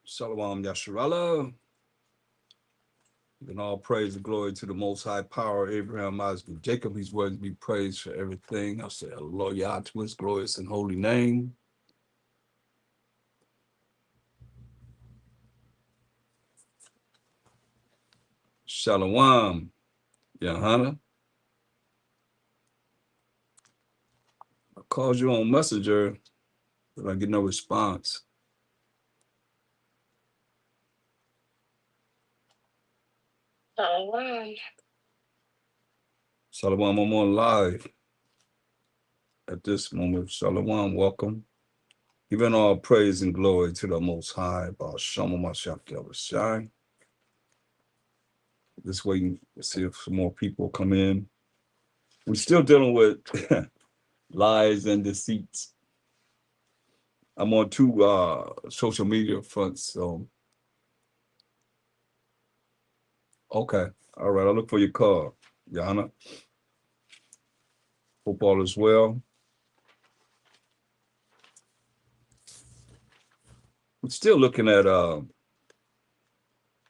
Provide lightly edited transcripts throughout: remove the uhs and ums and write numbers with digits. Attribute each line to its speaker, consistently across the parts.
Speaker 1: Shalom Yasharallah. And all praise and glory to the Most High Power, Abraham, Isaac, and Jacob. He's worthy to be praised for everything. I say, Allah Yah to his glorious and holy name. Shalom, Yahana. I called you on Messenger, but I get no response. Shalom, I'm on live at this moment. Shalom, welcome. Giving all praise and glory to the Most High, about Shama Mashak Yahushai. Just waiting to see if some more people come in. We're still dealing with lies and deceits. I'm on two social media fronts, so okay. All right, I'll look for your call, Yana. Hope all is well. We're still looking at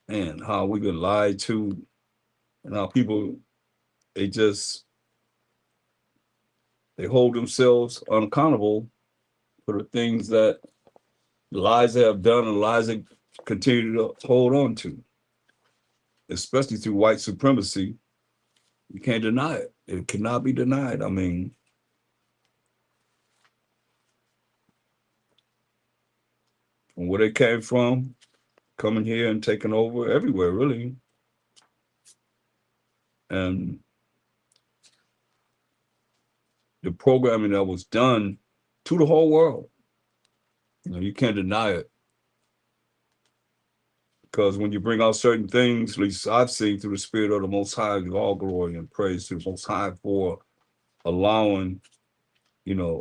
Speaker 1: man, how we've been lied to and how people they hold themselves unaccountable for the things that the lies they have done and lies they continue to hold on to, especially through white supremacy. You can't deny it. It cannot be denied. I mean, from where they came from, coming here and taking over everywhere, really. And the programming that was done to the whole world, you can't deny it. Because when you bring out certain things, at least I've seen through the spirit of the Most High, give all glory and praise to the Most High for allowing,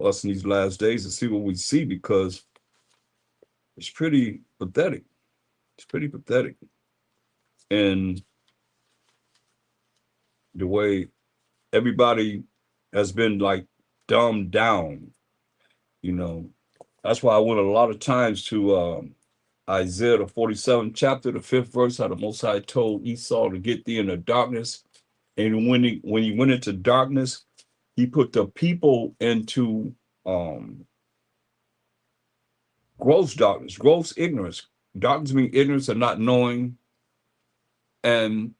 Speaker 1: us in these last days to see what we see, because it's pretty pathetic. It's pretty pathetic. And the way everybody has been like dumbed down You know, that's why I went a lot of times to Isaiah, the 47th chapter, the 5th verse, how the Most High told Esau to get thee in the darkness. And when he went into darkness, he put the people into um, gross darkness, gross ignorance. Darkness means ignorance and not knowing. And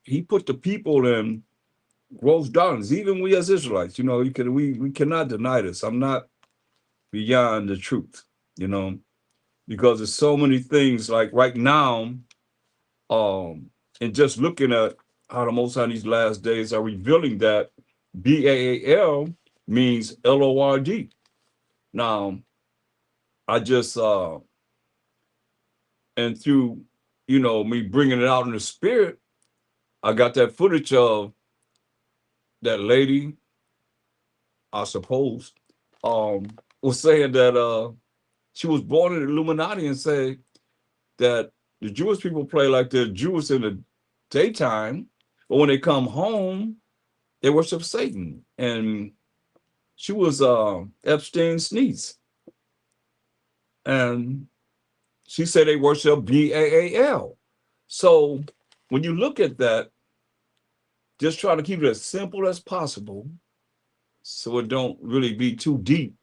Speaker 1: he put the people in gross darkness. Even we as Israelites, we cannot deny this. I'm not beyond the truth, because there's so many things like right now, and just looking at how the Most High in these last days are revealing that BAAL means LORD. Now, I just and through me bringing it out in the spirit, I got that footage of that lady, I suppose, was saying that she was born in the Illuminati and say that the Jewish people play like they're Jewish in the daytime, but when they come home, they worship Satan. And she was Epstein's niece. And she said they worship BAAL. So when you look at that, just try to keep it as simple as possible so it don't really be too deep.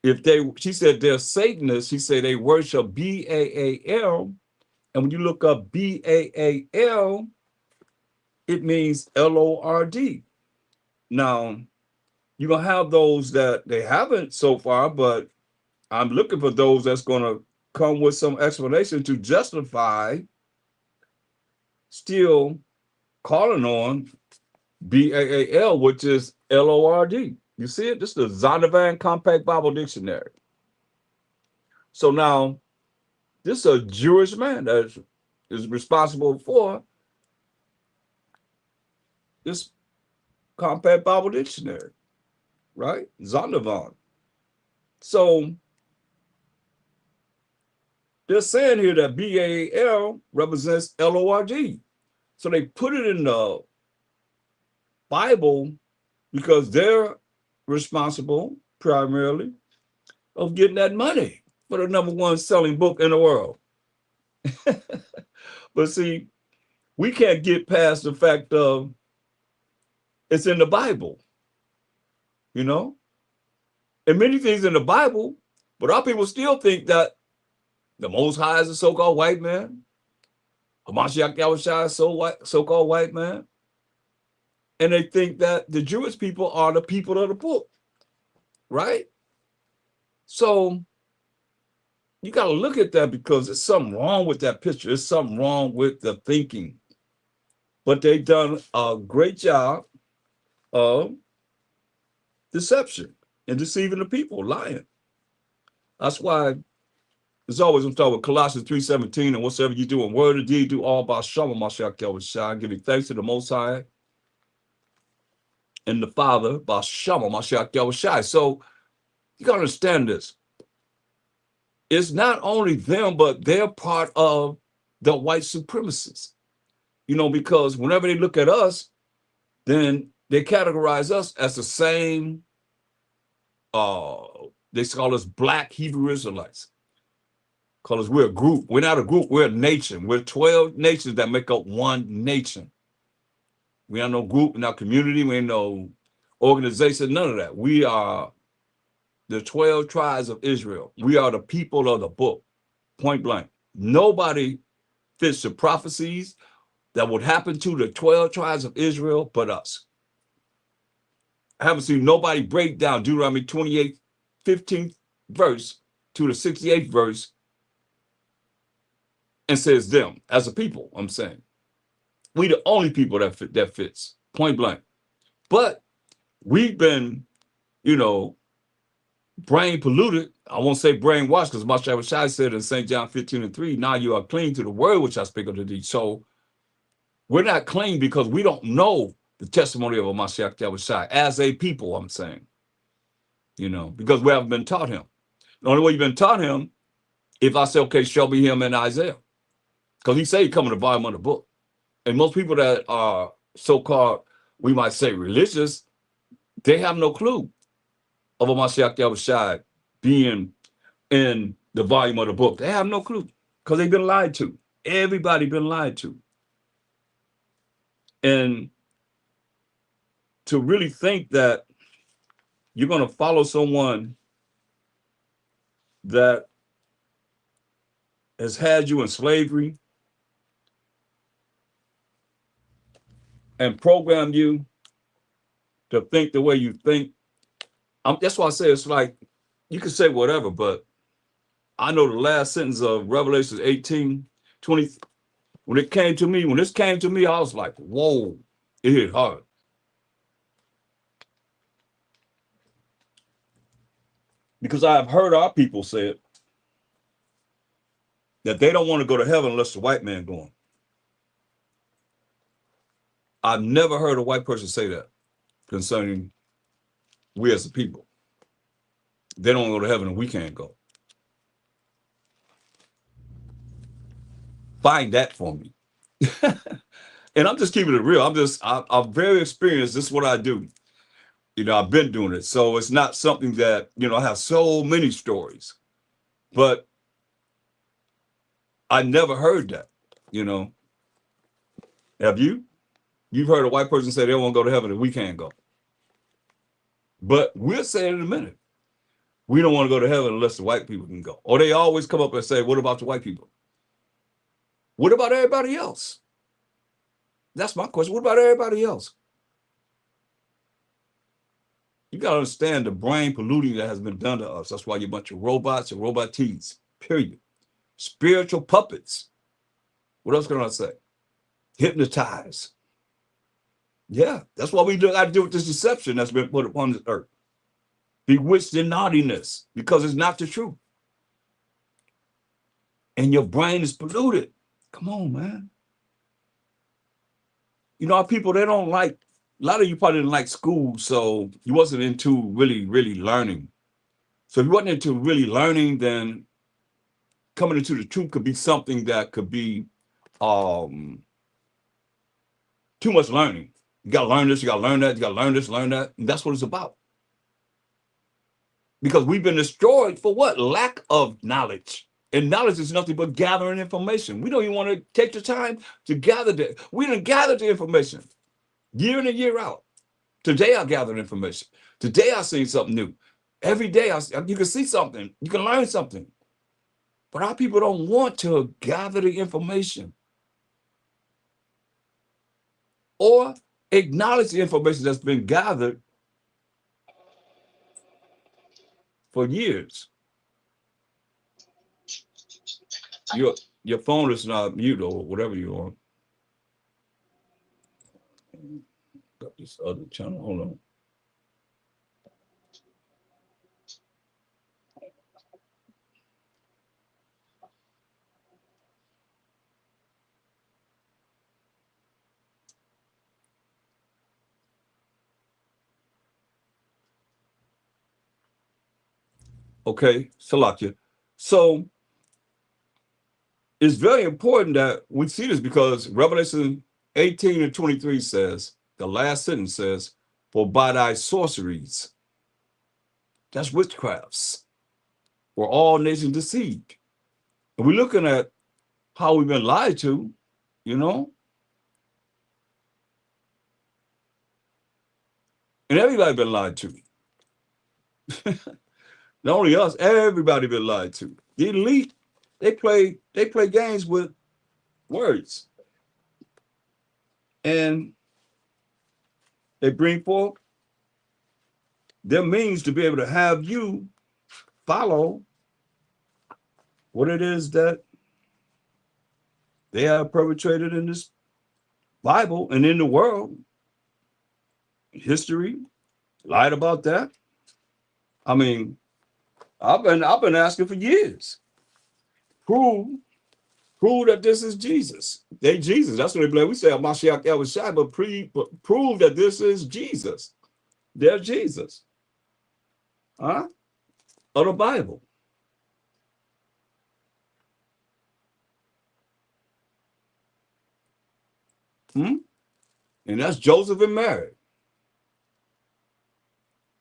Speaker 1: She said they're Satanists, she said they worship BAAL. And when you look up BAAL, it means LORD. Now, you're going to have those that they haven't so far, but I'm looking for those that's going to come with some explanation to justify still calling on BAAL, which is LORD. You see it? This is the Zondervan Compact Bible Dictionary. So now, this is a Jewish man that is responsible for this Compact Bible Dictionary, right? Zondervan. So they're saying here that BAAL represents LORD. So they put it in the Bible because they're responsible primarily of getting that money for the number one selling book in the world. But see, we can't get past the fact of it's in the Bible, and many things in the Bible, but our people still think that the Most High is a so-called white man. Hamashiach Yahushua is so-called white man. And they think that the Jewish people are the people of the book, right? So you got to look at that because there's something wrong with that picture. There's something wrong with the thinking. But they've done a great job of deception and deceiving the people, lying. That's why it's always I'm talking with Colossians 3:17, and whatsoever you do in word or deed, do all by Shalom Mashiach Yahushua, giving thanks to the Most High and the Father by Shalom Mashiach Yahushua. So you got to understand this. It's not only them, but they're part of the white supremacists. Because whenever they look at us, then they categorize us as the same, they call us Black Hebrew Israelites. Because we're a group. We're not a group, we're a nation. We're 12 nations that make up one nation. We are no group, no community, we ain't no organization, none of that. We are the 12 tribes of Israel. We are the people of the book, point blank. Nobody fits the prophecies that would happen to the 12 tribes of Israel but us. I haven't seen nobody break down Deuteronomy 28, 15th verse to the 68th verse and says them as a people, I'm saying. We the only people that fits, point blank. But we've been, brain polluted. I won't say brainwashed because Mashiach Shai said in St. John 15:3, now you are clean to the word which I speak unto thee. So we're not clean because we don't know the testimony of a Mashiach Yahushua as a people, I'm saying, because we haven't been taught him. The only way you've been taught him, if I say, okay, show me him in Isaiah, because he said he come in the volume of the book. And most people that are so-called, we might say religious, they have no clue. of Mashiach Yahushua being in the volume of the book. They have no clue because they've been lied to. Everybody been lied to. And to really think that you're going to follow someone that has had you in slavery and programmed you to think the way you think. That's why I say it's like, you can say whatever, but I know the last sentence of Revelation 18:20, when this came to me, I was like, whoa, it hit hard. Because I've heard our people say it, that they don't want to go to heaven unless the white man going. I've never heard a white person say that concerning we as a people. They don't go to heaven and we can't go. Find that for me. And I'm just keeping it real. I'm very experienced. This is what I do. I've been doing it. So it's not something that, I have so many stories, but I never heard that, Have you? You've heard a white person say they don't want to go to heaven and we can't go. But we'll say it in a minute. We don't want to go to heaven unless the white people can go. Or they always come up and say, what about the white people? What about everybody else? That's my question. What about everybody else? You got to understand the brain polluting that has been done to us. That's why you're a bunch of robots and robotees, period. Spiritual puppets. What else can I say? Hypnotized. Yeah, that's what we got to do with this deception that's been put upon this earth. Bewitched in naughtiness, because it's not the truth. And your brain is polluted. Come on, man. Our people, they don't like, a lot of you probably didn't like school, so you wasn't into really, really learning. So if you wasn't into really learning, then coming into the truth could be something that could be too much learning. You got to learn this, you got to learn that, you got to learn this, learn that. And that's what it's about. Because we've been destroyed for what? Lack of knowledge. And knowledge is nothing but gathering information. We don't even want to take the time to gather that. We didn't gather the information year in and year out. Today I gathered information. Today I seen something new. Every day you can see something. You can learn something. But our people don't want to gather the information or acknowledge the information that's been gathered for years. Your phone is not mute or whatever you're on. Got this other channel. Hold on. Okay, Salakia. So it's very important that we see this because Revelation 18:23 says, the last sentence says, for by thy sorceries, that's witchcrafts, were all nations deceived. And we're looking at how we've been lied to, and everybody been lied to. Not only us, everybody been lied to. The elite, they play games with words. And they bring forth their means to be able to have you follow what it is that they have perpetrated in this Bible and in the world. History lied about that. I mean, I've been asking for years. Prove that this is Jesus. They Jesus. That's what they believe. We say Mashiach Yahushua, but prove that this is Jesus. They're Jesus. Huh? Of the Bible. And that's Joseph and Mary.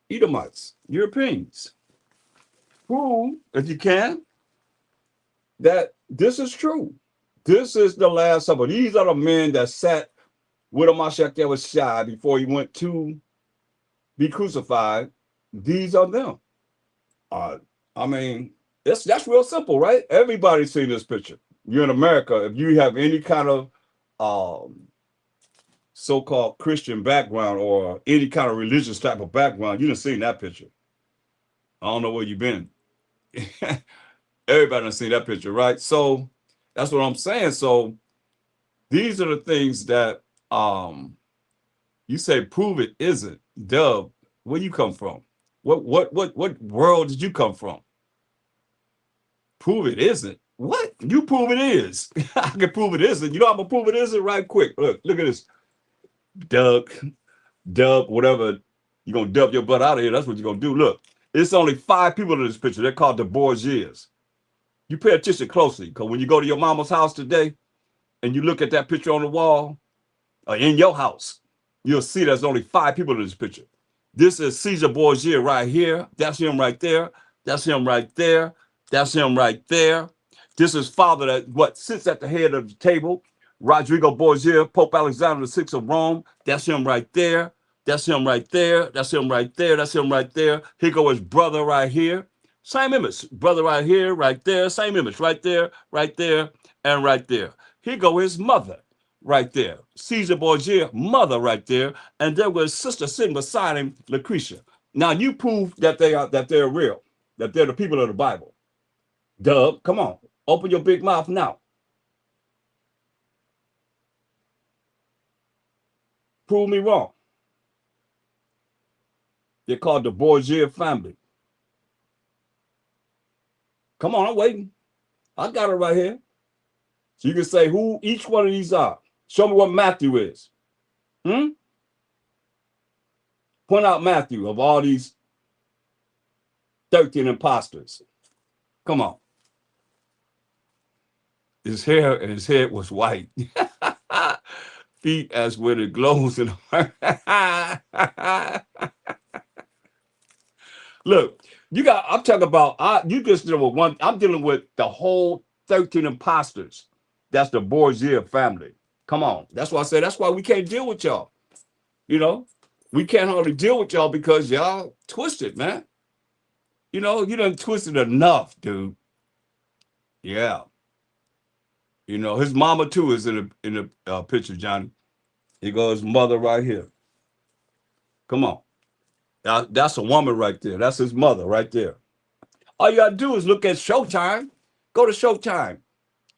Speaker 1: Edomites, Europeans. Prove, if you can, that this is true. This is the Last Supper. These are the men that sat with a Mashiach that was shy before he went to be crucified. These are them. Uh, I mean, that's real simple, right? Everybody's seen this picture. You're in America. If you have any kind of um, so-called Christian background or any kind of religious type of background, you done seen that picture. I don't know where you've been. Everybody done seen that picture, right? So that's what I'm saying. So these are the things that you say prove it isn't. Dub, where you come from? What world did you come from? Prove it isn't. What? You prove it is. I can prove it isn't. You know I'm gonna prove it isn't right quick. Look at this. Dub, whatever. You're gonna dub your butt out of here. That's what you're gonna do. Look, it's only 5 people in this picture. They're called the Borgias. You pay attention closely, because when you go to your mama's house today and you look at that picture on the wall, or in your house, you'll see there's only 5 people in this picture. This is Caesar Borgia right here. That's him right there. That's him right there. That's him right there. This is father that sits at the head of the table. Rodrigo Borgia, Pope Alexander VI of Rome. That's him right there. That's him right there. That's him right there. That's him right there. Here go his brother right here. Same image. Brother right here, right there. Same image. Right there, and right there. Here go his mother right there. Caesar Borgia, mother right there. And there was sister sitting beside him, Lucretia. Now you prove that they're real, that they're the people of the Bible. Dub, come on. Open your big mouth now. Prove me wrong. They're called the Borgia family. Come on, I'm waiting. I got it right here. So you can say who each one of these are. Show me what Matthew is. Point out Matthew of all these 13 imposters. Come on. His hair and his head was white. Feet as when it glows in the Look, I'm talking about, you just dealing with one, I'm dealing with the whole 13 imposters. That's the Borgia family. Come on. That's why I said, that's why we can't deal with y'all. You know, we can't hardly deal with y'all because y'all twisted, man. You know, you done twisted enough, dude. Yeah. You know, his mama too is in the picture, Johnny. Here goes his mother right here. Come on. That's a woman right there. That's his mother right there. All you gotta do is look at Showtime. Go to Showtime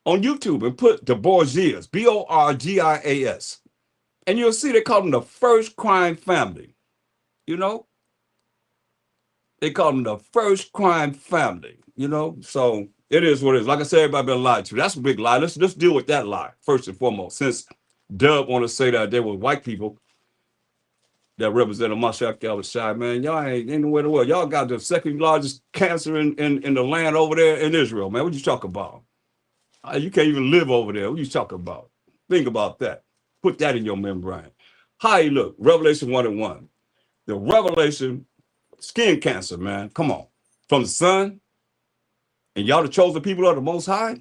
Speaker 1: on YouTube and put the Borgias, Borgias. And you'll see they call them the first crime family. You know? They call them the first crime family, you know? So it is what it is. Like I said, everybody been lied to. That's a big lie. Let's deal with that lie first and foremost. Since Dub want to say that there were white people that represent a Mashiach Yahushua, man, y'all ain't anywhere in the world. Y'all got the second largest cancer in the land over there in Israel, man. What you talking about? You can't even live over there. What you talking about? Think about that. Put that in your membrane. How you look? Revelation 1:1. The revelation, skin cancer, man. Come on. From the sun, and y'all the chosen people of the Most High?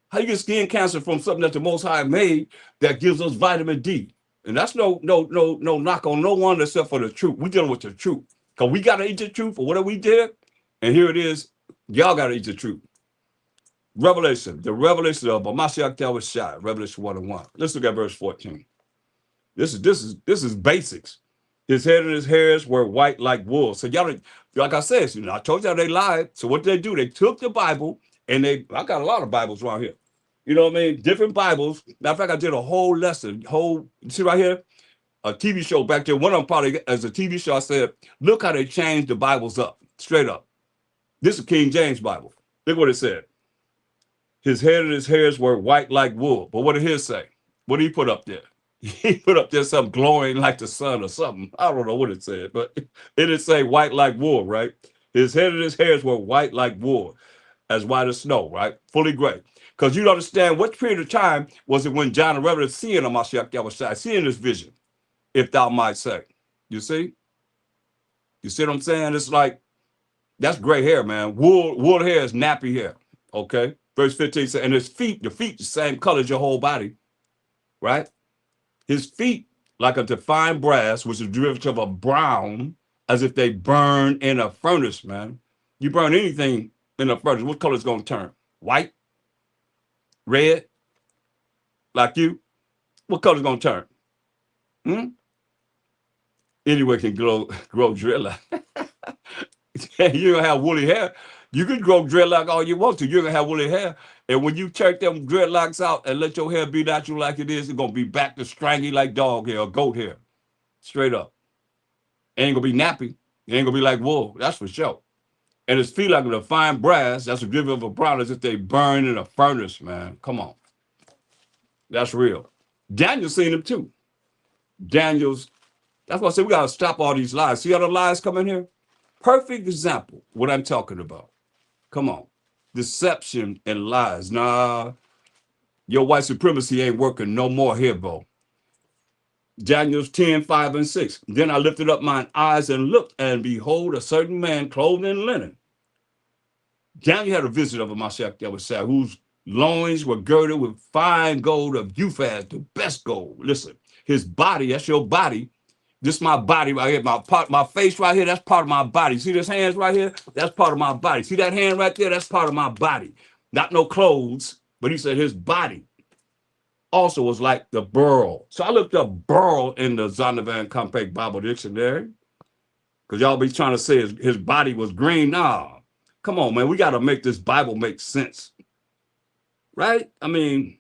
Speaker 1: How you get skin cancer from something that the Most High made that gives us vitamin D? And that's no knock on no one except for the truth. We dealing with the truth. Because we got to eat the truth for whatever we did. And here it is. Y'all got to eat the truth. Revelation. The revelation of Mashiach Yahushua. Revelation 1:1. Let's look at verse 14. This is basics. His head and his hairs were white like wool. So y'all, like I said, you know, I told y'all they lied. So what did they do? They took the Bible and I got a lot of Bibles around here. You know what I mean? Different Bibles. Matter of fact, I did a whole lesson, see right here, a TV show back there. One of them probably as a TV show, I said, look how they changed the Bibles up, straight up. This is King James Bible. Look what it said. His head and his hairs were white like wool. But what did his say? What did he put up there? He put up there something glowing like the sun or something. I don't know what it said, but it didn't say white like wool, right? His head and his hairs were white like wool, as white as snow, right? Fully gray. Because you don't understand what period of time was it when John the Revelator seeing a Mashiach Yahushua, seeing this vision, if thou might say. You see? You see what I'm saying? It's like, that's gray hair, man. Wool hair is nappy hair. Okay. Verse 15 says, and his feet, the feet, the same color as your whole body, right? His feet, like a defined brass, which is derivative of brown, as if they burn in a furnace, man. You burn anything in a furnace, what color is going to turn? White? Red? Like you? What color is going to turn? Hmm? Anyway, can grow dreadlock. You don't have woolly hair. You can grow dreadlock all you want to. You're going to have woolly hair. And when you take them dreadlocks out and let your hair be natural like it is, it's going to be back to stringy like dog hair or goat hair. Straight up. It ain't going to be nappy. It ain't going to be like wool. That's for sure. And his feet like a fine brass. That's a given of a brown as if they burn in a furnace, man. Come on. That's real. Daniel's seen him too. Daniel's, that's why I say we got to stop all these lies. See how the lies come in here? Perfect example, what I'm talking about. Come on. Deception and lies. Nah, your white supremacy ain't working no more here, bro. Daniel's 10, 5, and 6. Then I lifted up mine eyes and looked, and behold, a certain man clothed in linen. Daniel had a visit of a Mashiach that was sad, whose loins were girded with fine gold of Uphaz, the best gold. Listen, his body, that's your body. This is my body right here, my face right here, that's part of my body. See this hands right here? That's part of my body. See that hand right there? That's part of my body. Not no clothes, but he said his body also was like the beryl. So I looked up beryl in the Zondervan Compact Bible Dictionary, because y'all be trying to say his body was green. Nah, come on, man. We got to make this Bible make sense, right? I mean,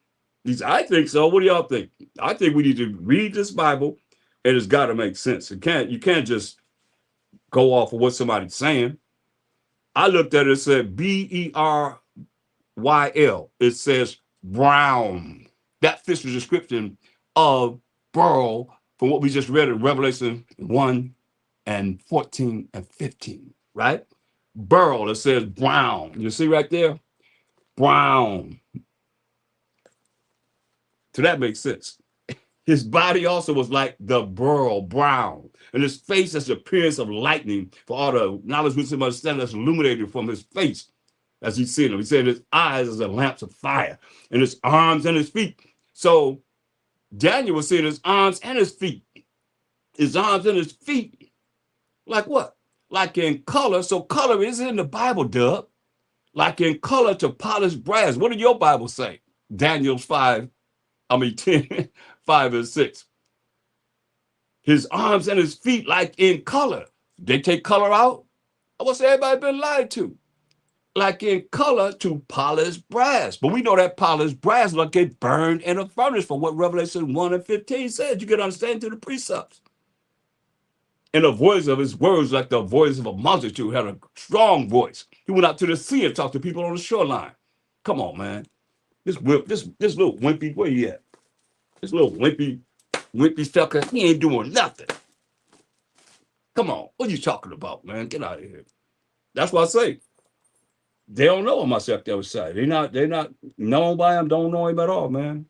Speaker 1: I think so. What do y'all think? I think we need to read this Bible, and it's got to make sense. You can't just go off of what somebody's saying. I looked at it, it said Beryl. It says brown. That fits the description of beryl from what we just read in Revelation 1 and 14 and 15, right? Beryl, it says brown. You see right there? Brown. So that makes sense. His body also was like the beryl, brown. And his face has the appearance of lightning, for all the knowledge, wisdom, understanding that's illuminated from his face as he's seen him. He said his eyes as the lamps of fire, and his arms and his feet. So Daniel was seeing his arms and his feet. His arms and his feet. Like what? Like in color. So color is in the Bible, Doug. Like in color to polished brass. What did your Bible say? Daniel 10, 5 and 6. His arms and his feet like in color. They take color out? I want to say everybody been lied to. Like in color to polished brass. But we know that polished brass like get burned in a furnace from what Revelation 1 and 15 said. You can understand through the precepts. And the voice of his words like the voice of a multitude, had a strong voice. He went out to the sea and talked to people on the shoreline. Come on, man. This little wimpy, where he at? This little wimpy sucker, he ain't doing nothing. Come on, what are you talking about, man? Get out of here. That's what I say. They don't know him myself the other side. They're not known by him, don't know him at all, man.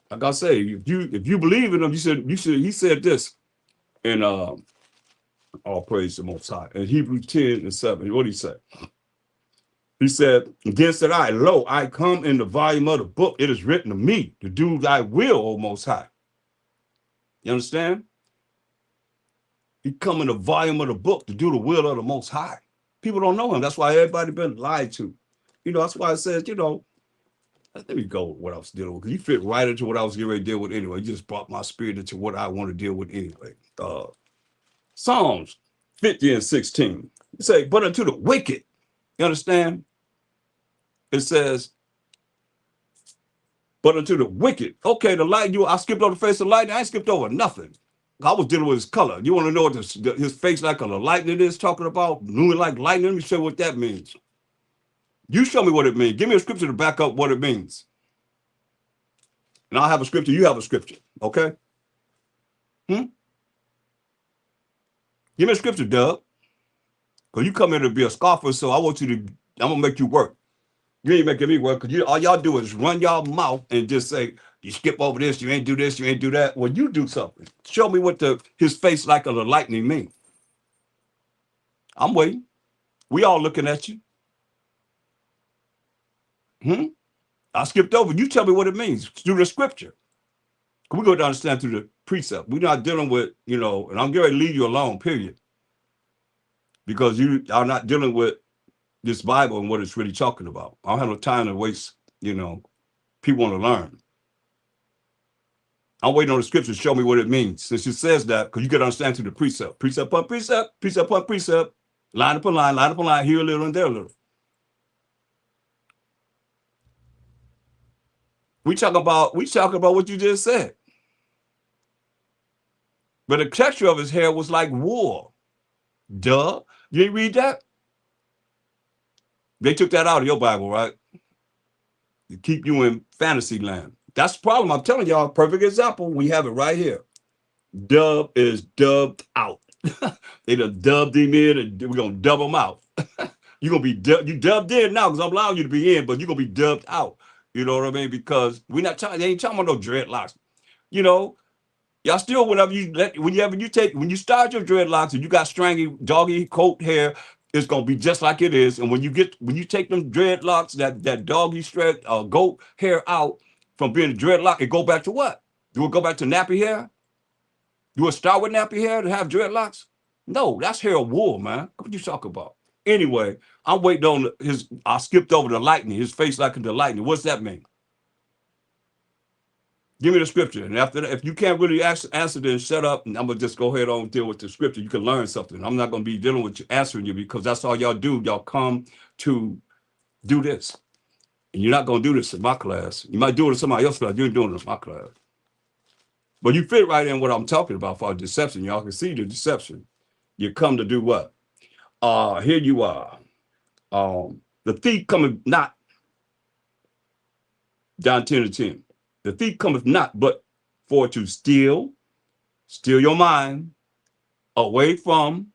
Speaker 1: Like I say, if you believe in him, he said this in all praise the Most High. In Hebrews 10 and 7, what did he say? He said, then said I, lo, I come in the volume of the book. It is written to me to do thy will, O Most High. You understand? He come in the volume of the book to do the will of the Most High. People don't know him. That's why everybody been lied to. That's why it says, let me go with what I was dealing with. Because you fit right into what I was getting ready to deal with anyway. You just brought my spirit into what I want to deal with anyway. Psalms 50 and 16. It say, but unto the wicked, you understand? It says, but unto the wicked. Okay, the light, I skipped over the face of lightning. I ain't skipped over nothing. I was dealing with his color. You want to know what his face like on the lightning is talking about? Moving like lightning? Let me show you what that means. You show me what it means. Give me a scripture to back up what it means. And I'll have a scripture. You have a scripture. Okay? Give me a scripture, Doug. Because you come here to be a scoffer, so I'm going to make you work. You ain't making me work, because all y'all do is run y'all mouth and just say, you skip over this, you ain't do this, you ain't do that. Well, you do something. Show me what his face like on the lightning means. I'm waiting. We all looking at you. I skipped over. You tell me what it means through the scripture. We go to understand through the precept. We're not dealing with, and I'm going to leave you alone, period. Because you are not dealing with this Bible and what it's really talking about. I don't have no time to waste, people want to learn. I'm waiting on the scripture to show me what it means. Since it says that, because you got to understand through the precept. Precept upon precept, precept upon precept, line upon line, here a little and there a little. We talking about what you just said. But the texture of his hair was like wool. Duh. You didn't read that? They took that out of your Bible, right? To keep you in fantasy land. That's the problem. I'm telling y'all, perfect example. We have it right here. Dub is dubbed out. They done dubbed him in, and we're going to dub him out. You're going to be you dubbed in now because I'm allowing you to be in, but you're going to be dubbed out. You know what I mean? Because they ain't talking about no dreadlocks. Y'all still, when you start your dreadlocks and you got stringy, doggy coat hair, it's gonna be just like it is. And when you take them dreadlocks, that doggy straight goat hair out from being a dreadlock, it go back to what? Do it go back to nappy hair? Do it start with nappy hair to have dreadlocks? No, that's hair of wool, man. What you talking about? Anyway, I'm waiting on I skipped over the lightning, his face like the lightning. What's that mean? Give me the scripture. And after that, if you can't really answer this, shut up. And I'm going to just go ahead on and deal with the scripture. You can learn something. I'm not going to be dealing with you, answering you, because that's all y'all do. Y'all come to do this. And you're not going to do this in my class. You might do it in somebody else's class. You ain't doing it in my class. But you fit right in what I'm talking about for deception. Y'all can see the deception. You come to do what? Here you are. The thief cometh not. John 10:10. The thief cometh not but for to steal your mind away from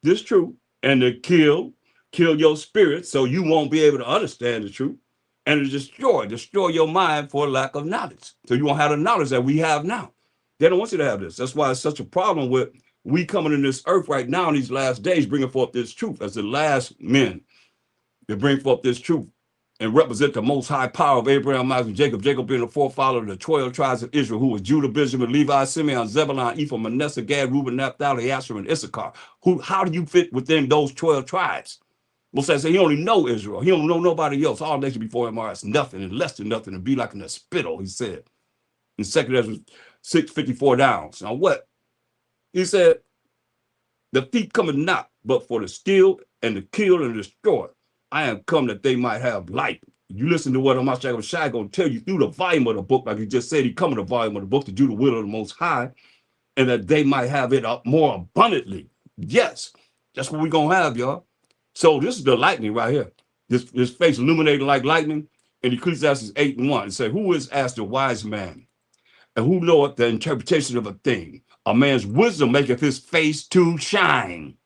Speaker 1: this truth, and to kill your spirit so you won't be able to understand the truth, and to destroy your mind for lack of knowledge. So you won't have the knowledge that we have now. They don't want you to have this. That's why it's such a problem with we coming in this earth right now in these last days, bringing forth this truth as the last men to bring forth this truth and represent the most high power of Abraham, Isaac, and Jacob. Jacob being the forefather of the 12 tribes of Israel, who was Judah, Benjamin, Levi, Simeon, Zebulun, Ephraim, Manasseh, Gad, Reuben, Naphtali, Asher, and Issachar. How do you fit within those 12 tribes? Moses said he only know Israel. He don't know nobody else. All nations before him are as nothing and less than nothing and be like in a spittle, he said. In 2 Ezra 6:54 down. Now what? He said, the thief cometh not, but for to steal and to kill and destroy. I am come that they might have life. You listen to what Amashai Shai going to tell you through the volume of the book, like he just said, he come in the volume of the book to do the will of the Most High, and that they might have it up more abundantly. Yes, that's what we're going to have, y'all. So this is the lightning right here. This face illuminating like lightning. In Ecclesiastes 8:1, it said, who is as the wise man, and who knoweth the interpretation of a thing? A man's wisdom maketh his face to shine,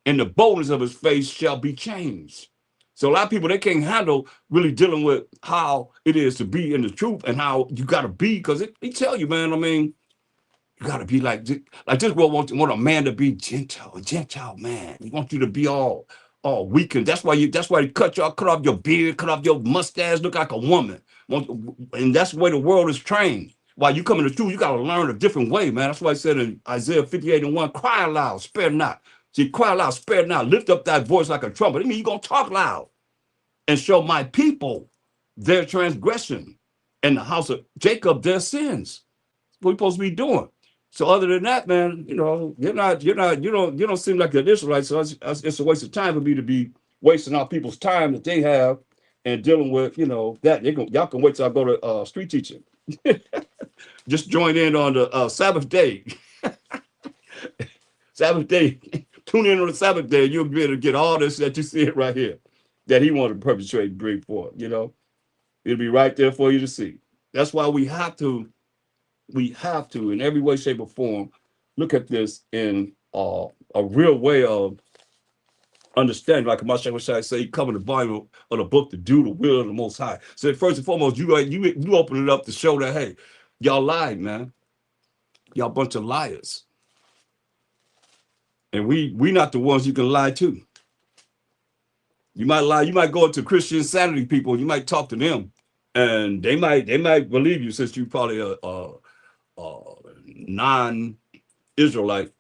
Speaker 1: and the boldness of his face shall be changed. So a lot of people, they can't handle really dealing with how it is to be in the truth and how you got to be, because they tell you, man, I mean, you got to be like this world want a man to be gentle, a Gentile man. He wants you to be all weakened. That's why they cut off your beard, cut off your mustache, look like a woman. And that's the way the world is trained. While you come in the truth, you got to learn a different way, man. That's why I said in Isaiah 58:1, cry aloud, spare not. See, cry loud, spare not, lift up that voice like a trumpet. I mean, you're going to talk loud and show my people their transgression and the house of Jacob their sins. That's what we're supposed to be doing. So other than that, man, you don't seem like an Israelite. So it's a waste of time for me to be wasting our people's time that they have and dealing with, that. Y'all can wait till I go to street teaching. Just join in on the Sabbath day. Sabbath day. Tune in on the Sabbath day. You'll be able to get all this that you see it right here that he wanted to perpetrate and bring forth. It'll be right there for you to see. That's why we have to in every way, shape, or form look at this in a real way of understanding. Like Mashiach would say, you come in the volume of the book to do the will of the Most High. So first and foremost, you open it up to show that, hey, y'all lied, man. Y'all bunch of liars. And we not the ones you can lie to. You might lie. You might go into Christian Insanity people. You might talk to them, and they might believe you since you probably a non-Israelite.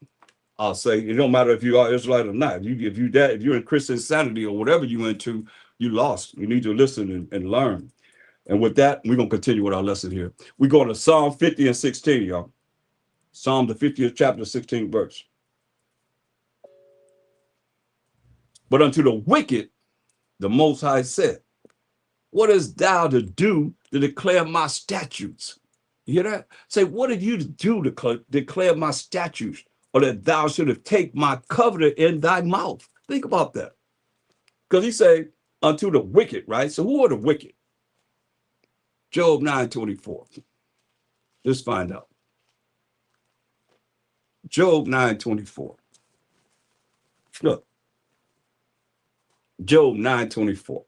Speaker 1: I'll say it don't matter if you are Israelite or not. If you're in Christian Insanity or whatever you into, you lost. You need to listen and learn. And with that, we're gonna continue with our lesson here. We're going to Psalm 50 and 16, y'all. Psalm the 50th chapter, 16th verse. But unto the wicked, the Most High said, what hast thou to do to declare my statutes? You hear that? Say, what did you do to declare my statutes, or that thou shouldst take my covenant in thy mouth? Think about that. Because he say, unto the wicked, right? So who are the wicked? Job 9:24. Let's find out. Job 9:24. Look, Job 9:24.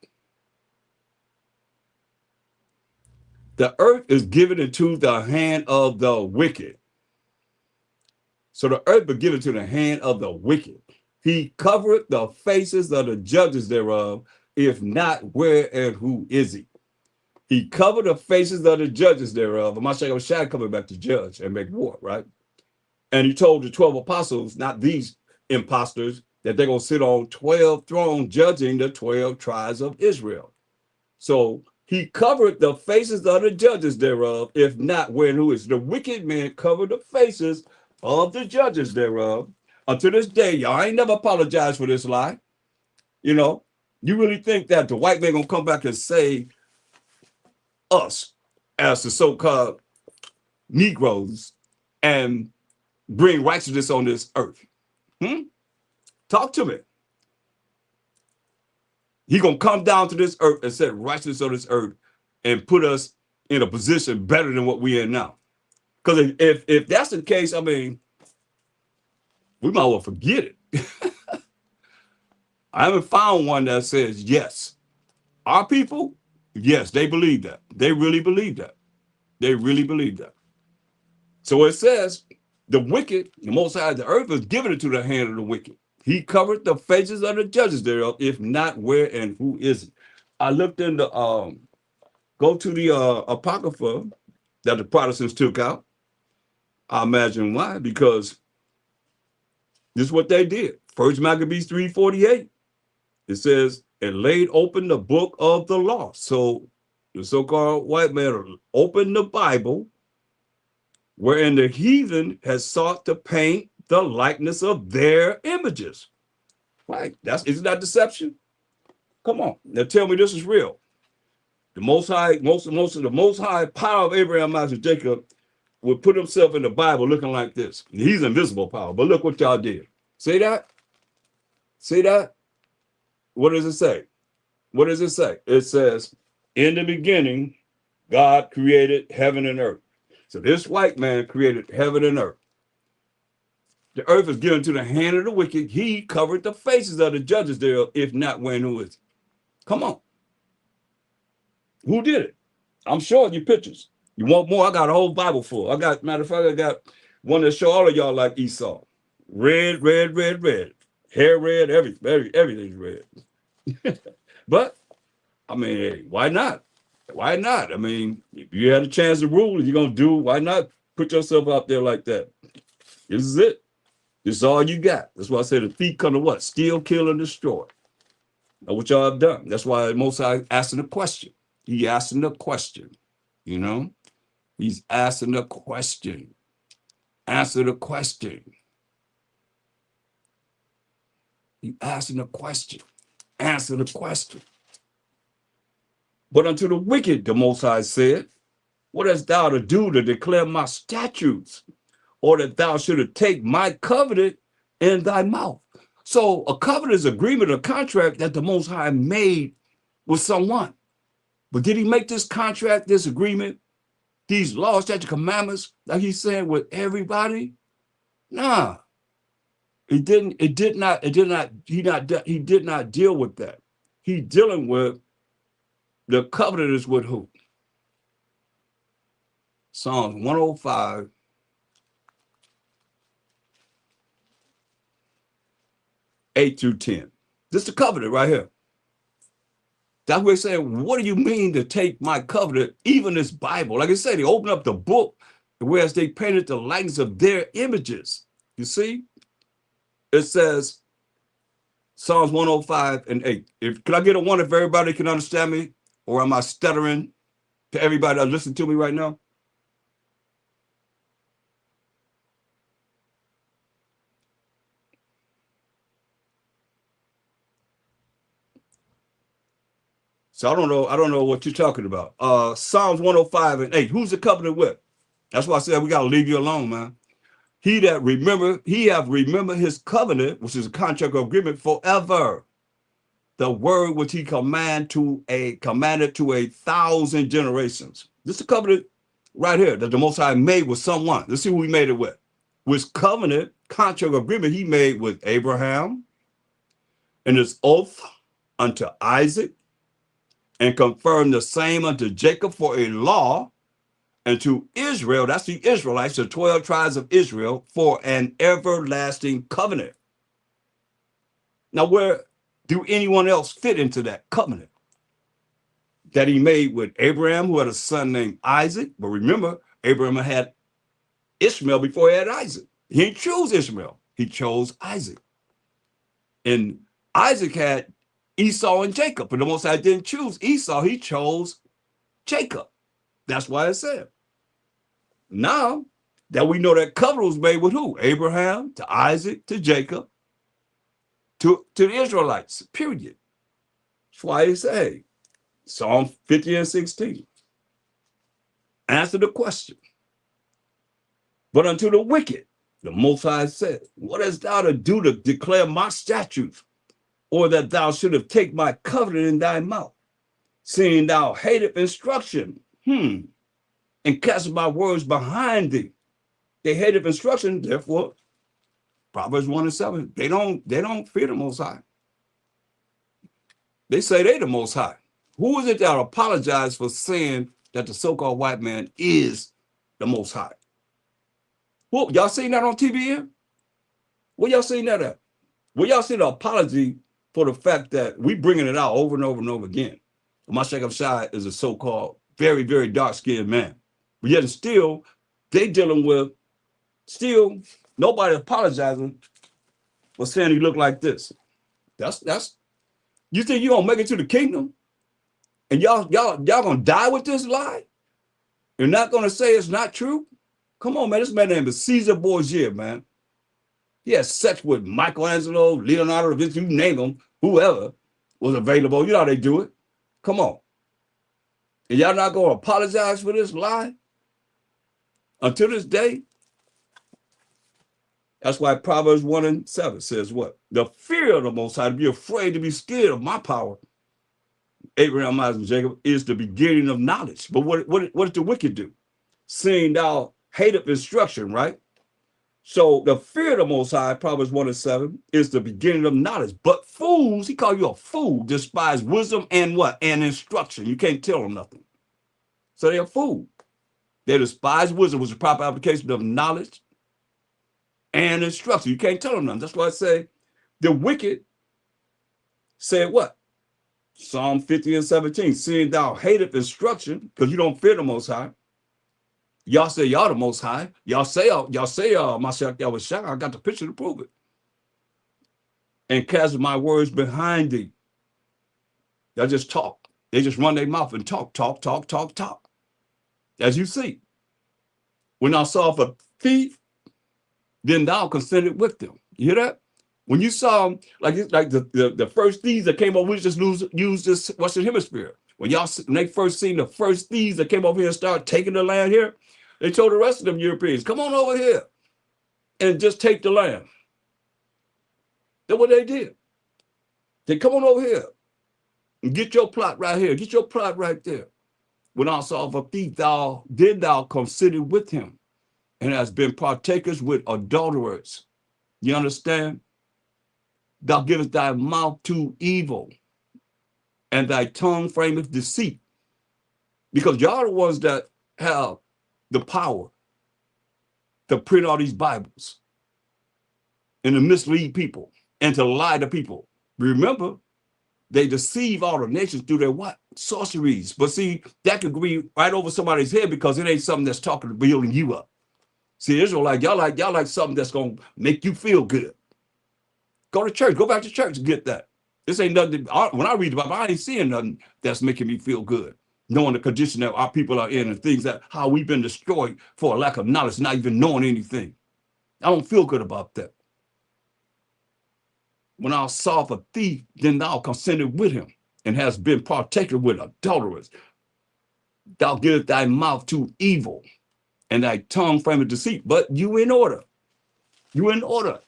Speaker 1: The earth is given into the hand of the wicked. So the earth was given to the hand of the wicked. He covered the faces of the judges thereof. If not, where and who is he? He covered the faces of the judges thereof. Mashiach Shai coming back to judge and make war, right? And he told the 12 apostles, not these imposters, that they're going to sit on 12 thrones judging the 12 tribes of Israel. So he covered the faces of the judges thereof. If not, where and who is? The wicked man covered the faces of the judges thereof. Until this day, y'all ain't never apologized for this lie. You know, you really think that the white man gonna come back and save us as the so-called Negroes and bring righteousness on this earth? Talk to me. He gonna come down to this earth and set righteousness on this earth and put us in a position better than what we in now. Because if that's the case, I mean, we might well forget it. I haven't found one that says yes. Our people, yes, they believe that. They really believe that. They really believe that. So it says, the wicked, the Most High, the earth is given into the hand of the wicked. He covered the faces of the judges thereof. If not, where and who is it? I looked in the go to the Apocrypha that the Protestants took out. I imagine why, because this is what they did. First Maccabees 3:48. It says, and laid open the book of the law. So the so-called white man opened the Bible, wherein the heathen has sought to paint the likeness of their images. Right? Isn't that deception? Come on. Now tell me this is real. The Most High, most of the Most High power of Abraham, Isaac, Jacob would put himself in the Bible looking like this. He's invisible power, but look what y'all did. See that? See that? What does it say? What does it say? It says, in the beginning, God created heaven and earth. So this white man created heaven and earth. The earth is given to the hand of the wicked. He covered the faces of the judges there, if not, when who is it? Come on. Who did it? I'm showing you pictures. You want more? I got a whole Bible full. Matter of fact, I got one that show all of y'all like Esau. Red, red, red, red. Hair red, everything's red. But, I mean, hey, why not? Why not? I mean, if you had a chance to rule, you're going to do, why not put yourself out there like that? This is it. This is all you got. That's why I said the thief come to what? Steal, kill, and destroy. That's what y'all have done. That's why Moses asking the question. He asking the question, you know? He's asking the question. Answer the question. He asking the question. Answer the question. But unto the wicked, the Most High said, what hast thou to do to declare my statutes, or that thou shouldst take my covenant in thy mouth? So a covenant is agreement, a contract that the Most High made with someone. But did he make this contract, this agreement, these laws, statutes, commandments, like he's saying, with everybody? Nah. He did not deal with that. He dealing with the covenant is with who? Psalms 105. 8 through 10. This is the covenant right here. That's what he's saying. What do you mean to take my covenant, even this Bible? Like I said, they opened up the book, whereas they painted the likeness of their images. You see? It says, Psalms 105 and 8. Can I get a one if everybody can understand me? Or am I stuttering to everybody that's listening to me right now? So I don't know what you're talking about. Psalms 105 and 8. Who's the covenant with? That's why I said we got to leave you alone, man. He have remembered his covenant, which is a contract of agreement forever. The word which he commanded to 1,000 generations. This is a covenant right here that the Most High made with someone. Let's see who he made it with. Which covenant, contract of agreement he made with Abraham, and his oath unto Isaac, and confirmed the same unto Jacob for a law, and to Israel, that's the Israelites, the 12 tribes of Israel, for an everlasting covenant. Now, where do anyone else fit into that covenant that he made with Abraham, who had a son named Isaac? But remember, Abraham had Ishmael before he had Isaac. He didn't choose Ishmael. He chose Isaac. And Isaac had Esau and Jacob, but the Most High didn't choose Esau. He chose Jacob. That's why it said. Now that we know that covenant was made with who? Abraham, to Isaac, to Jacob, to the Israelites, period. That's why it say, Psalm 50 and 16. Answer the question. But unto the wicked, the Most High said, what hast thou to do to declare my statutes, or that thou shouldst take my covenant in thy mouth, seeing thou hateth instruction, and cast my words behind thee. They hated instruction, therefore, Proverbs 1 and 7, they don't fear the Most High. They say they the Most High. Who is it that apologized for saying that the so-called white man is the Most High? Well, y'all seen that on TVN? Where y'all seen that at? Where y'all see the apology for the fact that we bringing it out over and over and over again? Mashiach Shai is a so-called very, very dark-skinned man. But yet still, they dealing with, nobody apologizing for saying he looked like this. That's you think you gonna make it to the kingdom? And y'all gonna die with this lie? You're not gonna say it's not true? Come on, man. This man named is Caesar Borgia, man. He had sex with Michelangelo, Leonardo da Vinci, you name them, whoever was available. You know how they do it. Come on. And y'all not gonna apologize for this lie? Until this day? That's why Proverbs 1 and 7 says what? The fear of the Most High, to be afraid, to be scared of my power, Abraham, Isaac, and Jacob, is the beginning of knowledge. But what did the wicked do? Seeing thou hateth instruction, right? So the fear of the Most High, Proverbs 1 and 7, is the beginning of knowledge. But fools, he called you a fool, despise wisdom and what? And instruction. You can't tell them nothing. So they're a fool. They despise wisdom, which is the proper application of knowledge and instruction. You can't tell them nothing. That's why I say the wicked said what? Psalm 50 and 17, seeing thou hateth instruction, because you don't fear the Most High. Y'all say y'all the Most High. Y'all say Mashiach Yahushua. I got the picture to prove it. And cast my words behind thee. Y'all just talk. They just run their mouth and talk. As you see, when I saw a thief, then thou consented with them. You hear that? When you saw them, like the first thieves that came over, we just use this Western Hemisphere. When they first seen the first thieves that came over here and started taking the land here, they told the rest of them Europeans, come on over here and just take the land. That's what they did. They come on over here and get your plot right here. Get your plot right there. When I saw a thief, thou consider with him, and has been partakers with adulterers. You understand? Thou givest thy mouth to evil, and thy tongue frameth deceit. Because y'all are the ones that have the power to print all these Bibles and to mislead people. and to lie to people. Remember, they deceive all the nations through their what? Sorceries. But see, that could be right over somebody's head because it ain't something that's talking to building you up. See, Israel, y'all like something that's gonna make you feel good. Go to church, go back to church and get that. This ain't nothing. When I read the Bible, I ain't seeing nothing that's making me feel good. Knowing the condition that our people are in and things that how we've been destroyed for a lack of knowledge, not even knowing anything. I don't feel good about that. When thou sawest a thief, then thou consented with him, and hast been partaker with adulterers. Thou givest thy mouth to evil, and thy tongue frame of deceit. But you in order. You in order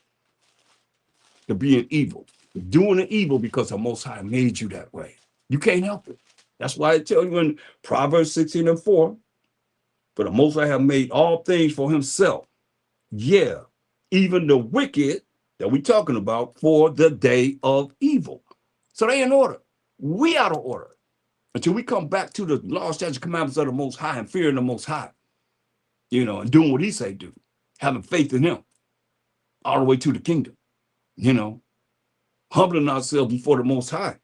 Speaker 1: to be in evil. Doing the evil because the Most High made you that way. You can't help it. That's why I tell you in Proverbs 16:4, for the Most High have made all things for himself. Yeah, even the wicked that we're talking about for the day of evil. So they in order. We out of order. Until we come back to the law, statutes, commandments of the Most High and fearing the Most High, and doing what he say do, having faith in him all the way to the kingdom, humbling ourselves before the Most High.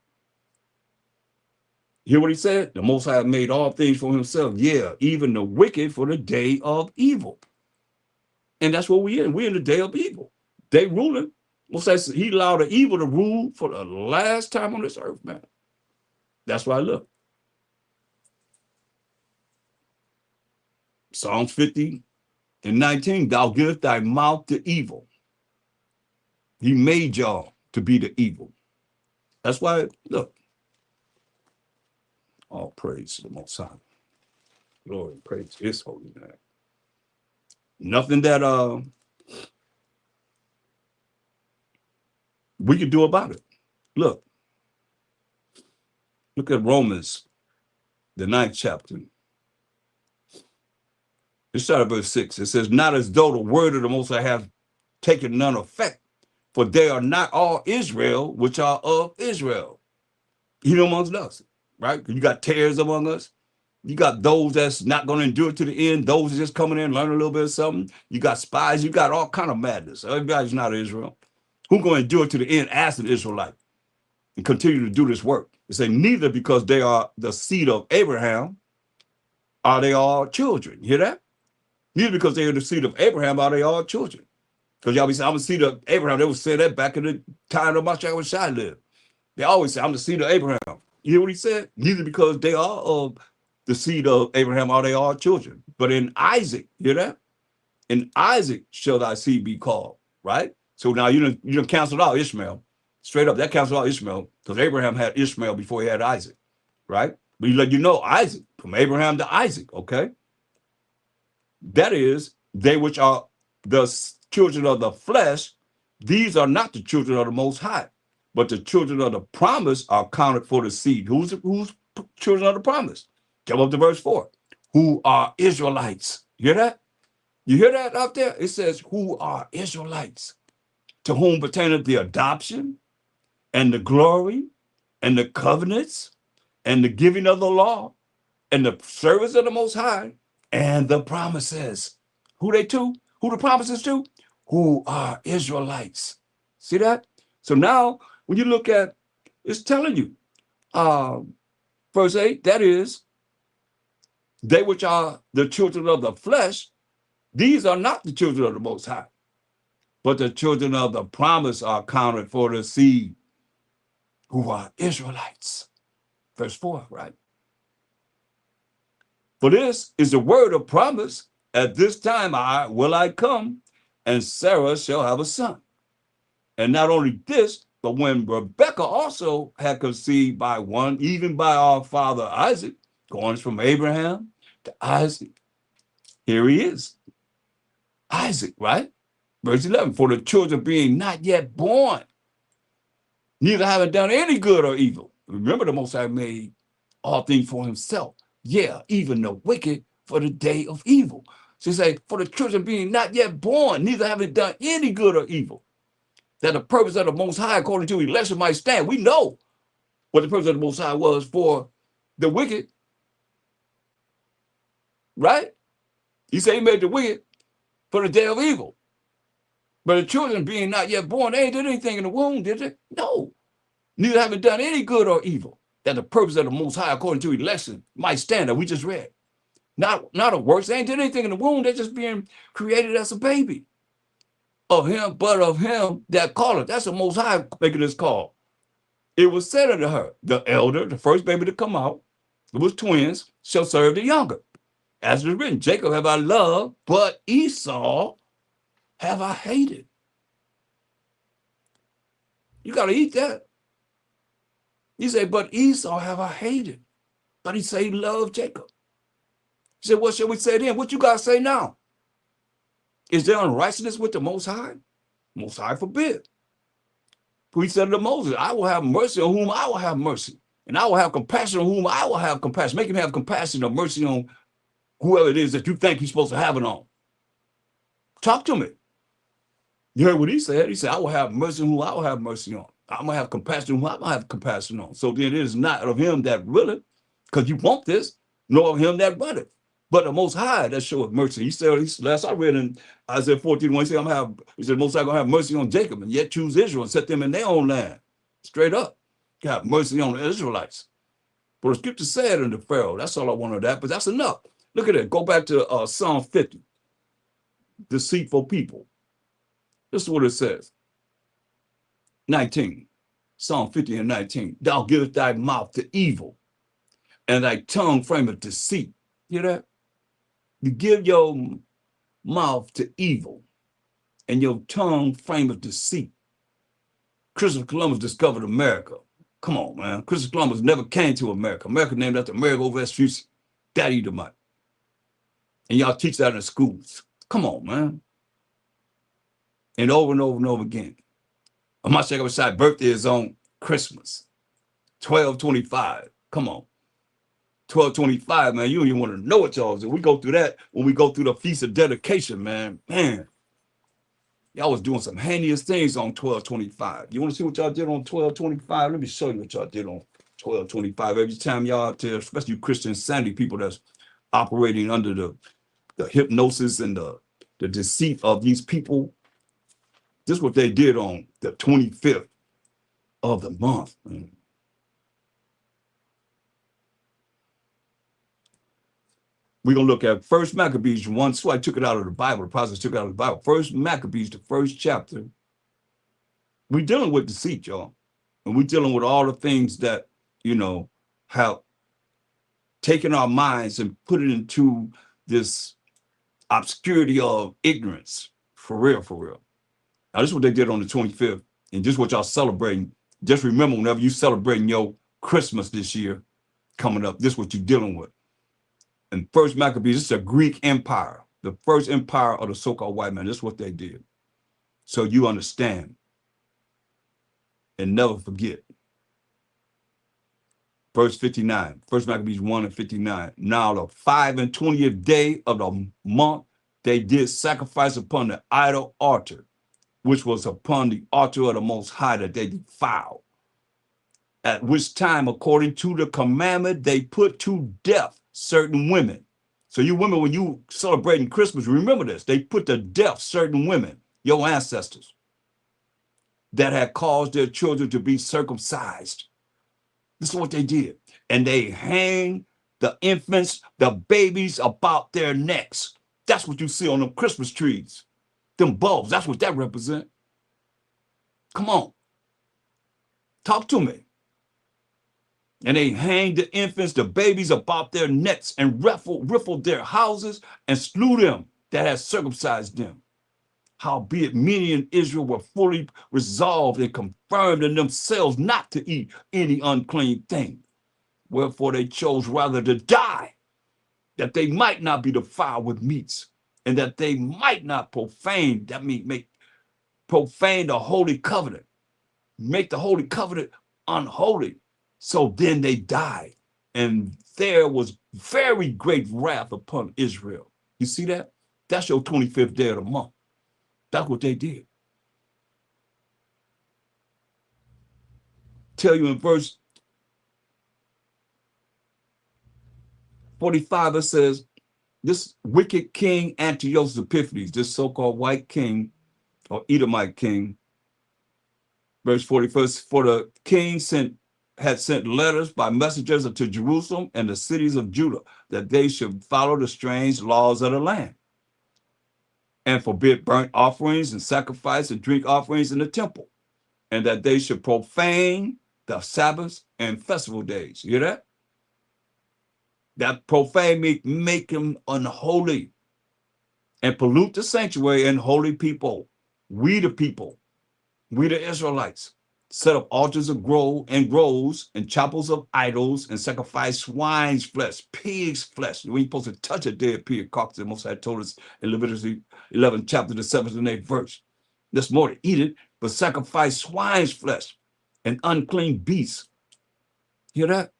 Speaker 1: Hear what he said? The Most High made all things for himself. Yeah, even the wicked for the day of evil. And that's what we're in. We're in the day of evil. They ruling. Most says he allowed the evil to rule for the last time on this earth, man. That's why I look. Psalms 50:19, thou givest thy mouth to evil. He made y'all to be the evil. That's why, look. All praise to the Most High. Glory and praise his holy name. Nothing that we could do about it. Look at Romans, the 9th chapter. Let's start at verse 6. It says, not as though the word of the Most High have taken none effect, for they are not all Israel which are of Israel. Even amongst us, right? You got tares among us. You got those that's not going to endure to the end. Those are just coming in, learn a little bit of something. You got spies. You got all kind of madness. Everybody's not Israel. Who's going to endure to the end as an Israelite and continue to do this work? It say, neither because they are the seed of Abraham are they all children. You hear that? Neither because they are the seed of Abraham are they all children. Because y'all be saying, I'm the seed of Abraham. They would say that back in the time of Mashah Shai lived. They always say, I'm the seed of Abraham. You hear what he said? Neither because they are of the seed of Abraham are they all children. But in Isaac, you hear that? In Isaac shall thy seed be called, right? So now you done canceled out Ishmael. Straight up, that canceled out Ishmael because Abraham had Ishmael before he had Isaac, right? But he let you know Isaac, from Abraham to Isaac, okay? That is, they which are the children of the flesh, these are not the children of the Most High, but the children of the promise are counted for the seed. Who's children of the promise? Come up to verse 4. Who are Israelites? You hear that? You hear that out there? It says, who are Israelites? To whom pertaineth the adoption and the glory and the covenants and the giving of the law and the service of the Most High and the promises. Who they to? Who the promises to? Who are Israelites. See that? So now when you look at, it's telling you, verse 8, that is, they which are the children of the flesh, these are not the children of the Most High, but the children of the promise are counted for the seed, who are Israelites. Verse 4, right? For this is the word of promise. At this time will I come, and Sarah shall have a son. And not only this, but when Rebekah also had conceived by one, even by our father Isaac, going from Abraham to Isaac, here he is. Isaac, right? Verse 11, for the children being not yet born, neither having done any good or evil. Remember, the Most High made all things for himself. Yeah, even the wicked for the day of evil. She say, for the children being not yet born, neither having done any good or evil, that the purpose of the Most High, according to election, might stand. We know what the purpose of the Most High was for the wicked, right? He said he made the wicked for the day of evil. But the children being not yet born, they ain't did anything in the womb, did they? No. Neither haven't done any good or evil, that the purpose of the Most High, according to election, might stand that we just read. Not of works. They ain't did anything in the womb. They're just being created as a baby of him, but of him that calleth. That's the Most High making this call. It was said unto her, the elder, the first baby to come out, it was twins, shall serve the younger. As it is written, Jacob have I loved, but Esau have I hated. You got to eat that. He said, but Esau have I hated. But he said he loved Jacob. He said, what shall we say then? What you got to say now? Is there unrighteousness with the Most High? Most High forbid. For he said to Moses, I will have mercy on whom I will have mercy. And I will have compassion on whom I will have compassion. Make him have compassion or mercy on whoever it is that you think he's supposed to have it on. Talk to me. You heard what he said. He said, I will have mercy on whom I will have mercy on. I'm going to have compassion on whom I'm going to have compassion on. So then it is not of him that willeth, because you want this, nor of him that runneth, but the Most High that showeth mercy. He said, last I read in Isaiah 14, he said, he said, Most High going to have mercy on Jacob and yet choose Israel and set them in their own land. Straight up. Got mercy on the Israelites. But the scripture said unto Pharaoh, that's all I wanted that, but that's enough. Look at it. Go back to Psalm 50. Deceitful people. This is what it says. 19. Psalm 50 and 19. Thou givest thy mouth to evil, and thy tongue frameth deceit. Hear that? You give your mouth to evil, and your tongue frameth deceit. Christopher Columbus discovered America. Come on, man. Christopher Columbus never came to America. America named after Amerigo Vespucci, Daddy Demite. And y'all teach that in the schools. Come on, man. And over and over and over again. My Shekabashai birthday is on Christmas. 12/25. Come on. 12/25, man. You don't even want to know what y'all do. We go through that when we go through the Feast of Dedication, man. Man. Y'all was doing some handiest things on 12/25. You want to see what y'all did on 12/25? Let me show you what y'all did on 12/25. Every time y'all out there, especially you Christian Sandy people that's operating under the hypnosis and the deceit of these people. This is what they did on the 25th of the month. Man. We're going to look at First Maccabees 1. So I took it out of the Bible. The apostles took it out of the Bible. First Maccabees, the first chapter. We're dealing with deceit, y'all. And we're dealing with all the things that, you know, have taken our minds and put it into this obscurity of ignorance. For real, for real. Now, this is what they did on the 25th. And just what y'all celebrating. Just remember, whenever you celebrating your Christmas this year coming up, this is what you're dealing with. And First Maccabees, this is a Greek empire. The first empire of the so-called white man. This is what they did. So you understand. And never forget. Verse 59. First Maccabees 1 and 59. Now the 25th day of the month, they did sacrifice upon the idol altar, which was upon the altar of the Most High that they defiled. At which time, according to the commandment, they put to death certain women. So you women, when you celebrating Christmas, remember this. They put to death certain women, your ancestors, that had caused their children to be circumcised. This is what they did. And they hang the infants, the babies about their necks. That's what you see on them Christmas trees. Them bulbs, that's what that represents. Come on. Talk to me. And they hanged the infants, the babies about their necks and rifled their houses and slew them that had circumcised them. Howbeit many in Israel were fully resolved and confirmed in themselves not to eat any unclean thing. Wherefore they chose rather to die, that they might not be defiled with meats, and that they might not profane, that means make profane the holy covenant, make the holy covenant unholy. So then they died, and there was very great wrath upon Israel. You see that? That's your 25th day of the month. That's what they did. Tell you in verse 45, it says, this wicked king Antiochus Epiphanes, this so-called white king, or Edomite king. Verse 41, for the king had sent letters by messengers to Jerusalem and the cities of Judah, that they should follow the strange laws of the land, and forbid burnt offerings and sacrifice and drink offerings in the temple, and that they should profane the Sabbaths and festival days. You hear that? That profane make him unholy and pollute the sanctuary and holy people. We the people, we the Israelites, set up altars of groves and chapels of idols and sacrifice swine's flesh, pig's flesh. We ain't supposed to touch a dead pig carcass. The Most High told us in Leviticus 11, chapter the 7th and 8th verse. There's more to eat it, but sacrifice swine's flesh and unclean beasts. Hear that?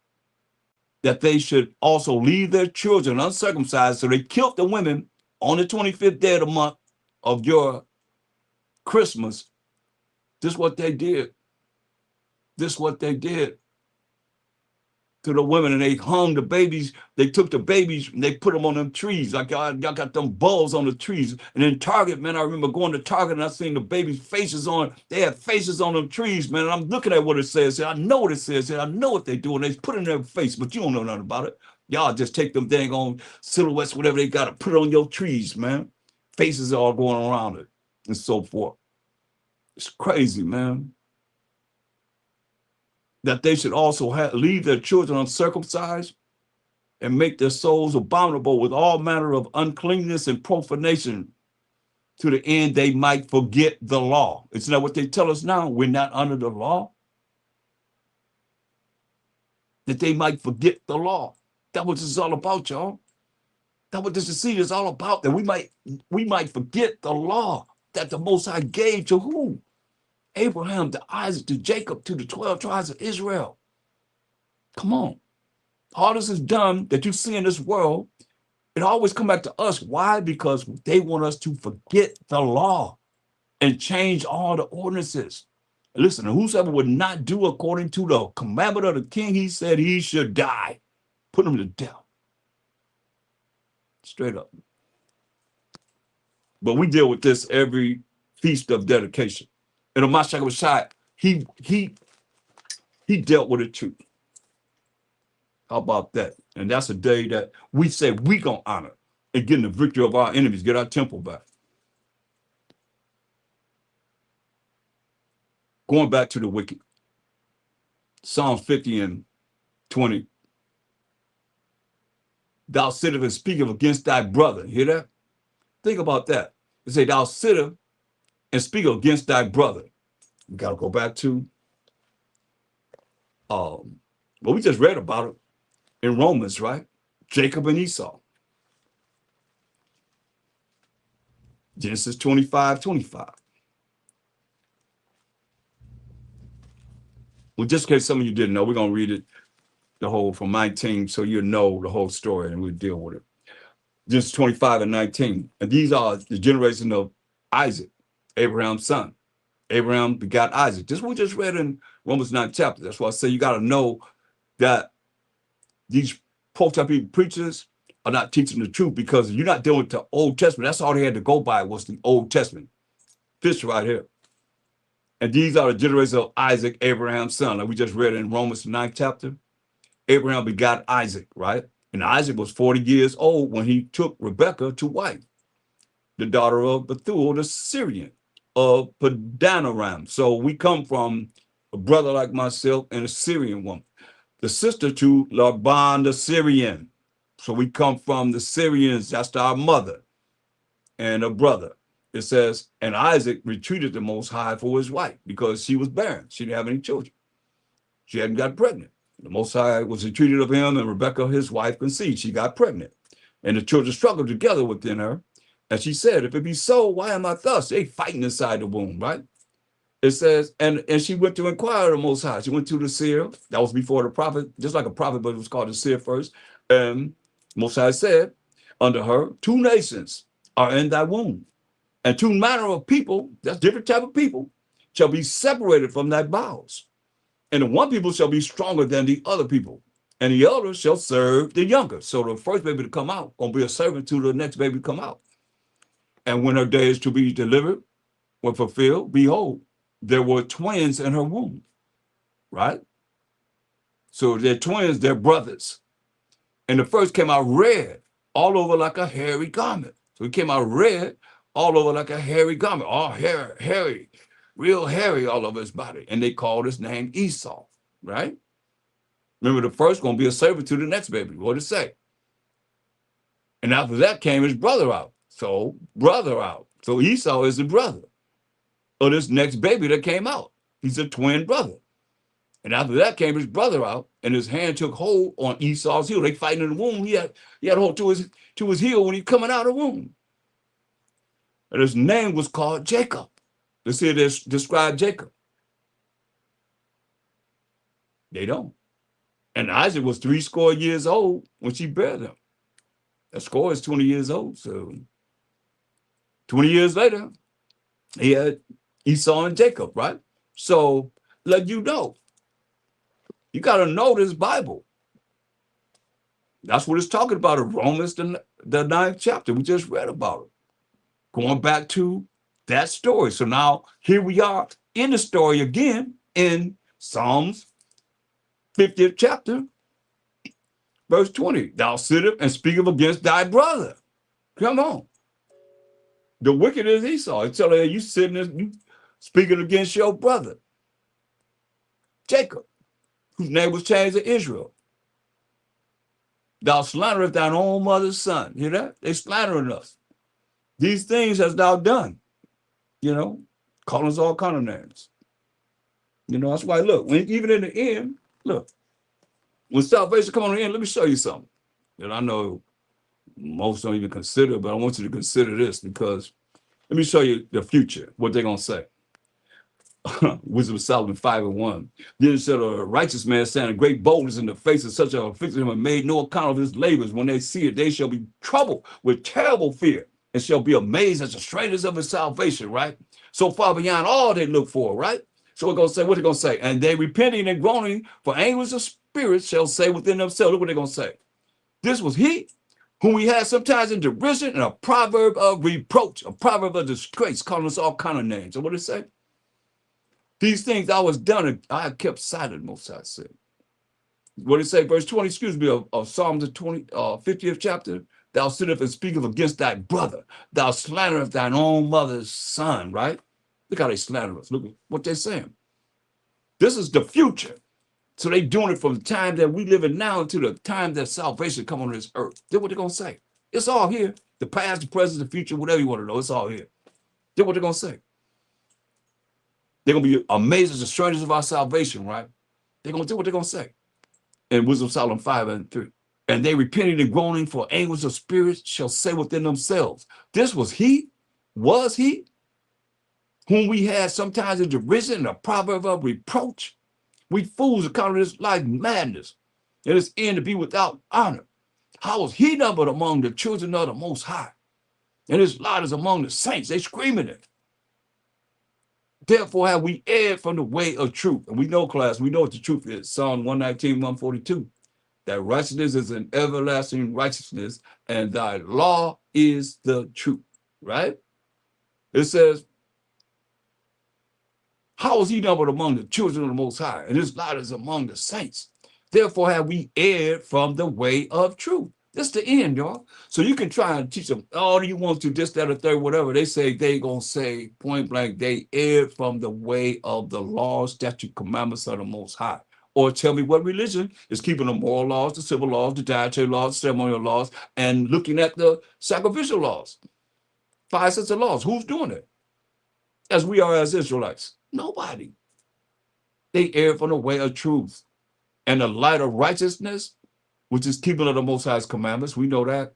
Speaker 1: That they should also leave their children uncircumcised. So they killed the women on the 25th day of the month of your Christmas. This is what they did. This is what they did to the women, and they hung the babies. They took the babies and they put them on them trees. Like y'all got them bulbs on the trees. And in Target, man, I remember going to Target and I seen the babies' faces on. They had faces on them trees, man. And I'm looking at what it says. I know what it says. I know what they do. And they put it in their face, but you don't know nothing about it. Y'all just take them dang on silhouettes, whatever they got to put it on your trees, man. Faces are all going around it and so forth. It's crazy, man. That they should also leave their children uncircumcised and make their souls abominable with all manner of uncleanness and profanation, to the end they might forget the law. Isn't that what they tell us now? We're not under the law. That they might forget the law. That's what this is all about, y'all. That's what this deceit is all about. That we might forget the law that the Most High gave to who? Abraham, to Isaac, to Jacob, to the 12 tribes of Israel. Come on. All this is done that you see in this world, it always come back to us. Why? Because they want us to forget the law and change all the ordinances. Listen, whosoever would not do according to the commandment of the king, he said he should die. Put him to death. Straight up. But we deal with this every feast of dedication. And the Mashiach Messiah, he dealt with it too. How about that? And that's a day that we say we gonna honor and getting the victory of our enemies, get our temple back. Going back to the wicked. Psalms 50 and 20. Thou sittest and speakest against thy brother. Hear that? Think about that. It say, thou sittest and speakest against thy brother. We got to go back to, well, we just read about it in Romans, right? Jacob and Esau. Genesis 25:25. Well, just in case some of you didn't know, we're going to read it the whole from 19 so you know the whole story and we'll deal with it. Genesis 25 and 19. And these are the generation of Isaac, Abraham's son. Abraham begot Isaac. This we just read in Romans 9 chapter. That's why I say you got to know that these post-up preachers are not teaching the truth, because you're not dealing with the Old Testament. That's all they had to go by was the Old Testament. This right here. And these are the generations of Isaac, Abraham's son. Like we just read in Romans 9 chapter. Abraham begot Isaac, right? And Isaac was 40 years old when he took Rebekah to wife, the daughter of Bethuel the Syrian of Padanaram. So we come from a brother like myself and a Syrian woman, the sister to Laban the Syrian. So we come from the Syrians, that's our mother and a brother. It says, and Isaac retreated the Most High for his wife because she was barren. She didn't have any children. She hadn't got pregnant. The Most High was entreated of him, and Rebekah, his wife, conceived. She got pregnant. And the children struggled together within her. And she said, if it be so, why am I thus? They fighting inside the womb, right? It says, and she went to inquire of the Most High. She went to the seer. That was before the prophet, just like a prophet, but it was called the seer first. And Most High said unto her, 2 nations are in thy womb, and 2 manner of people, that's different type of people, shall be separated from thy bowels. And the one people shall be stronger than the other people, and the other shall serve the younger. So the first baby to come out gonna be a servant to the next baby to come out. And when her day is to be delivered, were fulfilled, behold, there were twins in her womb, right? So they're twins, they're brothers. And the first came out red, all over like a hairy garment. So it came out red, all over like a hairy garment, all hairy, real hairy all over his body. And they called his name Esau, right? Remember, the first going to be a servant to the next baby. What did it say? And after that came his brother out. So brother out. So Esau is the brother of this next baby that came out. He's a twin brother. And after that came his brother out, and his hand took hold on Esau's heel. They fighting in the womb. He had hold to his heel when he's coming out of the womb. And his name was called Jacob. Let's see this describe Jacob. They don't. And Isaac was 80 years old when she bare them. That score is 20 years old. So 20 years later, he had Esau and Jacob, right? So let you know. You got to know this Bible. That's what it's talking about in Romans, the 9th chapter. We just read about it. Going back to that story. So now here we are in the story again in Psalms 50th chapter, verse 20. Thou sittest and speakest against thy brother. Come on. The wicked is Esau. It's telling you sitting and you speaking against your brother, Jacob, whose name was changed to Israel. Thou slanderest thine own mother's son. Hear that? They slandering us. These things hast thou done. Calling us all kind of names. That's why, look, even in the end, look, when salvation come on the end, let me show you something that I know most don't even consider, but I want you to consider this, because let me show you the future, what they're going to say. Wisdom of Solomon 5:1. Then shall a righteous man stand in great boldness in the face of such a affliction and made no account of his labors. When they see it, they shall be troubled with terrible fear and shall be amazed at the straightness of his salvation, right? So far beyond all they look for, right? So we're going to say, what they're going to say? And they repenting and groaning for anguish of spirit shall say within themselves. Look what they're going to say. This was he whom we had sometimes in derision and a proverb of reproach, a proverb of disgrace, calling us all kind of names. So what did it say? These things I was done, I have kept silent, Most High said. What did it say? Verse 20, of Psalms 50th chapter. Thou sittest and speakest against thy brother. Thou slanderest thine own mother's son, right? Look how they slander us. Look at what they're saying. This is the future. So they doing it from the time that we live in now to the time that salvation come on this earth. That's what they're going to say. It's all here. The past, the present, the future, whatever you want to know, it's all here. That's what they're going to say. They're going to be amazed at the straightness of our salvation, right? They're going to do what they're going to say. In Wisdom of Solomon 5:3. And they repenting and groaning for anguish of spirit shall say within themselves, this was he, whom we had sometimes in derision and a proverb of reproach. We fools account this life madness, and its end to be without honor. How was he numbered among the children of the Most High? And his lot is among the saints. They screaming it. Therefore have we erred from the way of truth. And we know, class, we know what the truth is. Psalm 119, 142. That righteousness is an everlasting righteousness, and thy law is the truth, right? It says, how is he numbered among the children of the Most High? And his lot is among the saints. Therefore have we erred from the way of truth. That's the end, y'all. So you can try and teach them all you want to, this, that, or third, whatever. They say they gonna say point blank, they erred from the way of the laws, statute, commandments of the Most High. Or tell me what religion is keeping the moral laws, the civil laws, the dietary laws, the ceremonial laws, and looking at the sacrificial laws. 5 sets of laws. Who's doing it? As we are as Israelites. Nobody. They err from the way of truth. And the light of righteousness, which is keeping of the Most High's commandments, we know that.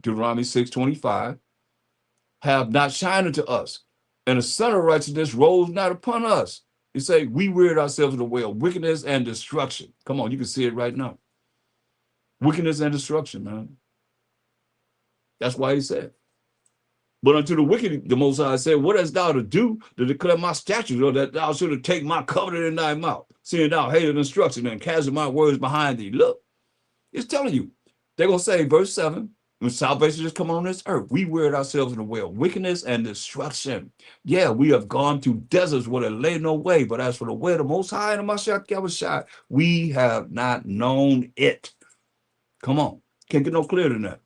Speaker 1: Deuteronomy 6:25, have not shined unto us. And the sun of righteousness rose not upon us. He say, we reared ourselves in the way of wickedness and destruction. Come on, you can see it right now. Wickedness and destruction, man. That's why he said. But unto the wicked, the Most High said, what hast thou to do to declare my statutes, or that thou shouldest take my covenant in thy mouth, seeing thou hated instruction and casting my words behind thee? Look, it's telling you. They're going to say, verse 7, When salvation is coming on this earth, we weird ourselves in the way of wickedness and destruction. Yeah, we have gone through deserts where there lay no way, but as for the way of the Most High and the Mashiach Yahushua, we have not known it. Come on. Can't get no clearer than that.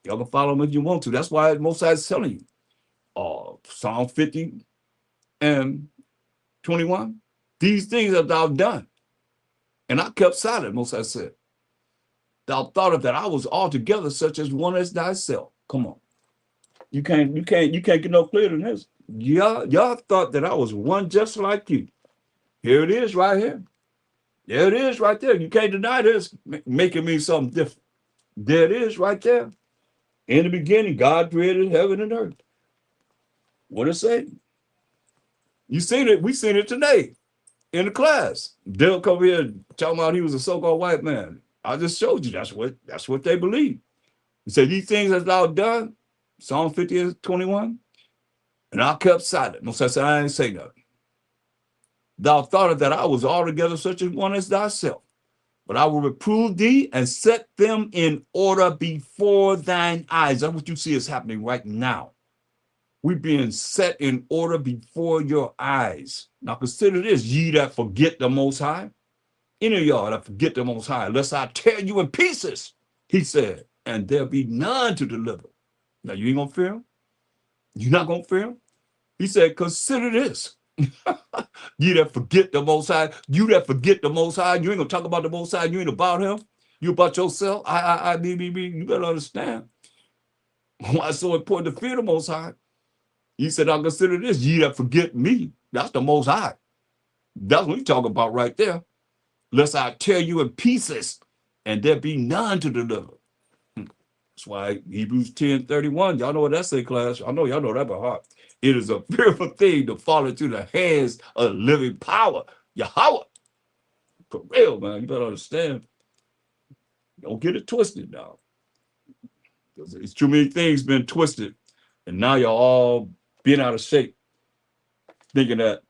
Speaker 1: Y'all can follow them if you want to. That's why Most High is telling you. Psalm 50 and 21. These things have thou done. And I kept silent, Most High said. Thou thought that I was altogether such as one as thyself. Come on. You can't get no clearer than this. Y'all thought that I was one just like you. Here it is right here. There it is right there. You can't deny this, making me something different. There it is right there. In the beginning, God created heaven and earth. What it say? You seen it. We seen it today in the class. They'll come here talking about he was a so-called white man. I just showed you that's what they believe. He said, these things hast thou done, Psalm 50 and 21, and I kept silent. Most I said, I ain't say nothing. Thou thought that I was altogether such a one as thyself, but I will reprove thee and set them in order before thine eyes. That's what you see is happening right now. We're being set in order before your eyes. Now consider this, ye that forget the Most High. Any of y'all that forget the Most High, lest I tear you in pieces, he said, and there be none to deliver. Now you ain't gonna fear him? You're not gonna fear him? He said, consider this. You that forget the Most High, you that forget the Most High, you ain't gonna talk about the Most High, you ain't about him, you about yourself. Me, you better understand why it's so important to fear the Most High. He said, I consider this, ye that forget me. That's the Most High. That's what he's talking about right there. Lest I tear you in pieces, and there be none to deliver. That's why Hebrews 10:31, y'all know what that say, class. I know y'all know that by heart. It is a fearful thing to fall into the hands of living power. Yahweh. For real, man. You better understand. Don't get it twisted now. It's too many things been twisted. And now y'all all being out of shape, thinking that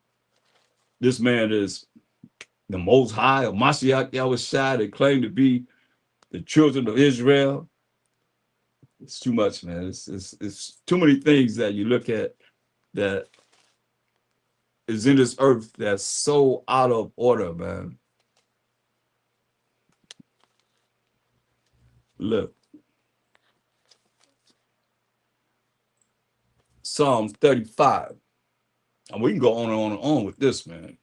Speaker 1: this man is the Most High or Mashiach Yahushua. They claim to be the children of Israel. It's too much, man. It's too many things that you look at that is in this earth that's so out of order, man. Look. Psalms 35. And we can go on and on and on with this, man.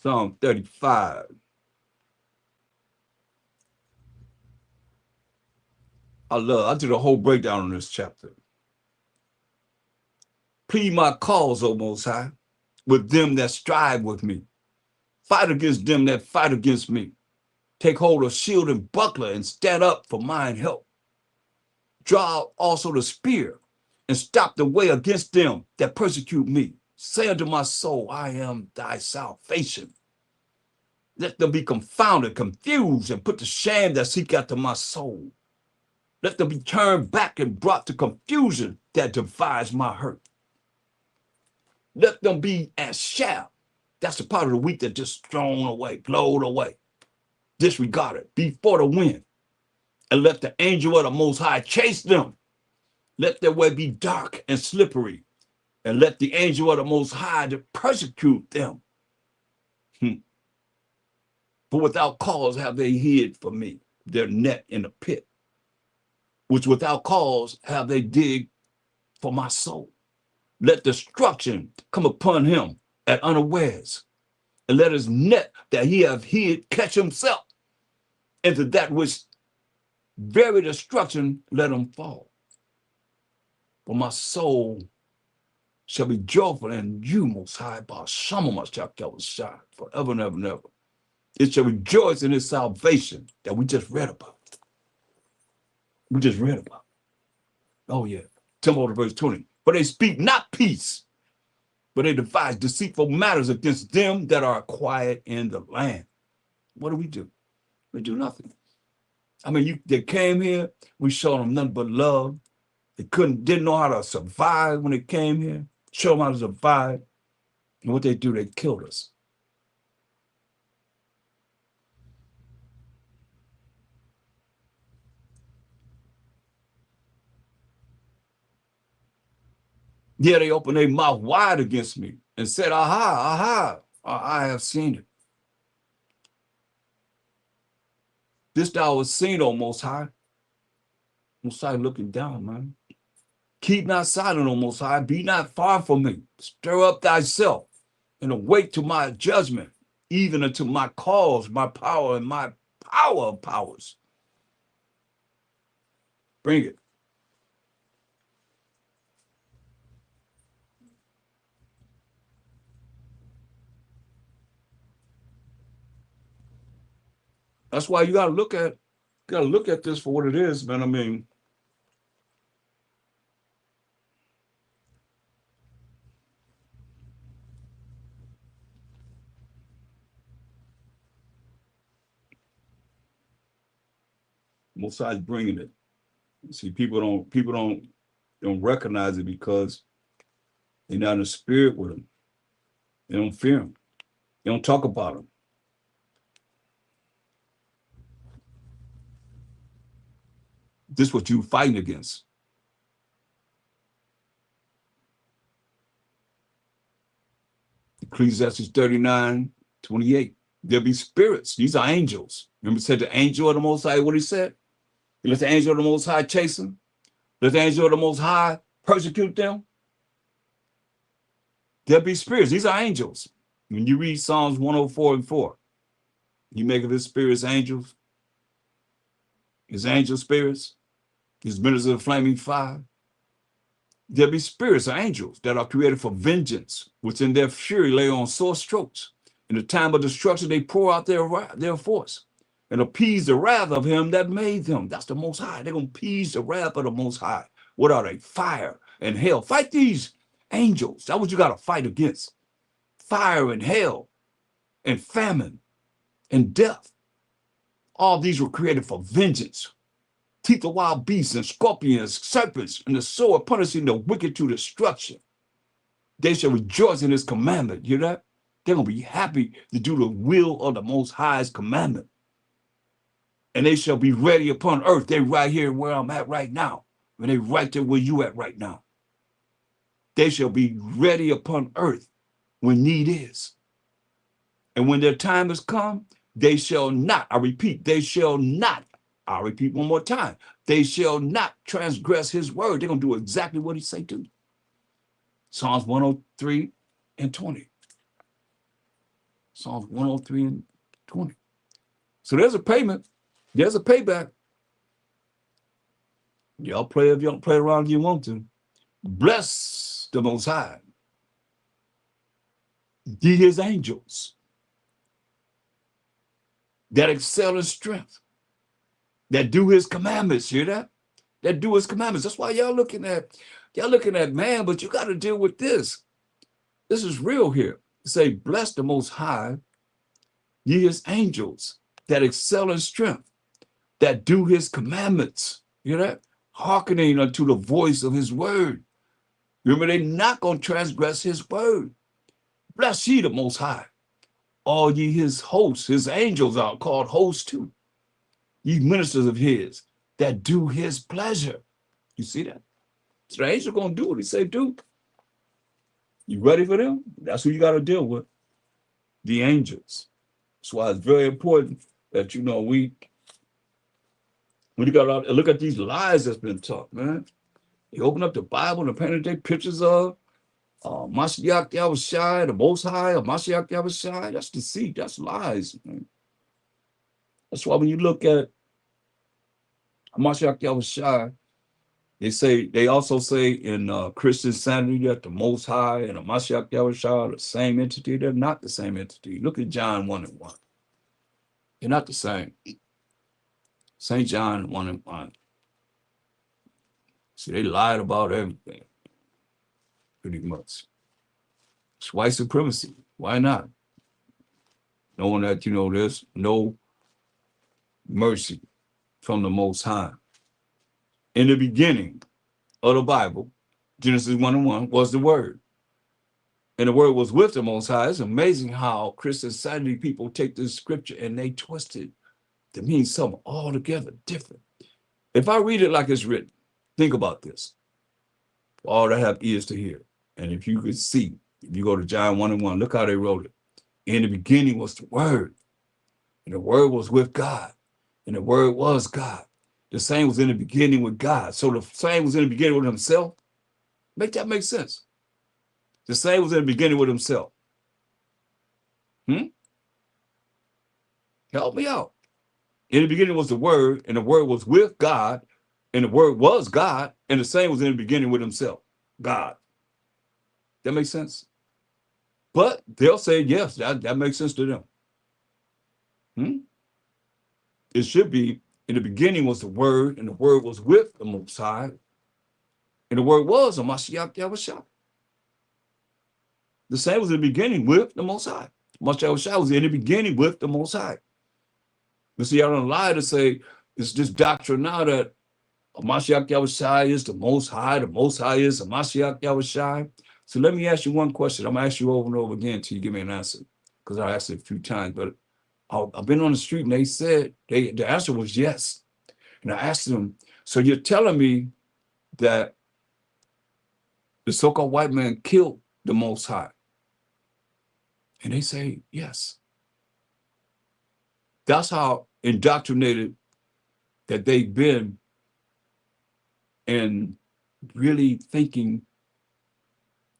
Speaker 1: Psalm 35. I did a whole breakdown on this chapter. Plead my cause, O Most High, with them that strive with me. Fight against them that fight against me. Take hold of shield and buckler and stand up for mine help. Draw also the spear and stop the way against them that persecute me. Say unto my soul, I am thy salvation. Let them be confounded, confused, and put to shame that seek after my soul. Let them be turned back and brought to confusion that divides my hurt. Let them be as chaff. That's the part of the wheat that just thrown away, blown away, disregarded before the wind. And let the angel of the Most High chase them. Let their way be dark and slippery. And let the angel of the Most High to persecute them. For without cause have they hid for me their net in the pit, which without cause have they digged for my soul. Let destruction come upon him at unawares, and let his net that he hath hid catch himself. Into that which very destruction let him fall. For my soul shall be joyful in you, Most High, forever and ever and ever. It shall rejoice in his salvation that we just read about. We just read about. Oh, yeah. Timothy verse 20. For they speak not peace, but they devise deceitful matters against them that are quiet in the land. What do? We do nothing. I mean, they came here, we showed them nothing but love. They didn't know how to survive when they came here. Show them how to survive. And what they do, they killed us. Yeah, they opened their mouth wide against me and said, aha, I have seen it. This thou was seen, O Most High. Most High looking down, man. Keep not silent, O Most High. Be not far from me. Stir up thyself and awake to my judgment, even unto my cause, my power, and my power of powers. Bring it. That's why you gotta look at this for what it is, man. I mean, Most High's bringing it. See, people don't recognize it because they're not in the spirit with him. They don't fear him. They don't talk about him. This is what you fighting against. Ecclesiastes 39:28. There'll be spirits. These are angels. Remember, it said the angel of the Most High, what he said? He let the angel of the Most High chase them. Let the angel of the Most High persecute them. There'll be spirits. These are angels. When you read Psalms 104:4, you make of his spirits angels, his angel spirits, his ministers of flaming fire. There'll be spirits or angels that are created for vengeance, which in their fury lay on sore strokes. In the time of destruction, they pour out their force and appease the wrath of him that made them. That's the Most High. They're going to appease the wrath of the Most High. What are they? Fire and hell. Fight these angels. That's what you got to fight against. Fire and hell and famine and death. All these were created for vengeance. Teeth of wild beasts and scorpions, serpents, and the sword punishing the wicked to destruction. They shall rejoice in his commandment. You hear that? They're going to be happy to do the will of the Most High's commandment. And they shall be ready upon earth. They're right here where I'm at right now. And they're right there where you at right now. They shall be ready upon earth when need is. And when their time has come, they shall not, I repeat, they shall not, I'll repeat one more time, they shall not transgress his word. They're going to do exactly what he say to. Psalms 103:20. Psalms 103:20. So there's a payment. There's a payback. Y'all play if you don't play around if you want to. Bless the Most High. Ye his angels that excel in strength, that do his commandments. Hear that? That do his commandments. That's why y'all looking at man, but you got to deal with this. This is real here. Say, bless the Most High, ye his angels that excel in strength, that do his commandments. You hear that? Hearkening unto the voice of his word. Remember, they're not going to transgress his word. Bless ye the Most High. All ye his hosts, his angels are called hosts too. Ye ministers of his that do his pleasure. You see that? So the angel going to do what he say do. You ready for them? That's who you got to deal with. The angels. That's why it's very important that, when you got to look at these lies that's been taught, man. You open up the Bible and painted their pictures of Mashiach Yahushai, the Most High, or Mashiach Yahushai. That's deceit. That's lies, man. That's why when you look at Mashiach Yahushai, they also say in Christian sanity that the Most High and the Mashiach Yahushai are the same entity. They're not the same entity. Look at John 1:1. They're not the same. St. John 1:1. See, they lied about everything, pretty much. It's white supremacy. Why not? Knowing that, there's no mercy from the Most High. In the beginning of the Bible, Genesis 1:1, was the Word. And the Word was with the Most High. It's amazing how Christian sanity people take this scripture and they twist it to mean something altogether different. If I read it like it's written, think about this. All that have ears to hear. And if you could see, if you go to John 1:1, look how they wrote it. In the beginning was the Word, and the Word was with God, and the Word was God. The same was in the beginning with God. So the same was in the beginning with himself. Make that make sense. The same was in the beginning with himself. Help me out. In the beginning was the Word, and the Word was with God, and the Word was God, and the same was in the beginning with himself, God. That makes sense? But they'll say, yes, that makes sense to them. It should be, in the beginning was the Word, and the Word was with the Most High, and the Word was a Mashiach Yahushua. The same was in the beginning with the Most High. Mashiach Yahushua was in the beginning with the Most High. You see, I don't lie to say it's this doctrine now that Mashiach Yahushua is the Most High is the Mashiach Yahushua. So let me ask you one question. I'm going to ask you over and over again until you give me an answer, because I asked it a few times. But I've been on the street and they said, the answer was yes. And I asked them, so you're telling me that the so-called white man killed the Most High? And they say, yes. That's how indoctrinated that they've been in really thinking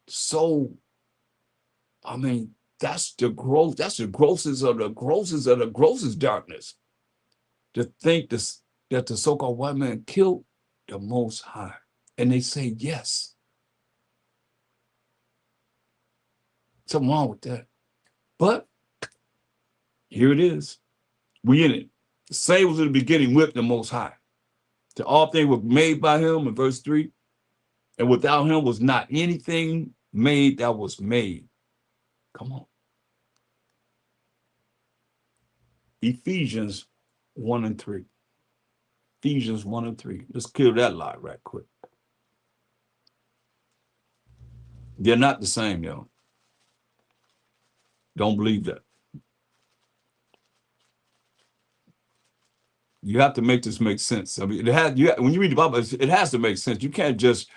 Speaker 1: so, I mean, that's the grossest of the grossest darkness. To think this, that the so-called white man killed the Most High. And they say yes. Something wrong with that. But here it is. We in it. The same was in the beginning with the Most High. The all things were made by him in verse 3. And without him was not anything made that was made. Come on. Ephesians 1 and 3. Ephesians 1 and 3. Let's kill that lie right quick. They're not the same, yo. Don't believe that. You have to make this make sense. I mean, when you read the Bible, it has to make sense. You can't just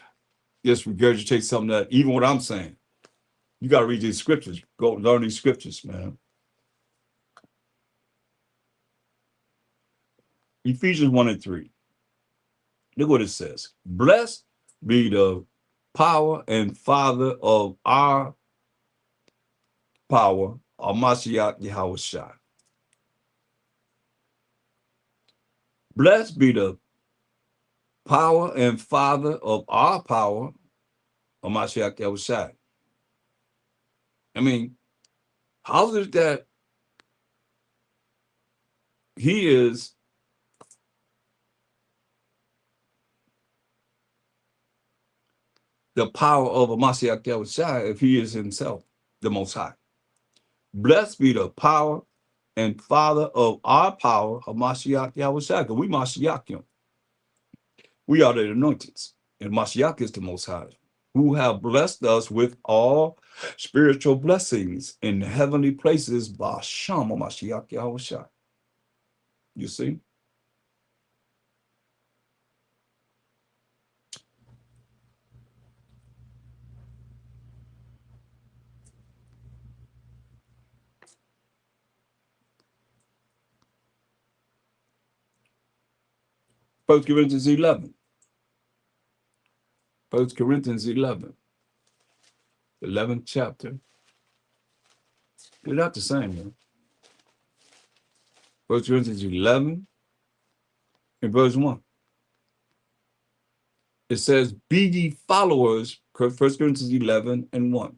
Speaker 1: regurgitate something that, even what I'm saying. You got to read these scriptures. Go learn these scriptures, man. Ephesians 1 and 3. Look what it says. Blessed be the power and Father of our power, Mashiach Yahushua. Blessed be the power and Father of our power, Mashiach Yahushua. I mean, how is it that he is the power of Mashiach Yahushua if he is himself the Most High? Blessed be the power and Father of our power, Mashiach Yahushua, because we Mashiach him. We are the anointed, and Mashiach is the Most High, who have blessed us with all spiritual blessings in heavenly places by Shem Mashiach Yahushua. You see? First Corinthians 11. 1 Corinthians 11. 11th chapter. They're not the same, man. 1 Corinthians 11 and verse 1. It says, be ye followers, 1 Corinthians 11 and 1.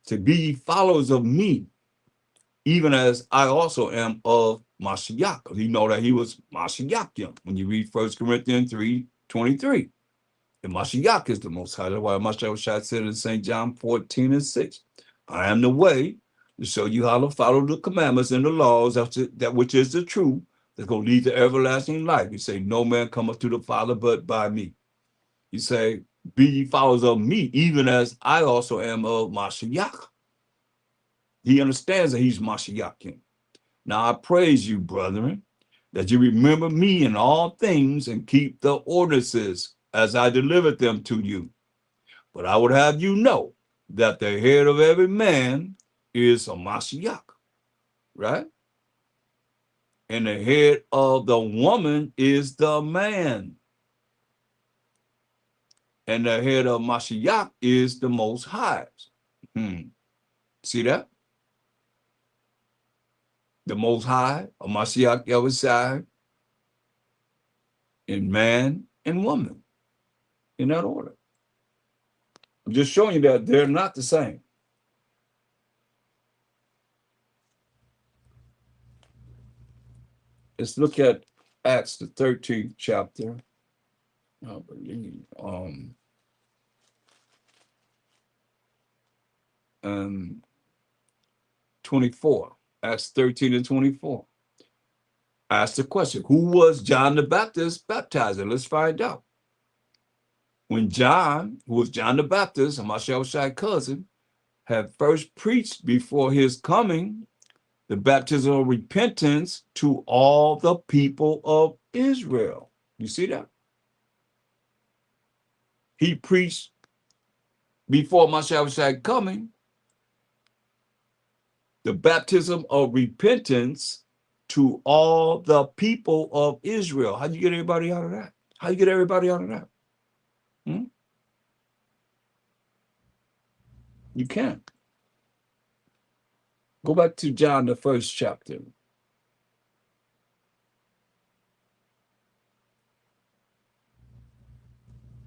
Speaker 1: To be ye followers of me, even as I also am of Mashiach. Because you know that he was Mashiach when you read 1 Corinthians 3:23. And Mashiach is the Most High. That's why Mashiach said in St. John 14 and 6, I am the way to show you how to follow the commandments and the laws, that which is the truth, that's going to lead to everlasting life. You say, no man cometh to the Father but by me. You say, be ye followers of me, even as I also am of Mashiach. He understands that he's Mashiach. Now I praise you, brethren, that you remember me in all things and keep the ordinances as I delivered them to you. But I would have you know that the head of every man is a Mashiach, right? And the head of the woman is the man. And the head of Mashiach is the Most High. See that? The Most High, a Mashiach Yahushai, in man and woman, in that order. I'm just showing you that they're not the same. Let's look at Acts, the 13th chapter. I believe. And 24. Acts 13 and 24. Ask the question, who was John the Baptist baptizing? Let's find out. When John, who was John the Baptist, Mashiach's cousin, had first preached before his coming the baptism of repentance to all the people of Israel. You see that? He preached before Mashiach's coming the baptism of repentance to all the people of Israel. How do you get everybody out of that? How do you get everybody out of that? You can't. Go back to John, the first chapter.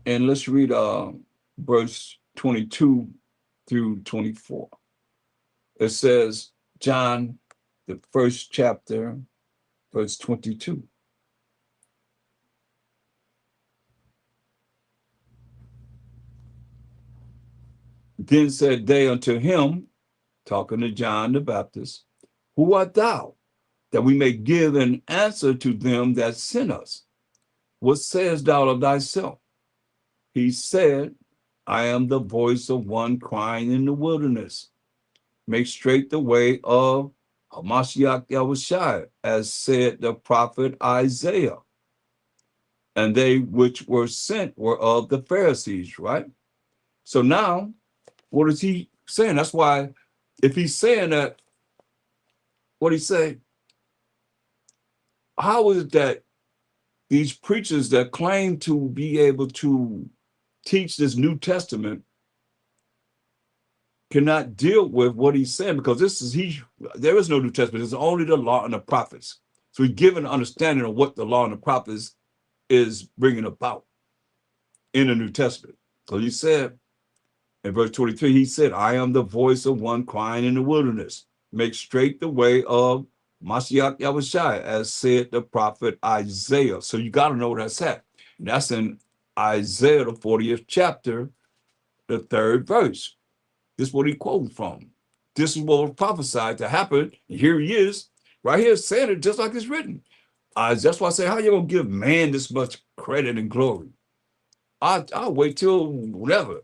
Speaker 1: And let's read verse 22 through 24. It says, John, the first chapter, verse 22. Then said they unto him, talking to John the Baptist, who art thou, that we may give an answer to them that sent us? What sayest thou of thyself? He said, I am the voice of one crying in the wilderness. Make straight the way of Hamashiach Yahushai, as said the prophet Isaiah. And they which were sent were of the Pharisees, right? So now, what is he saying? That's why, if he's saying that, what he say? How is it that these preachers that claim to be able to teach this New Testament cannot deal with what he's saying? Because there is no New Testament. It's only the law and the prophets. So he's given an understanding of what the law and the prophets is bringing about in the New Testament. So he said in verse 23, he said, I am the voice of one crying in the wilderness. Make straight the way of Mashiach Yahushai, as said the prophet Isaiah. So you got to know where that's at. And that's in Isaiah, the 40th chapter, the 3rd verse. This is what he quoted from. This is what was prophesied to happen. And here he is, right here, saying it just like it's written. That's why I say, how you going to give man this much credit and glory? I'll wait till whatever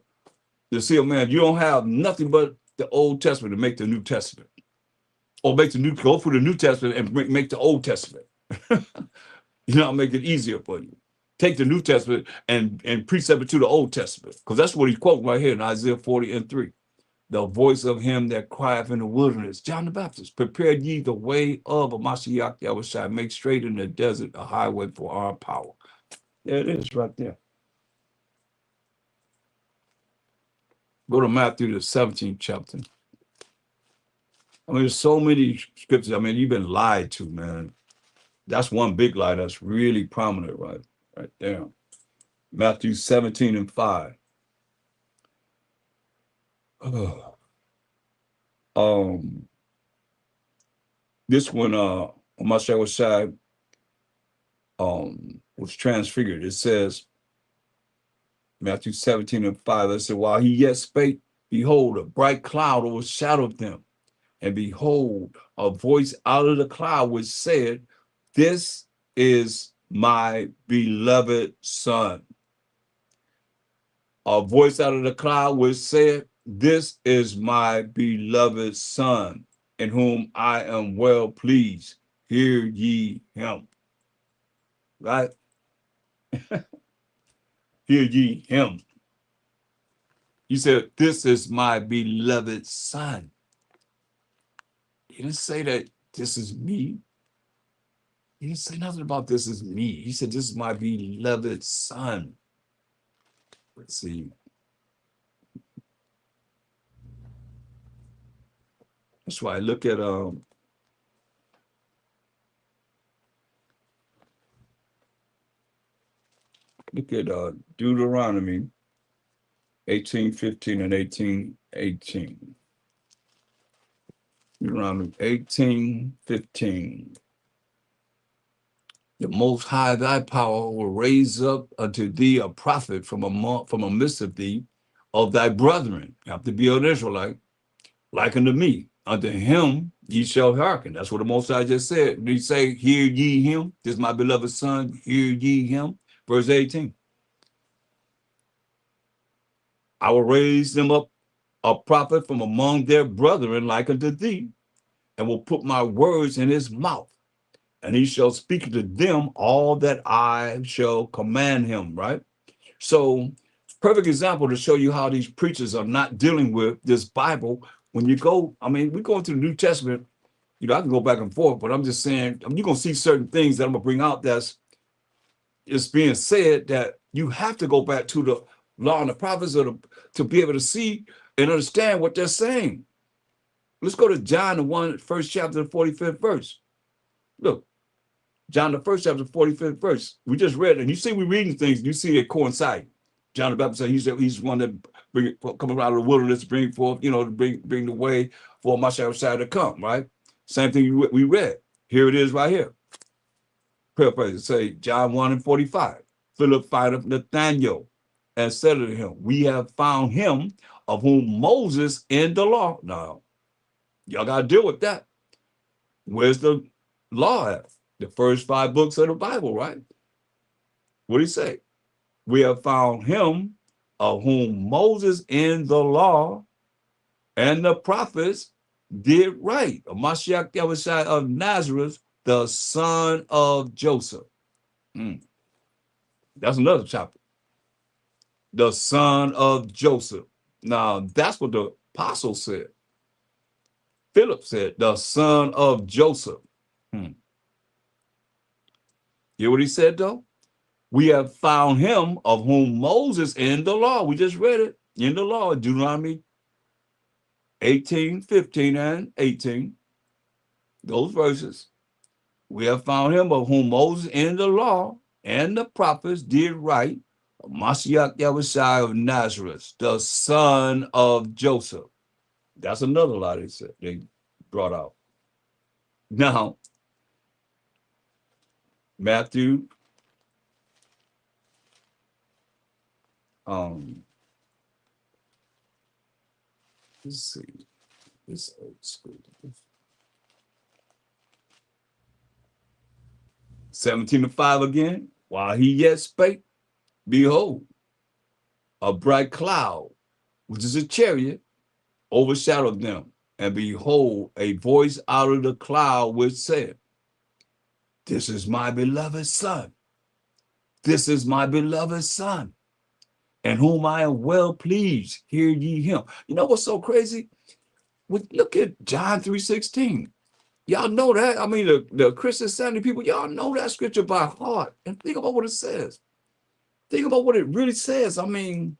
Speaker 1: to see a man. You don't have nothing but the Old Testament to make the New Testament. Or go through the New Testament and make the Old Testament. Make it easier for you. Take the New Testament and precept it to the Old Testament. Because that's what he's quoting right here in Isaiah 40 and 3. The voice of him that crieth in the wilderness, John the Baptist, prepare ye the way of a Mashiach Yahushua, make straight in the desert a highway for our power. There it is right there. Go to Matthew, the 17th chapter. I mean, there's so many scriptures. I mean, you've been lied to, man. That's one big lie that's really prominent right there. Matthew 17 and 5. This one, Mashiach was transfigured. It says, Matthew 17 and 5, it said, while he yet spake, behold, a bright cloud overshadowed them. And behold, a voice out of the cloud which said, this is my beloved son. A voice out of the cloud which said, this is my beloved son, in whom I am well pleased. Hear ye him. Right? Hear ye him. He said, this is my beloved son. He didn't say that this is me. He didn't say nothing about this is me. He said, this is my beloved son. Let's see. That's why I look at Deuteronomy 18:15 and 18:18. Deuteronomy 18:15. The Most High thy power will raise up unto thee a prophet from a midst of thee, of thy brethren. You have to be an Israelite, like unto me. Unto him ye shall hearken. That's what the Most High just said. Did he say, hear ye him? This is my beloved son, hear ye him? Verse 18. I will raise them up a prophet from among their brethren like unto thee, and will put my words in his mouth, and he shall speak to them all that I shall command him, right? So, perfect example to show you how these preachers are not dealing with this Bible. When you go, I mean, we go into the New Testament, you know, I can go back and forth, but I'm just saying, you're going to see certain things that I'm going to bring out that's it's being said that you have to go back to the law and the prophets to be able to see and understand what they're saying. Let's go to John, the first chapter, the 45th verse. Look, John, the first chapter, 45th verse. We just read it, and you see we reading things, you see it coincide. John the Baptist said he's one that come out of the wilderness, bring forth, you know, to bring the way for Messiah to come, right? Same thing we read. Here it is right here. Paraphrase, say John 1:45. Philip findeth Nathanael and said unto him, we have found him of whom Moses in the law. Now, y'all got to deal with that. Where's the law at? The first 5 books of the Bible, right? What did he say? We have found him of whom Moses in the law and the prophets did write. Mashiach Yahushua of Nazareth, the son of Joseph. That's another chapter. The son of Joseph. Now, that's what the apostle said. Philip said, the son of Joseph. You hear what he said, though? We have found him of whom Moses in the law, we just read it, in the law, Deuteronomy 18:15 and 18, those verses. We have found him of whom Moses in the law and the prophets did write, Mashiach Yahushua of Nazareth, the son of Joseph. That's another lie they said, they brought out. Now, Matthew, let's see, this old school. 17:5 again. While he yet spake, behold, a bright cloud, which is a chariot, overshadowed them. And behold, a voice out of the cloud which said, this is my beloved son. This is my beloved son, in whom I am well pleased. Hear ye him. You know what's so crazy? Look at John 3:16. Y'all know that. I mean, the Christian Sunday people, y'all know that scripture by heart. And think about what it says. Think about what it really says. I mean,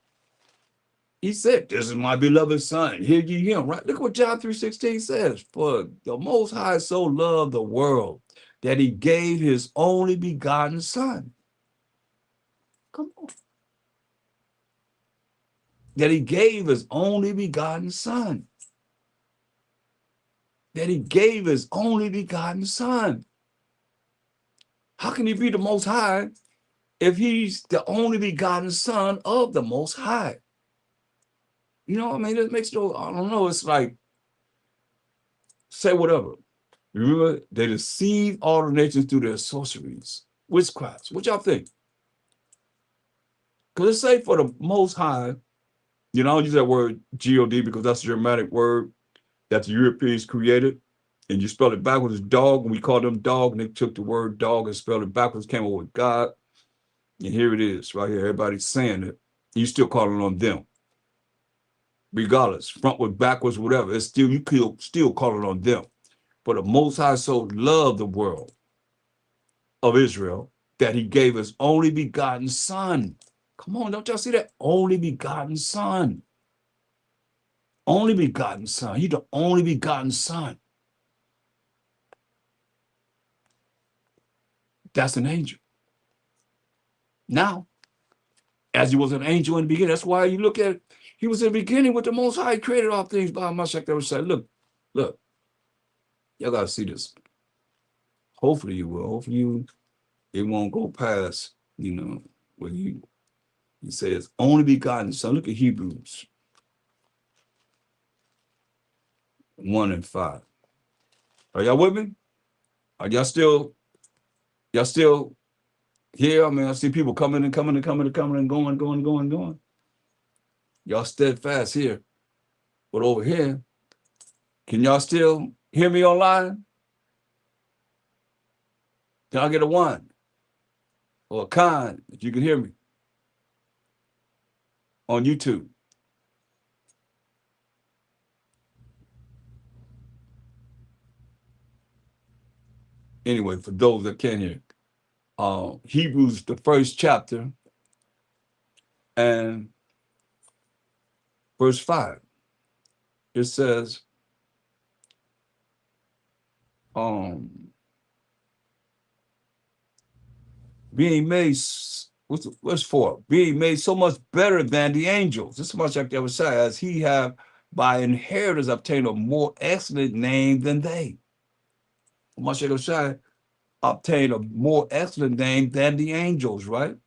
Speaker 1: he said, this is my beloved son. Hear ye him, right? Look what John 3:16 says. For the Most High so loved the world that he gave his only begotten son. Come on. That he gave his only begotten son. That he gave his only begotten son. How can he be the Most High if he's the only begotten son of the Most High? You know, I mean, it makes no, I don't know, it's like, say whatever. Remember, they deceive all the nations through their sorceries, witchcrafts. What y'all think? Because it say for the Most High, you know, I don't use that word G-O-D because that's a Germanic word that the Europeans created. And you spell it backwards as dog, and we call them dog, and they took the word dog and spelled it backwards, came up with God. And here it is, right here. Everybody's saying it. You still calling on them. regardless, frontward, backwards, whatever. It's still, you still call it on them. For the Most High so loved the world of Israel that he gave his only begotten son. Come on, don't y'all see that? Only begotten son. Only begotten son. He's the only begotten son. That's an angel. Now, as he was an angel in the beginning, that's why you look at, he was in the beginning with the Most High, created all things by Mashiach that was said, look, y'all got to see this. Hopefully you will. Hopefully it won't go past, where he says only begotten son. Look at Hebrews 1 and 5. Are y'all with me? Are y'all still here? I mean, I see people coming and coming and coming and coming and going. Y'all steadfast here. But over here, can y'all still hear me online? Can I get a 1 or a con if you can hear me on YouTube? Anyway, for those that can't hear, Hebrews, the first chapter, and verse 5, it says, being made, what's 4? Being made so much better than the angels. This is much like the other side, as he have by inheritance obtained a more excellent name than they. Much like the side obtained a more excellent name than the angels, right?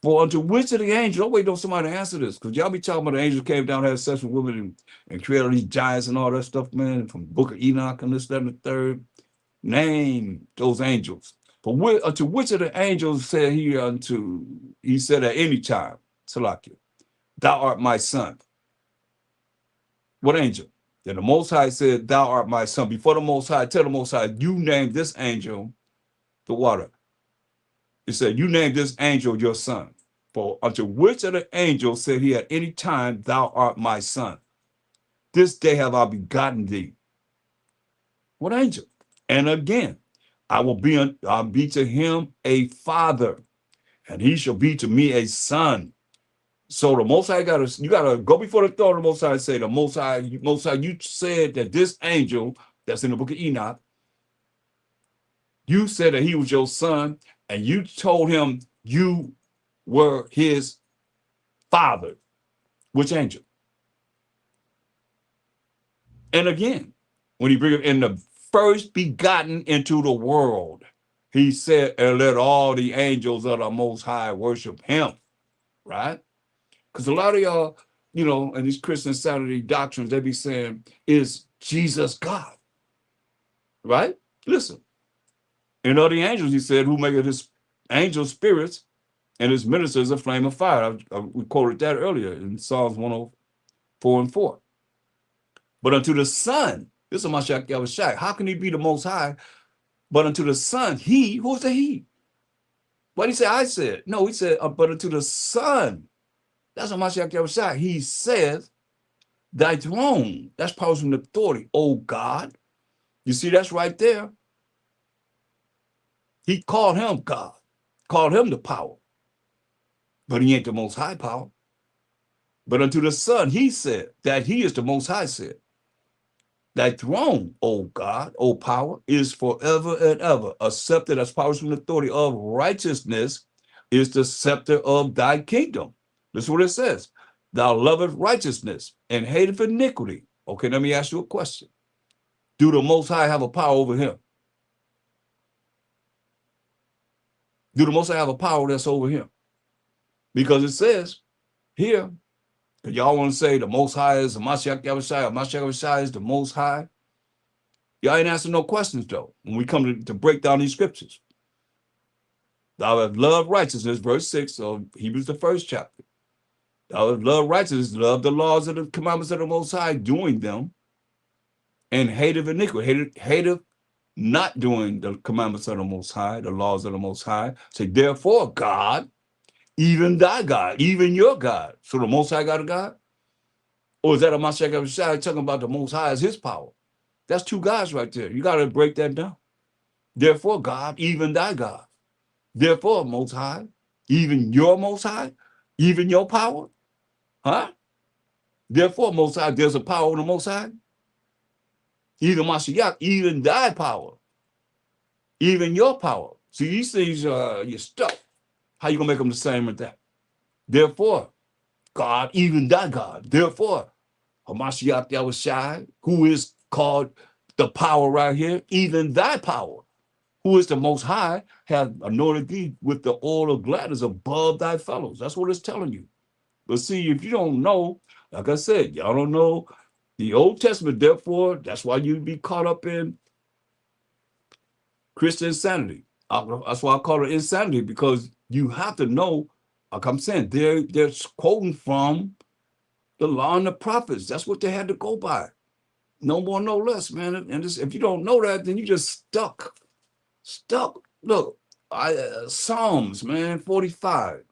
Speaker 1: For unto which of the angels, I'm waiting on somebody to answer this, because y'all be talking about the angels came down, had sex with women, and created these giants and all that stuff, man, from the book of Enoch and this, that, and the third. Name those angels. For unto which of the angels said he said at any time, Salakia, thou art my son. What angel? Then the Most High said, thou art my son. Before the Most High, tell the Most High, you named this angel the water. It said, you named this angel your son. For unto which of the angels said he at any time, thou art my son? This day have I begotten thee. What angel? And again, I'll be to him a father, and he shall be to me a son. So the Most High you gotta go before the throne of the Most High and say, the Most High, you said that this angel that's in the book of Enoch, you said that he was your son, and you told him you were his father. Which angel? And again, when he bring it in the first begotten into the world, he said, and let all the angels of the Most High worship him, right? Because a lot of y'all, in these Christian Saturday doctrines, they be saying, is Jesus God, right? Listen, and all the angels, he said, who make his angel spirits and his ministers a flame of fire. We quoted that earlier in Psalms 104 and 4. But unto the Son, this is Mashiach Yahushua, how can he be the Most High? But unto the Son, who's the he? What did he say? I said. No, he said, but unto the Son. That's what Mashiach Yahushua. He says, thy throne, that's power and authority, oh God. You see, that's right there. He called him God, called him the power. But he ain't the Most High power. But unto the Son, he said that he is the Most High said. Thy throne, O God, O power, is forever and ever. A scepter that's power from the authority of righteousness is the scepter of thy kingdom. This is what it says. Thou lovest righteousness and hateth iniquity. Okay, let me ask you a question. Do the Most High have a power over him? Do the Most High have a power that's over him? Because it says here, y'all want to say the Most High is the Mashiach Yahushua, Mashiach Yahushua is the Most High. Y'all ain't answering no questions, though, when we come to break down these scriptures. Thou have loved righteousness, verse 6 of Hebrews, the first chapter. Thou have loved righteousness, love the laws of the commandments of the Most High, doing them, and hated iniquity, hated not doing the commandments of the Most High, the laws of the Most High. Say, therefore, God, even thy God, even your God. So the Most High got a God? Or is that a Mashiach Yahushua talking about the Most High as his power? That's two gods right there. You got to break that down. Therefore, God, even thy God. Therefore, Most High, even your Most High, even your power. Huh? Therefore, Most High, there's a power in the Most High. Even Mashiach, even thy power, even your power. See, these things, you're stuck. How you going to make them the same with that? Therefore, God, even thy God. Therefore, Hamashiach Yahushai, who is called the power right here, even thy power, who is the Most High, have anointed thee with the oil of gladness above thy fellows. That's what it's telling you. But see, if you don't know, like I said, y'all don't know the Old Testament, therefore, that's why you'd be caught up in Christian insanity. That's why I call it insanity, because you have to know, like I'm saying, they're quoting from the law and the prophets. That's what they had to go by. No more, no less, man. And if you don't know that, then you just stuck. Stuck. Look, Psalms, man, 45.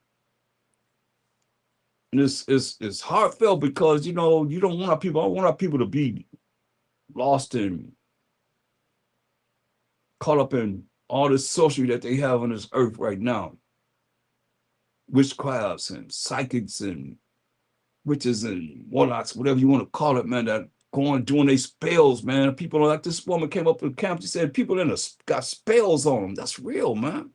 Speaker 1: And it's heartfelt because, you know, you don't want our people, I don't want our people to be lost and caught up in all this sorcery that they have on this earth right now. Witchcrafts and psychics and witches and warlocks, whatever you want to call it, man, that going doing their spells, man. People like this woman came up to the camp, she said people got spells on them. That's real, man.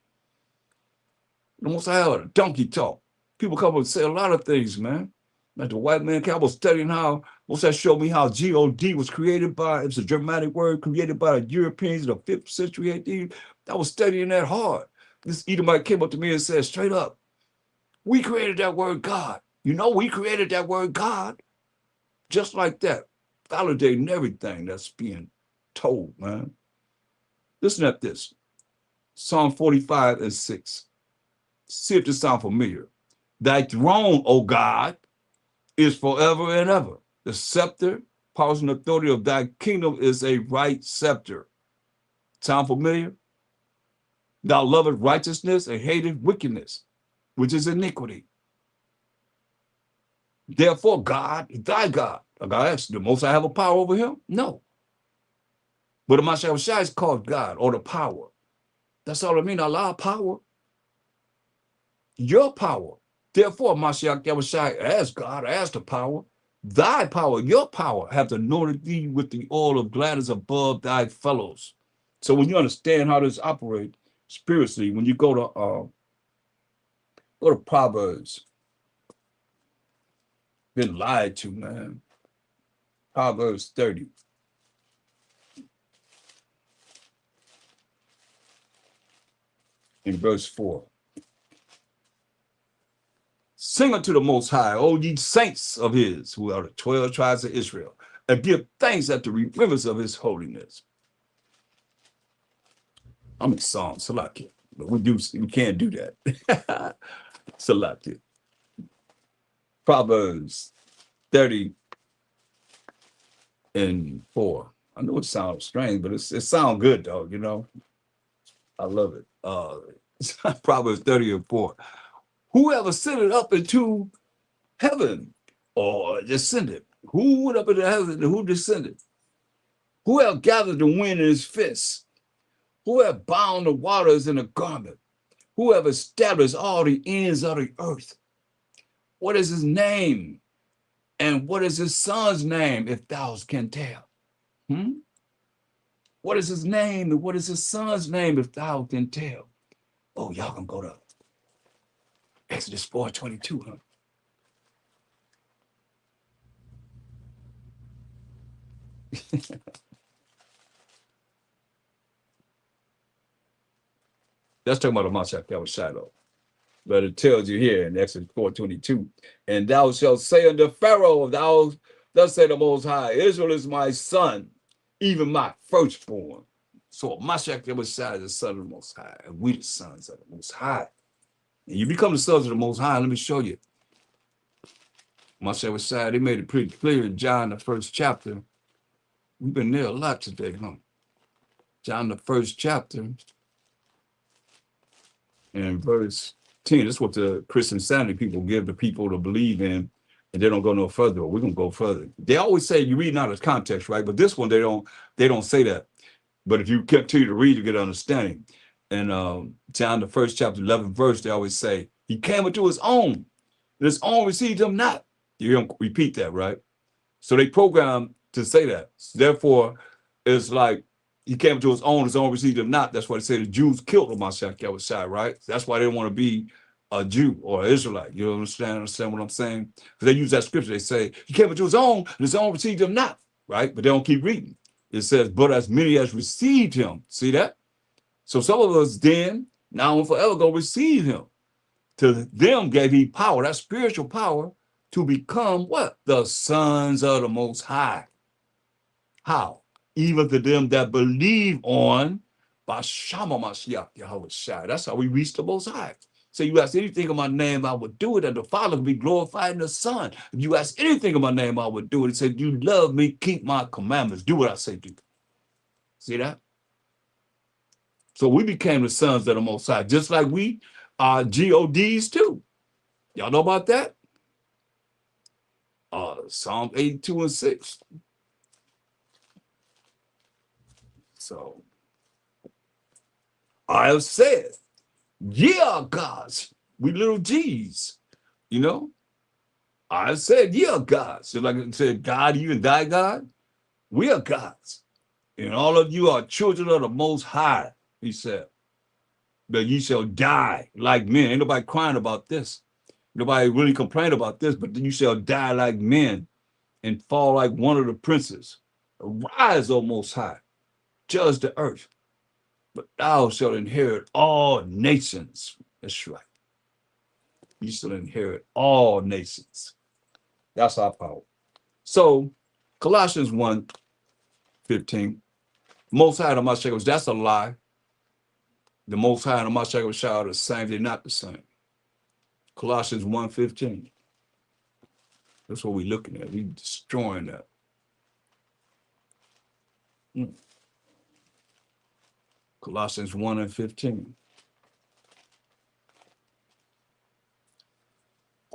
Speaker 1: Almost I have a donkey talk. People come up and say a lot of things, man. Like the white man camp was studying how, what's that showed me how God was created by, it's a Germanic word, created by the Europeans in the 5th century AD. I was studying that hard. This Edomite came up to me and said straight up, we created that word God. You know, we created that word God. Just like that. Validating everything that's being told, man. Listen at this. Psalm 45 and 6. See if this sounds familiar. Thy throne, O God, is forever and ever. The scepter, power, and authority of thy kingdom is a right scepter. Sound familiar? Thou lovest righteousness and hateth wickedness, which is iniquity. Therefore, God, thy God. God asked, the Most High have a power over him? No. But the Mashiach is called God or the power. That's all I mean. Allah power. Your power. Therefore, Mashiach Yahushua as God, as the power, thy power, your power, have anointed thee with the oil of gladness above thy fellows. So when you understand how this operates spiritually, when you go to Proverbs, been lied to, man. Proverbs 30. In verse 4. Sing unto the Most High, O ye saints of his, who are the 12 tribes of Israel, and give thanks at the remembrance of his holiness. I'm in Psalm, Salakia, but we can't do that. Salakia. Proverbs 30 and 4. I know it sounds strange, but it sounds good, though, you know. I love it. Proverbs 30 and 4. Whoever ascended up into heaven or descended? Who went up into heaven and who descended? Who have gathered the wind in his fists? Who have bound the waters in a garment? Who have established all the ends of the earth? What is his name? And what is his son's name, if thou can tell? What is his name and what is his son's name, if thou can tell? Oh, y'all can go to Exodus 4:22, huh? That's talking about the Mashiach Yahushua. But it tells you here in Exodus 4:22, and thou shalt say unto Pharaoh, thus say the Most High, Israel is my son, even my firstborn. So Mashiach Yahushua is the son of the Most High, and we the sons of the Most High. And you become the sons of the Most High. Let me show you. Mashiach Yahushua, they made it pretty clear in John, the 1st chapter. We've been there a lot today, huh? John, the 1st chapter, and verse 10. That's what the Christian sanity people give the people to believe in and they don't go no further. We're gonna go further. They always say you read out of context, right? But this one they don't say that. But if you continue to read, you get understanding. And John the first chapter 11th verse, they always say he came into his own, and his own received him not. You hear him repeat that, right? So they program to say that. Therefore, it's like he came to his own received him not. That's why they say the Jews killed the Mashiach Yahushua, right? That's why they didn't want to be a Jew or an Israelite. You understand what I'm saying? Because they use that scripture. They say he came into his own, and his own received him not, right? But they don't keep reading. It says, but as many as received him. See that? So some of us then, now and forever, go receive him. To them gave he power, that spiritual power, to become what? The sons of the Most High. How? Even to them that believe on Bashama Mashiach Yahushua. That's how we reach the Most High. So you ask anything in my name, I would do it, and the Father will be glorified in the Son. If you ask anything in my name, I would do it. He said, you love me, keep my commandments, do what I say do. See that? So we became the sons of the Most High, just like we are GODs too. Y'all know about that? Psalm 82 and 6. So I have said, yeah, gods, we little G's, you know. I said, yeah, gods. So like I said, God, even thy God, we are gods. And all of you are children of the Most High, he said. But ye shall die like men. Ain't nobody crying about this. Nobody really complain about this, but you shall die like men and fall like one of the princes. Arise, O Most High, judge the earth. But thou shalt inherit all nations. That's right. You shall inherit all nations. That's our power. So Colossians 1:15, Most High and the Mashiach, that's a lie. The Most High and the Mashiach are the same. They're not the same. Colossians 1:15. That's what we're looking at. We're destroying that. Colossians 1:15.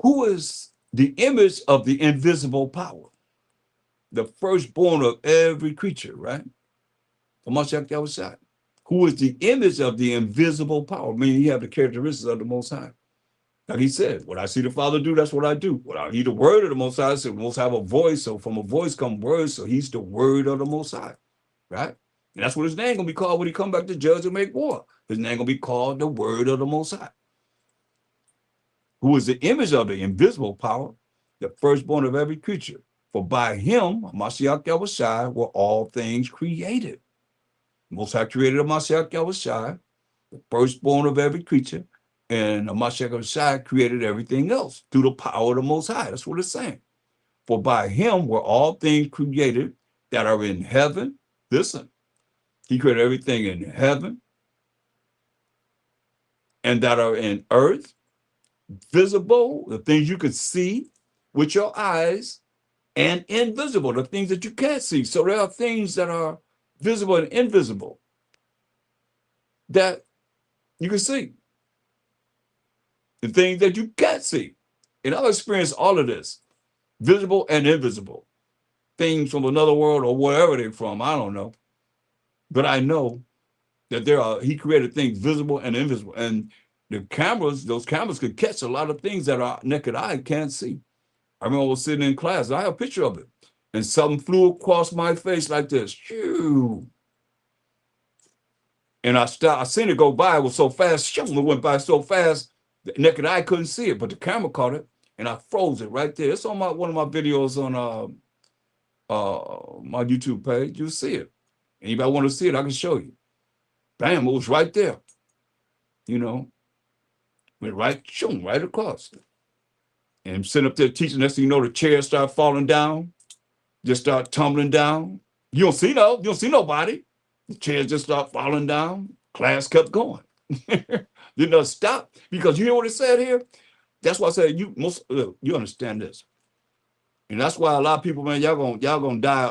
Speaker 1: Who is the image of the invisible power? The firstborn of every creature, right? Mashiach Yahushua. Who is the image of the invisible power? Meaning you have the characteristics of the Most High. Like he said, what I see the Father do, that's what I do. What I hear the word of the Most High, so the Most High have a voice, so from a voice come words, so he's the word of the Most High, right? And that's what his name gonna be called when he come back to judge and make war. His name gonna be called the word of the Most High. Who is the image of the invisible power, the firstborn of every creature. For by him, Mashiach Yahushua, were all things created. Most High created a Mashiach Yahushua, the firstborn of every creature, and the Mashiach Yahushua created everything else through the power of the Most High. That's what it's saying. For by him were all things created that are in heaven. Listen, he created everything in heaven and that are in earth, visible, the things you could see with your eyes, and invisible, the things that you can't see. So there are things that are visible and invisible that you can see. The things that you can't see. And I've experienced all of this, visible and invisible. Things from another world or wherever they're from, I don't know. But I know that he created things visible and invisible. And those cameras could catch a lot of things that our naked eye can't see. I remember I was sitting in class, I have a picture of it. And something flew across my face like this. Shoo. And I seen it go by. It was so fast. It went by so fast, the naked eye couldn't see it, but the camera caught it, and I froze it right there. It's on one of my videos on my YouTube page. You'll see it. Anybody want to see it, I can show you. Bam, it was right there. Went right across. And I'm sitting up there teaching. Next thing you know, the chairs start falling down, just start tumbling down. You don't see nobody. The chairs just start falling down. Class kept going. Did not stop, because you hear what it said here. That's why I said you understand this, and that's why a lot of people, man, y'all gonna die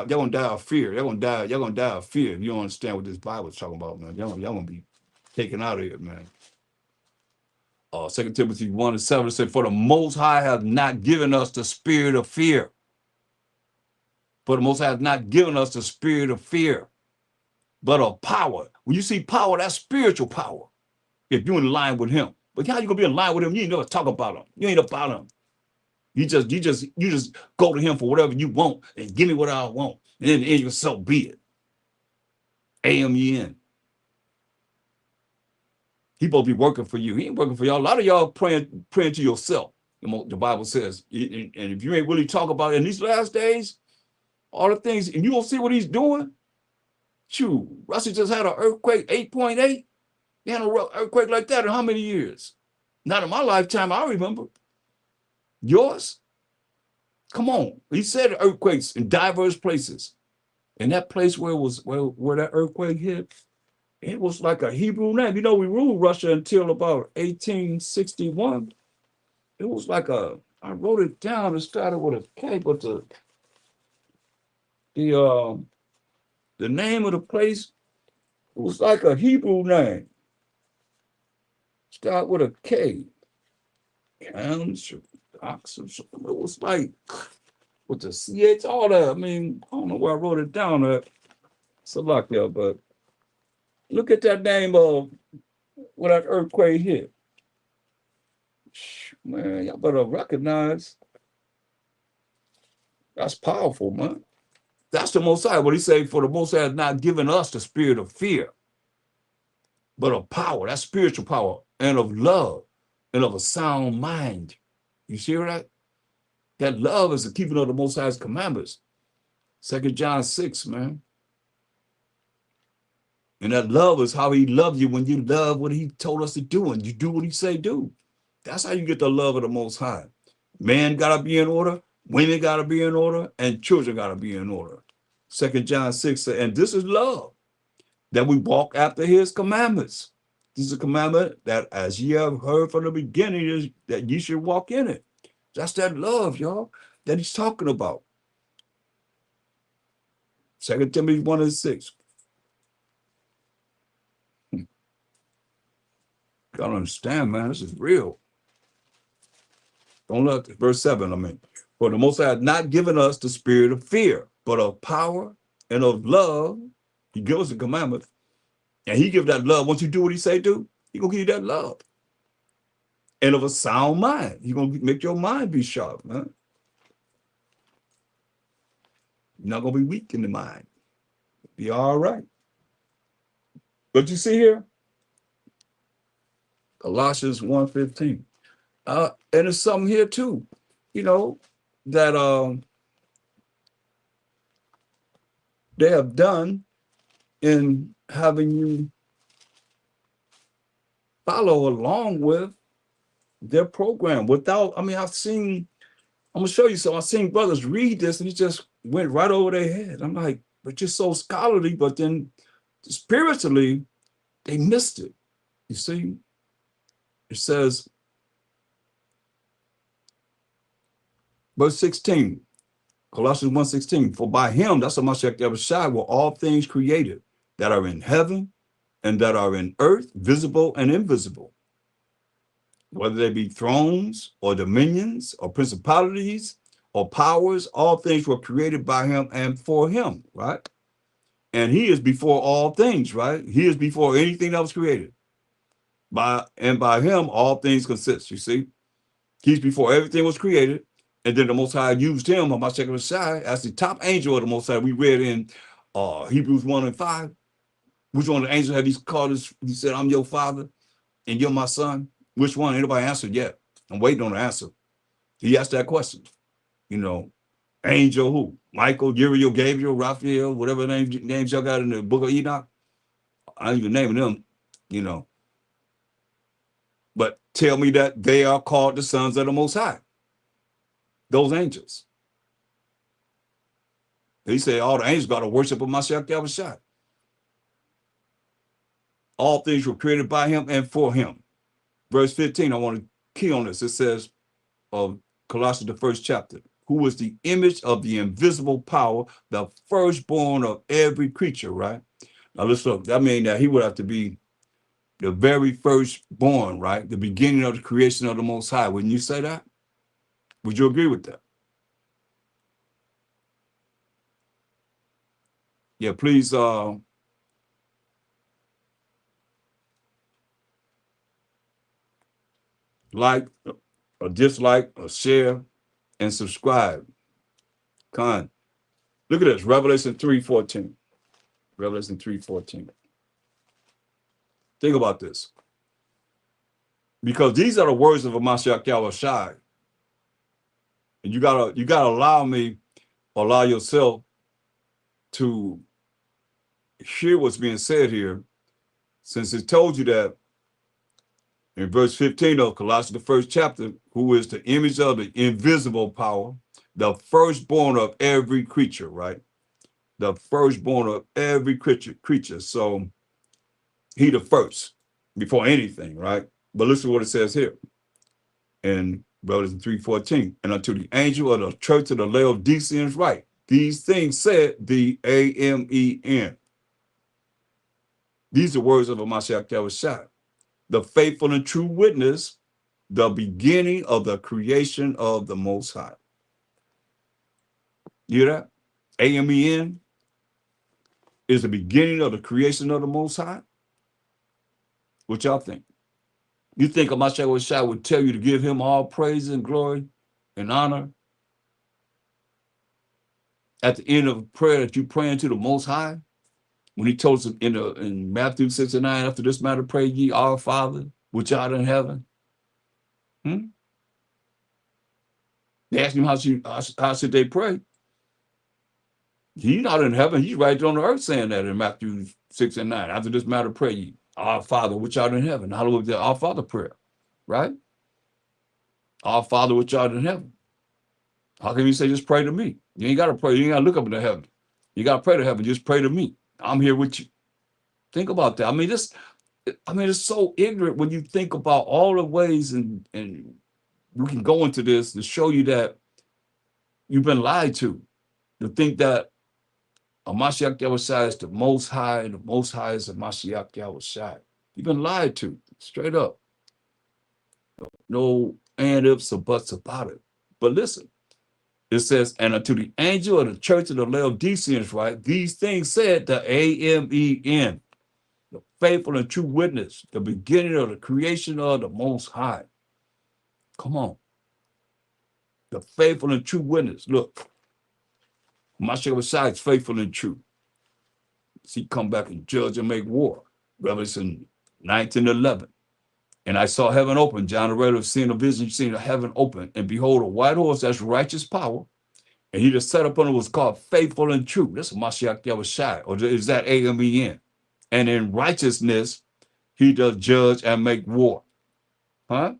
Speaker 1: of fear. Y'all gonna die of fear if you don't understand what this Bible is talking about, man. Y'all gonna be taken out of here, man. 2 Timothy 1:7, it said, for the Most High has not given us the spirit of fear. For the Most High has not given us the spirit of fear, but of power. When you see power, that's spiritual power. If you're in line with him. But how you gonna be in line with him? You ain't never talk about him. You ain't about him. You just go to him for whatever you want and give me what I want. And then you so be it. AMEN. He supposed to be working for you. He ain't working for y'all. A lot of y'all praying to yourself. The Bible says. And if you ain't really talk about it in these last days, all the things, and you don't see what he's doing. Shoot, Russia just had an earthquake, 8.8. They had an earthquake like that in how many years? Not in my lifetime, I remember. Yours? Come on. He said earthquakes in diverse places. And that place where that earthquake hit, it was like a Hebrew name. You know, we ruled Russia until about 1861. It was like I wrote it down. It started with a K, but the name of the place, it was like a Hebrew name. Start with a K. Cams, Oxford. It was like with the CH, all that. I mean, I don't know where I wrote it down at. It's a lot there, but look at that name of where that earthquake hit. Man, y'all better recognize. That's powerful, man. That's the Most High. What he say, for the Most High has not given us the spirit of fear, but of power. That's spiritual power, and of love, and of a sound mind. You see that? That love is the keeping of the Most High's commandments. 2 John 6, man. And that love is how he loved you when you love what he told us to do and you do what he say do. That's how you get the love of the Most High. Man got to be in order, women got to be in order, and children got to be in order. 2 John 6, and this is love, that we walk after his commandments. This is a commandment that, as ye have heard from the beginning, is that ye should walk in it. That's that love, y'all, that he's talking about. 2 Timothy 1:6. Gotta understand, man, this is real. Don't let verse 7, I mean. For the Most High has not given us the spirit of fear, but of power and of love. He gives us the commandments. And he gives that love. Once you do what he say do, he gonna give you that love. And of a sound mind. He's gonna make your mind be sharp, man. You're not gonna be weak in the mind. Be all right. But you see here, Colossians 1:15. And there's something here too, you know, that they have done in having you follow along with their program without, I mean, I'm gonna show you some. I've seen brothers read this and it just went right over their head. I'm like, but you're so scholarly, but then spiritually, they missed it. You see, it says, verse 16, Colossians 1:16, for by him, that's a Mashiach Yahushua, were all things created that are in heaven and that are in earth, visible and invisible, whether they be thrones or dominions or principalities or powers, all things were created by him and for him, right? And he is before all things, right? He is before anything that was created. By him, all things consist, you see? He's before everything was created. And then the Most High used him, Mashiach Shai, as the top angel of the Most High. We read in Hebrews 1:5. Which one of the angels had he called us? He said, I'm your father and you're my son. Which one? Ain't nobody answered yet. I'm waiting on the answer. He asked that question. You know, angel who? Michael, Uriel, Gabriel, Raphael, whatever names y'all got in the book of Enoch. I ain't even naming them, you know. But tell me that they are called the sons of the Most High. Those angels. He said all the angels got to worship of Mashiach Yahushua. All things were created by him and for him. Verse 15, I want to key on this. It says of Colossians, the first chapter, who is the image of the invisible power, the firstborn of every creature, right? Now let's look. That means that he would have to be The very firstborn, right? The beginning of the creation of the Most High. Wouldn't you say that? Would you agree with that? Yeah, please like or dislike or share and subscribe. Con. Look at this, Revelation 3:14. Revelation 3:14. Think about this. Because these are the words of Mashiach Yahushai. And you gotta allow yourself to hear what's being said here, since it told you that in verse 15 of Colossians, the first chapter, who is the image of the invisible power, the firstborn of every creature, right? The firstborn of every creature. So he the first before anything, right? But listen to what it says here in Revelation 3:14. And unto the angel of the church of the Laodiceans write, these things said the Amen. These are words of a Mashiach Yahushua, the faithful and true witness, the beginning of the creation of the Most High. You hear that? Amen is the beginning of the creation of the Most High. What y'all think? You think Mashiach Yahushua would tell you to give him all praise and glory and honor at the end of a prayer that you praying to the Most High? When he told us in Matthew 6:9, after this matter, pray ye our Father, which art in heaven. They asked him how should they pray. He's not in heaven. He's right on the earth saying that in Matthew 6:9. After this matter, pray ye our Father, which art in heaven. Hallowed be our Father prayer, right? Our Father, which art in heaven. How can you say just pray to me? You ain't got to pray. You ain't got to look up into heaven. You got to pray to heaven. Just pray to me. I'm here with you. Think about that. I mean, it's so ignorant when you think about all the ways, and we can go into this to show you that you've been lied to think that a Mashiach Yahushua is the Most High, and the Most High is a Mashiach Yahushua. You've been lied to, straight up. No and ifs or buts about it. But listen, it says, and unto the angel of the church of the Laodiceans, right? These things said the Amen, the faithful and true witness, the beginning of the creation of the Most High. Come on. The faithful and true witness. Look, Mashiach Yahushua is faithful and true. He come back and judge and make war. Revelation 19:11. And I saw heaven open. John the Reader seeing a vision, seeing heaven open, and behold, a white horse, that's righteous power. And he that sat upon it was called faithful and true. That's Mashiach Yahushua, or is that Amen? And in righteousness, he does judge and make war. Huh?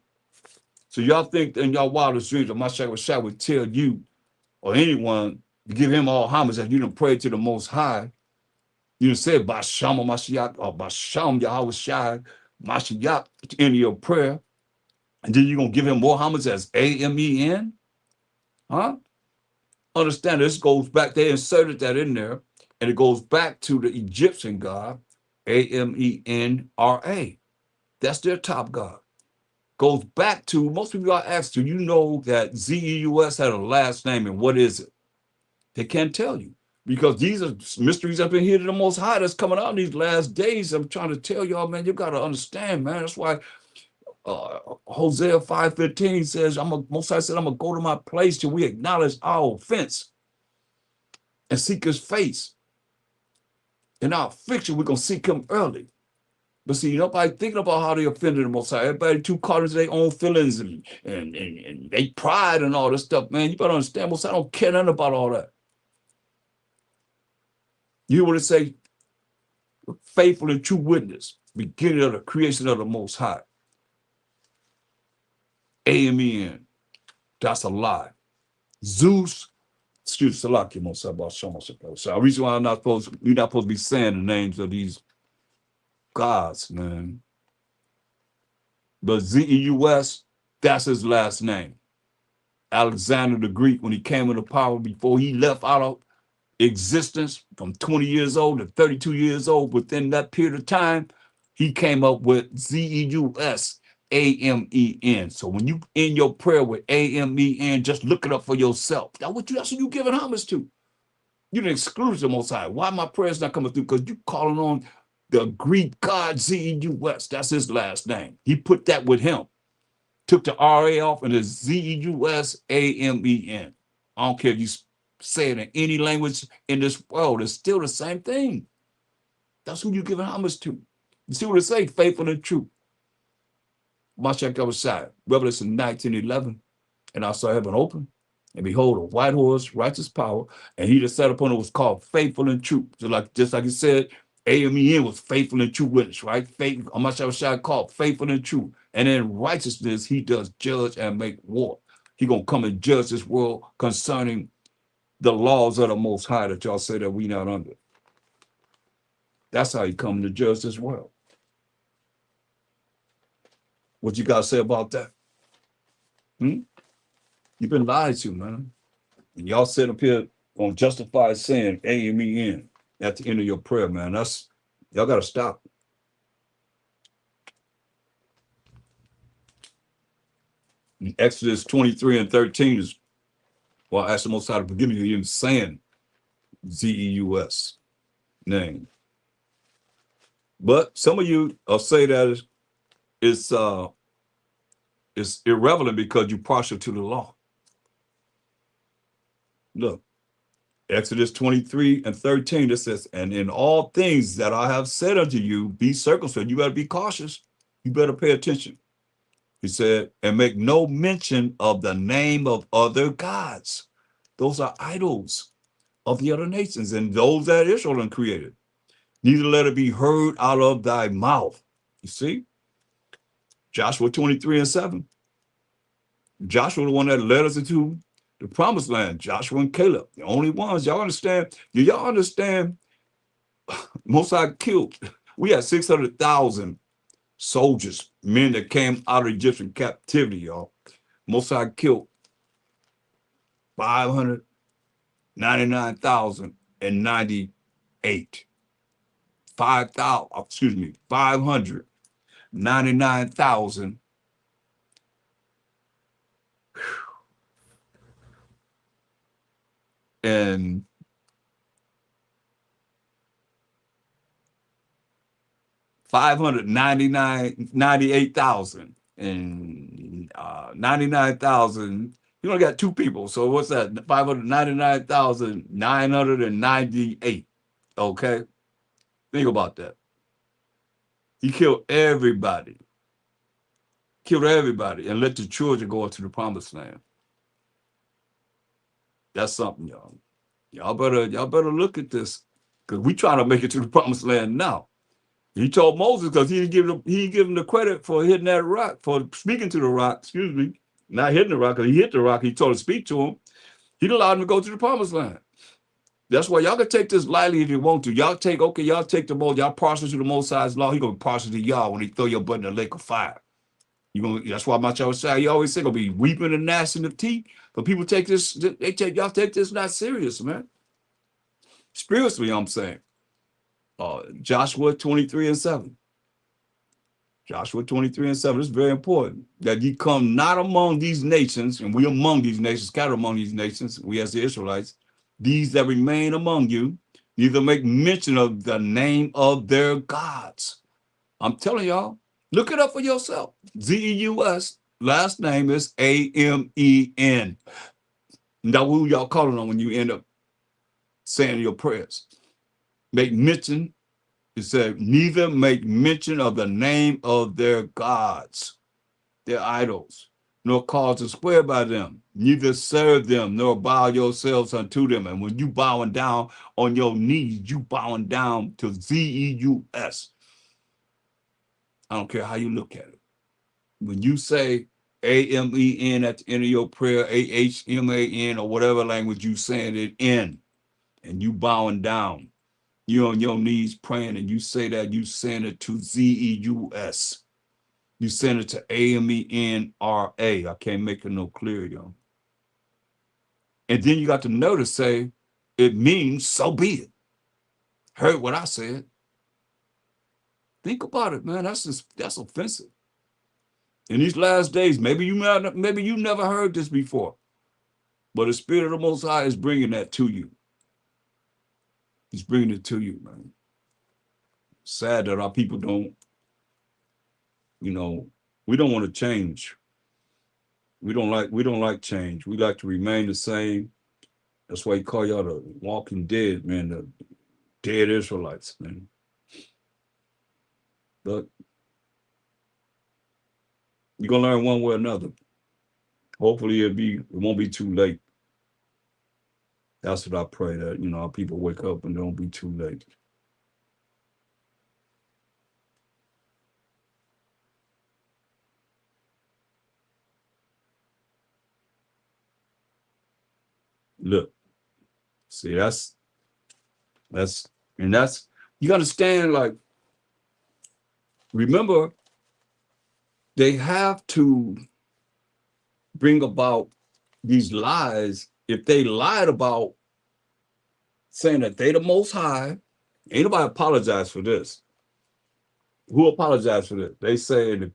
Speaker 1: So y'all think in y'all wildest dreams that Mashiach Yahushua would tell you or anyone to give him all homage that you done pray to the Most High. You said Basham Mashiach or Basham Yahushua Mashiach in your prayer, and then you're gonna give him more homage as Amen? Huh? Understand this goes back, they inserted that in there, and it goes back to the Egyptian god, Amenra. That's their top god. Goes back to, most people are asked, do you know that Zeus had a last name, and what is it? They can't tell you. Because these are mysteries up in here to the Most High that's coming out in these last days. I'm trying to tell y'all, man, you got to understand, man. That's why Hosea 5:15 says, Most High said, I'm going to go to my place till we acknowledge our offense and seek his face. In our affliction, we're going to seek him early. But see, nobody thinking about how they offended the Most High. Everybody too caught into their own feelings and they pride and all this stuff, man. You better understand, Most High don't care nothing about all that. You want to say, faithful and true witness, beginning of the creation of the Most High. Amen. That's a lie. Zeus, excuse Salaki Mosaba Shama. So the reason why you're not supposed to be saying the names of these gods, man. But Zeus, that's his last name. Alexander the Greek, when he came into power, before he left out of existence from 20 years old to 32 years old, within that period of time, he came up with Zeusamen. So when you end your prayer with Amen, just look it up for yourself. That's what you giving homage to. You didn't exclude the Most High. Why my prayers not coming through? Because you calling on the Greek God Zeus. That's his last name. He put that with him. Took the RA off and it's Zeusamen. I don't care if you say it in any language in this world, it's still the same thing. That's who you giving homage to. You see what it say? Faithful and true. Mashiach Abishai, Revelation 19:11. And I saw heaven open, and behold, a white horse, righteous power, and he that sat upon it was called faithful and true. So just like you said, Amen was faithful and true witness, right? Faith, Abishai called faithful and true. And in righteousness, he does judge and make war. He gonna come and judge this world concerning the laws of the Most High that y'all say that we not under. That's how he come to judge this world. What you got to say about that? You've been lied to, man. And y'all sit up here on justify saying Amen at the end of your prayer, man. Y'all got to stop. In Exodus 23:13 is, well, I asked the Most High to forgive me for even saying Zeus name. But some of you will say that it's irrelevant because you're partial to the law. Look, Exodus 23:13, it says, and in all things that I have said unto you, be circumspect. You better be cautious. You better pay attention. He said, and make no mention of the name of other gods. Those are idols of the other nations and those that Israel created. Neither let it be heard out of thy mouth. You see? Joshua 23:7. Joshua, the one that led us into the promised land. Joshua and Caleb, the only ones. Y'all understand? Do y'all understand? Mosai killed. We had 600,000 soldiers, men that came out of Egyptian captivity, y'all. Mosai killed 599,098. 599,000 and 98,000 and 99,000. You only got two people. So what's that? 599,998. Okay. Think about that. He killed everybody. Killed everybody and let the children go into the promised land. That's something, y'all. Y'all better look at this. Because we trying to make it to the promised land now. He told Moses, because he didn't give him the credit for hitting that rock, for speaking to the rock, excuse me, not hitting the rock, because he hit the rock, he told him to speak to him. He allowed him to go to the promised land. That's why y'all can take this lightly if you want to. Y'all take the most, y'all partial to the Most High's law. He gonna be partial to y'all when he throw your butt in the lake of fire. That's why my child say, you always say gonna be weeping and gnashing of teeth. But people take this, y'all take this not serious, man. Spiritually, I'm saying. Joshua 23:7. Joshua 23:7. It's very important that ye come not among these nations, and we among these nations, scattered among these nations, we as the Israelites, these that remain among you, neither make mention of the name of their gods. I'm telling y'all, look it up for yourself. Zeus, last name is Amen. Now, who y'all calling on when you end up saying your prayers? Make mention. It said, neither make mention of the name of their gods, their idols, nor cause to swear by them, neither serve them, nor bow yourselves unto them. And when you bowing down on your knees, you bowing down to Zeus. I don't care how you look at it. When you say Amen at the end of your prayer, AHMAN, or whatever language you saying it in, and you bowing down, you're on your knees praying, and you say that, you send it to Zeus. You send it to AMENRA. I can't make it no clear, y'all. And then you got to know to say, it means so be it. Heard what I said. Think about it, man. That's offensive. In these last days, maybe you never heard this before, but the Spirit of the Most High is bringing that to you. He's bringing it to you, man. Sad that our people don't, you know, we don't want to change. We don't like change. We like to remain the same. That's why he call y'all the walking dead, man, the dead Israelites, man. But you're gonna learn one way or another. Hopefully it won't be too late. That's what I pray, that our people wake up and don't be too late. Look, see, that's and that's you understand, like, remember, they have to bring about these lies. If they lied about saying that they the Most High, ain't nobody apologize for this. Who apologized for this? They say in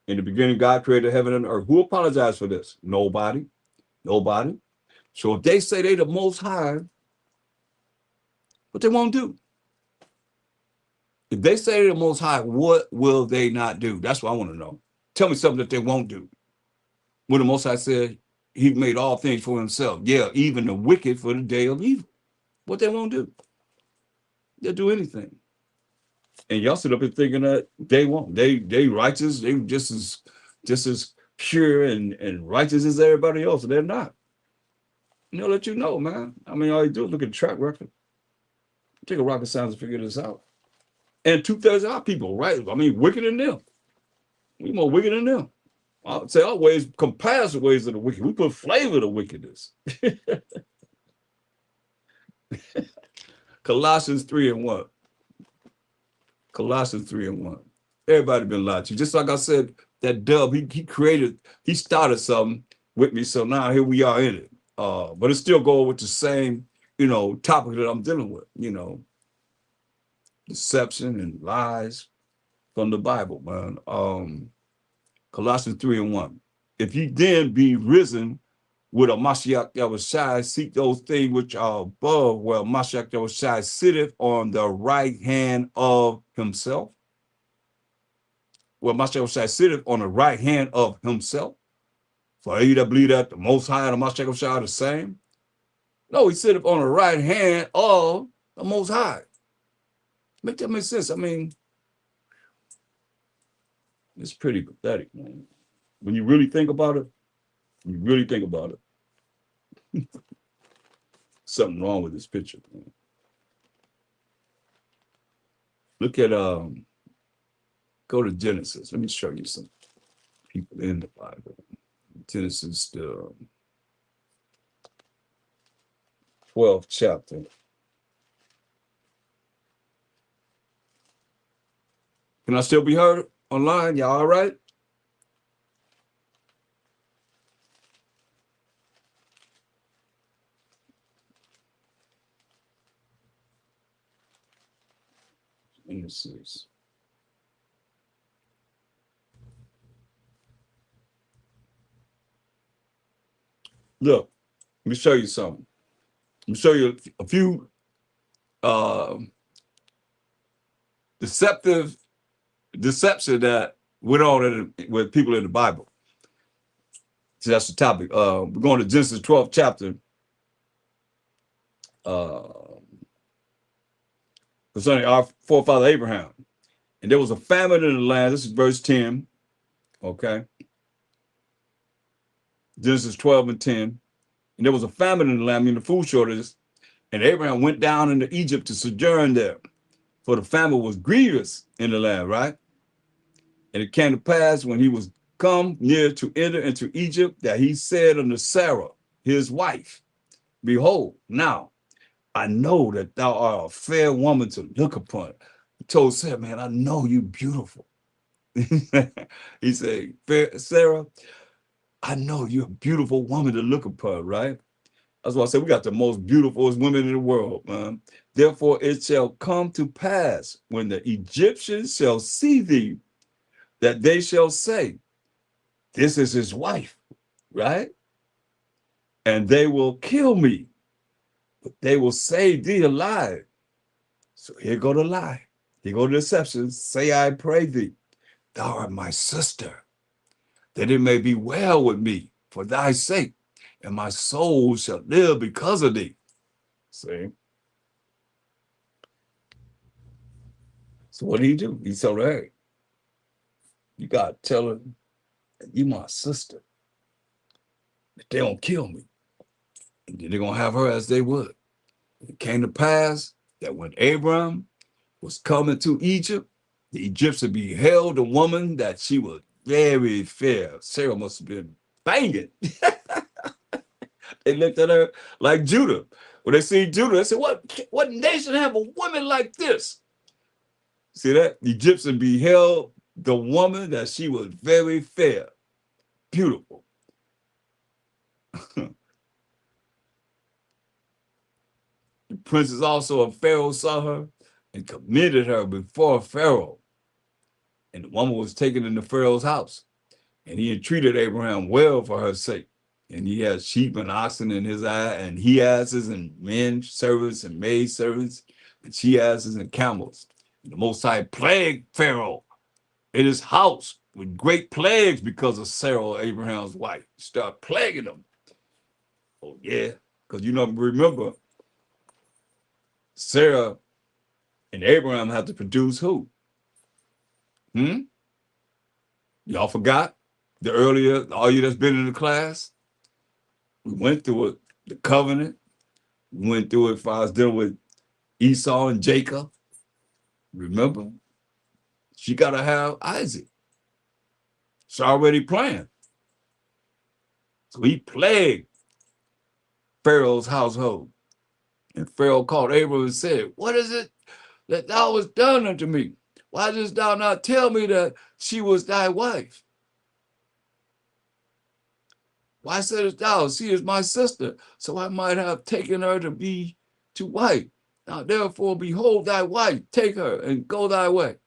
Speaker 1: the beginning, God created heaven and earth. Who apologized for this? Nobody. Nobody. So if they say they the Most High, what they won't do? If they say they're the Most High, what will they not do? That's what I want to know. Tell me something that they won't do. When the Most High said he made all things for himself. Yeah, even the wicked for the day of evil. What they won't do? They'll do anything. And y'all sit up here thinking that they won't. They righteous. They just as pure and righteous as everybody else. They're not. Let you know, man. I mean, all you do is look at the track record. Take a rocket science to figure this out. And 2/3 of our people, right? I mean, wicked than them. We more wicked than them. I'll say our ways compares the ways of the wicked. We put flavor to wickedness. Colossians 3:1. Colossians 3:1. Everybody been lied to. Just like I said, that dub, he started something with me. So now here we are in it. But it still goes with the same, topic that I'm dealing with, deception and lies from the Bible, man. Colossians 3:1. If ye then be risen with a Mashiach Yahushua, seek those things which are above, where Mashiach Yahushua sitteth on the right hand of himself. Where Mashiach Yahushua sitteth on the right hand of himself. For he that believe that the Most High and the Mashiach Yahushua are the same. No, he sitteth on the right hand of the Most High. Make that make sense? I mean, it's pretty pathetic, man. When you really think about it, something wrong with this picture, man. Look at go to Genesis. Let me show you some people in the Bible. Genesis, the 12th chapter. Can I still be heard online? Y'all all right? Genesis. Look, let me show you something. Let me show you a few deception that went on with people in the Bible. So that's the topic. We're going to Genesis 12th chapter. Concerning our forefather Abraham. And there was a famine in the land. This is verse 10. Okay. Genesis 12:10. And there was a famine in the land, meaning the food shortages. And Abraham went down into Egypt to sojourn there. For the famine was grievous in the land, right? And it came to pass when he was come near to enter into Egypt that he said unto Sarah, his wife, behold, now I know that thou art a fair woman to look upon. He told Sarah, man, I know you beautiful. He said, Sarah, I know you're a beautiful woman to look upon, right? That's why I said we got the most beautiful women in the world, man. Therefore it shall come to pass when the Egyptians shall see thee, that they shall say, this is his wife, right? And they will kill me, but they will save thee alive. So here go the lie. Here go the deception. Say, I pray thee, thou art my sister, that it may be well with me for thy sake, and my soul shall live because of thee. See? So what do? He told her, hey, you got to tell her, you my sister, that they don't kill me. And they're going to have her as they would. It came to pass that when Abram was coming to Egypt, the Egyptians beheld a woman that she was very fair. Sarah must have been banging. They looked at her like Judah. When they see Judah, they said, what nation have a woman like this? See that? The Egyptian beheld the woman that she was very fair, beautiful. The princess also of Pharaoh saw her and commended her before Pharaoh. And the woman was taken into Pharaoh's house. And he entreated Abraham well for her sake. And he had sheep and oxen in his eye, and he asses and men servants and maid servants, and she asses and camels. And the Most High plagued Pharaoh in his house with great plagues because of Sarah, Abraham's wife. Start plaguing them. Oh yeah, because remember, Sarah and Abraham have to produce who? Y'all forgot the earlier, all you that's been in the class? We went through it, the covenant. We went through it if I was dealing with Esau and Jacob. Remember? She got to have Isaac. It's already planned. So he plagued Pharaoh's household. And Pharaoh called Abram and said, what is it that thou hast done unto me? Why didst thou not tell me that she was thy wife? Why saidst thou, she is my sister, so I might have taken her to wife? Now therefore, behold thy wife, take her and go thy way.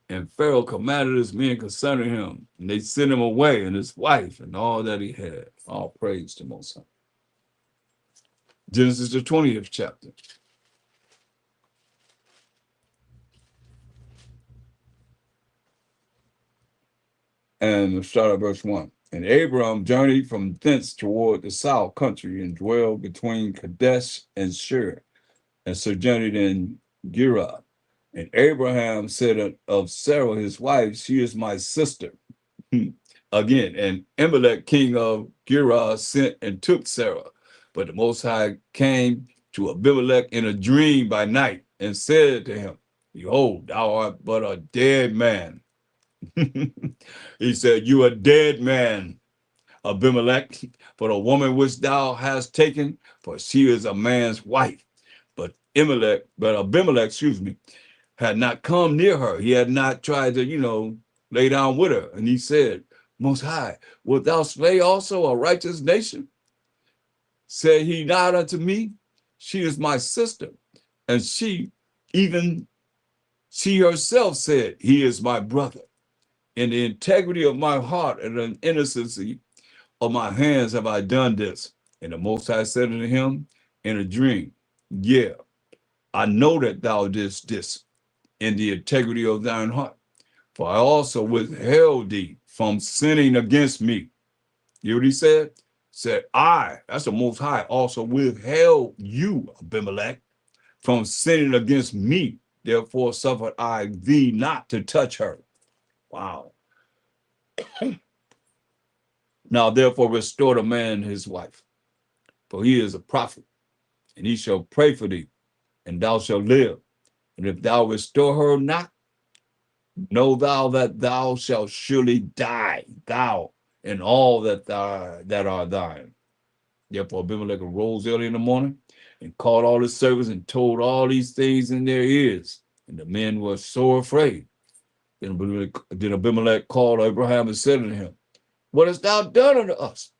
Speaker 1: And Pharaoh commanded his men concerning him, and they sent him away and his wife and all that he had. All praise to Most High. Genesis the 20th chapter. And we'll start at verse 1. And Abram journeyed from thence toward the south country and dwelled between Kadesh and Shur, and sojourned in Gerar. And Abraham said of Sarah his wife, she is my sister. Again, and Amalek, king of Gerar, sent and took Sarah. But the Most High came to Abimelech in a dream by night and said to him, behold, thou art but a dead man. He said, you a dead man, Abimelech, for the woman which thou hast taken, for she is a man's wife. But Abimelech, had not come near her. He had not tried to, lay down with her. And he said, Most High, wilt thou slay also a righteous nation? Said he not unto me, she is my sister. And she herself said, he is my brother. In the integrity of my heart and the innocency of my hands have I done this. And the Most High said unto him in a dream, yeah, I know that thou didst this in the integrity of thine heart. For I also withheld thee from sinning against me. You know what he said? Said, that's the Most High, also withheld you, Abimelech, from sinning against me. Therefore suffered I thee not to touch her. Wow. Now therefore restore the man his wife, for he is a prophet, and he shall pray for thee, and thou shalt live. And if thou restore her not, know thou that thou shalt surely die, thou and all that are thine. Therefore Abimelech arose early in the morning and called all his servants and told all these things in their ears. And the men were sore afraid. Then Abimelech called Abraham and said unto him, what hast thou done unto us?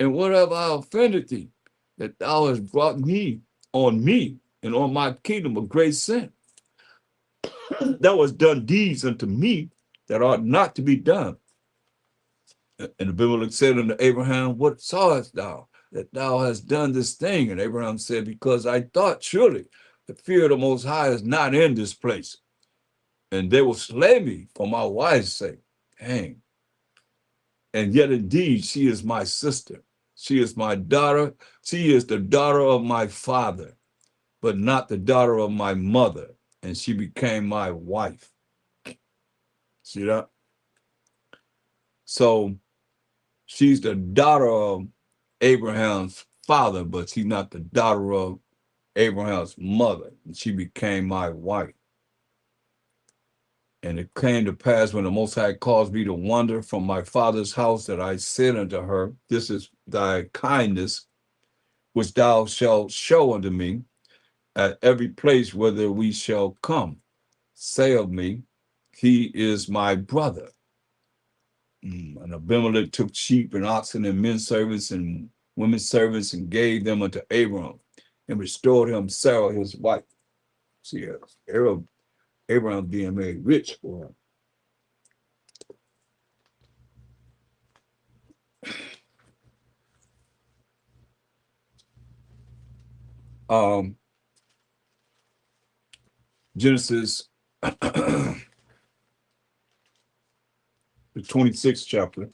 Speaker 1: And what have I offended thee? that thou hast brought me on me and on my kingdom a great sin. Thou hast done deeds unto me that ought not to be done. And Abimelech said unto Abraham, what sawest thou that thou hast done this thing? And Abraham said, because I thought surely the fear of the Most High is not in this place, and they will slay me for my wife's sake. Dang. And yet indeed she is my sister. She is my daughter. She is the daughter of my father, but not the daughter of my mother. And she became my wife. See that? So she's the daughter of Abraham's father, but she's not the daughter of Abraham's mother. And she became my wife. And it came to pass when the Most High caused me to wander from my father's house that I said unto her, this is thy kindness, which thou shalt show unto me at every place whither we shall come. Say of me, he is my brother. And Abimelech took sheep and oxen and men servants and women servants and gave them unto Abram and restored him Sarah, his wife. See, Abraham being made rich for him. Genesis, the 26th chapter.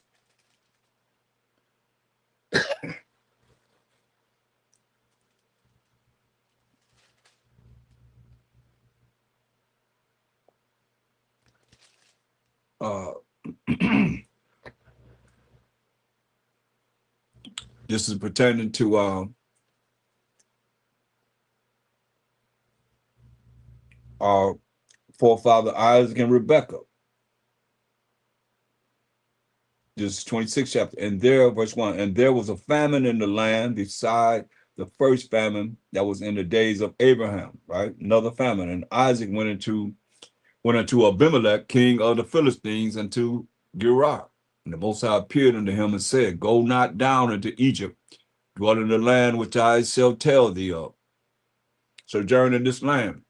Speaker 1: This is pertaining to our forefather Isaac and Rebekah. This is 26th chapter. And there, verse 1, and there was a famine in the land beside the first famine that was in the days of Abraham, right? Another famine. And Isaac went unto Abimelech, king of the Philistines, unto Gerar. And the Most High appeared unto him and said, go not down into Egypt, dwell in the land which I shall tell thee of. Sojourn in this land,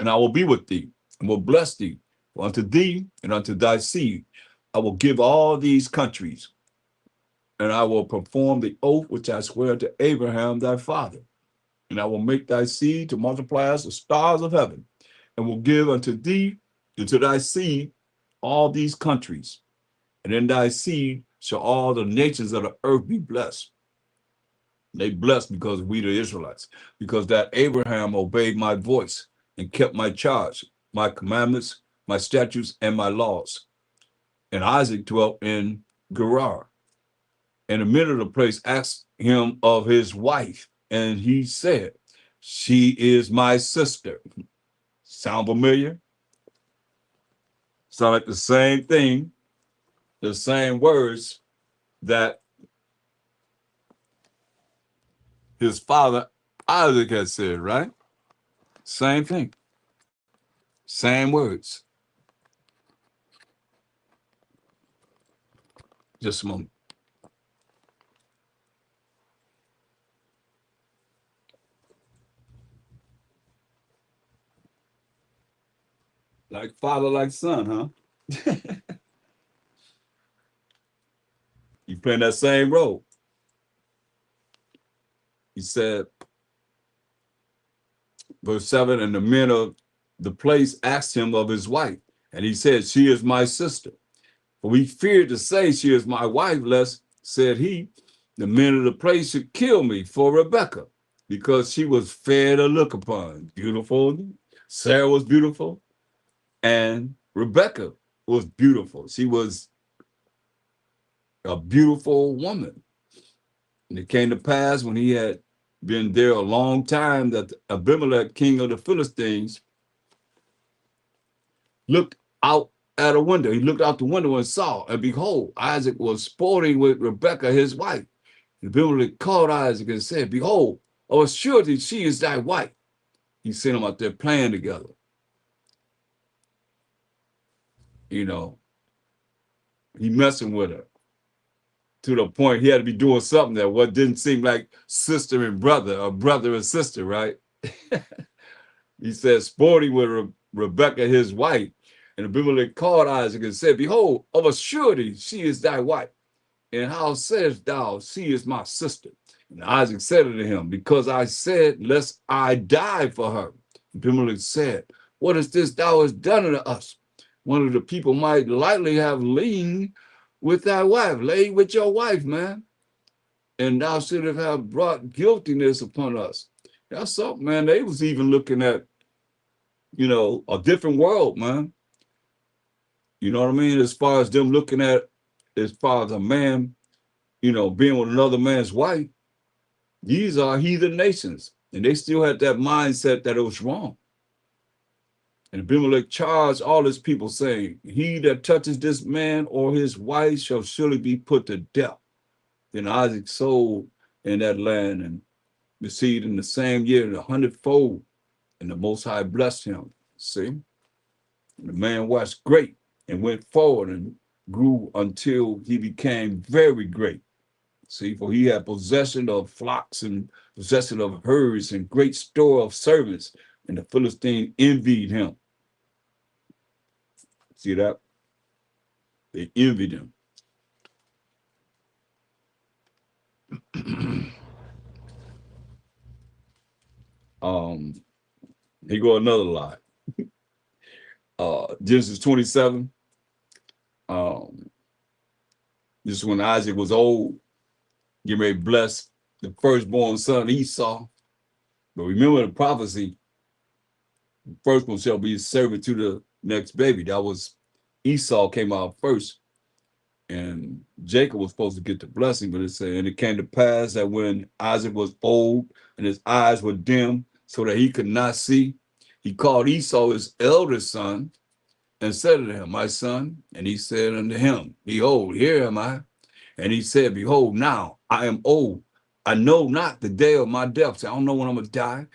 Speaker 1: and I will be with thee, and will bless thee. For unto thee and unto thy seed I will give all these countries, and I will perform the oath which I swear to Abraham thy father. And I will make thy seed to multiply as the stars of heaven, and will give unto thee and to thy seed all these countries. And in thy seed shall all the nations of the earth be blessed. They blessed because we the Israelites, because that Abraham obeyed my voice and kept my charge, my commandments, my statutes, and my laws. And Isaac dwelt in Gerar. And the men of the place asked him of his wife, and he said, she is my sister. Sound familiar? Sound like the same thing, the same words that his father Isaac had said, right? Same thing. Same words. Just a moment. Like father, like son, huh? You playing that same role. He said, verse 7, and the men of the place asked him of his wife. And he said, she is my sister. For we feared to say she is my wife, lest, said he, the men of the place should kill me for Rebekah, because she was fair to look upon. Beautiful. Sarah was beautiful. And Rebekah was beautiful. She was a beautiful woman. And it came to pass when he had been there a long time that Abimelech, king of the Philistines, looked out at a window. He looked out the window and saw, and behold, Isaac was sporting with Rebekah, his wife. And Abimelech called Isaac and said, behold, of a surety she is thy wife. He sent them out there playing together. You know, he messing with her. to the point he had to be doing something that what didn't seem like sister and brother or brother and sister, right? He said, sporting with Rebecca, his wife. And Abimelech called Isaac and said, behold, of a surety she is thy wife. And how sayest thou, she is my sister? And Isaac said unto him, because I said, lest I die for her. Abimelech said, what is this thou hast done unto us? One of the people might lightly have lain with thy wife, laid with your wife, man. And thou should have brought guiltiness upon us. That's something, man. They was even looking at, a different world, man. You know what I mean? As far as them looking at, as far as a man, being with another man's wife, these are heathen nations. And they still had that mindset that it was wrong. And Abimelech charged all his people, saying, he that touches this man or his wife shall surely be put to death. Then Isaac sold in that land and received in the same year 100-fold. And the Most High blessed him. See? And the man waxed great and went forward and grew until he became very great. See, for he had possession of flocks and possession of herds and great store of servants, and the Philistine envied him. See that? They envied him. Here go another lie. Genesis 27. This is when Isaac was old, getting ready to bless the firstborn son Esau. But remember the prophecy, the first one shall be servant to the next baby. That was Esau came out first. And Jacob was supposed to get the blessing, but it said, and it came to pass that when Isaac was old and his eyes were dim so that he could not see, he called Esau his eldest son and said unto him, my son. And he said unto him, behold, here am I. And he said, behold, now I am old. I know not the day of my death. So I don't know when I'm going to die.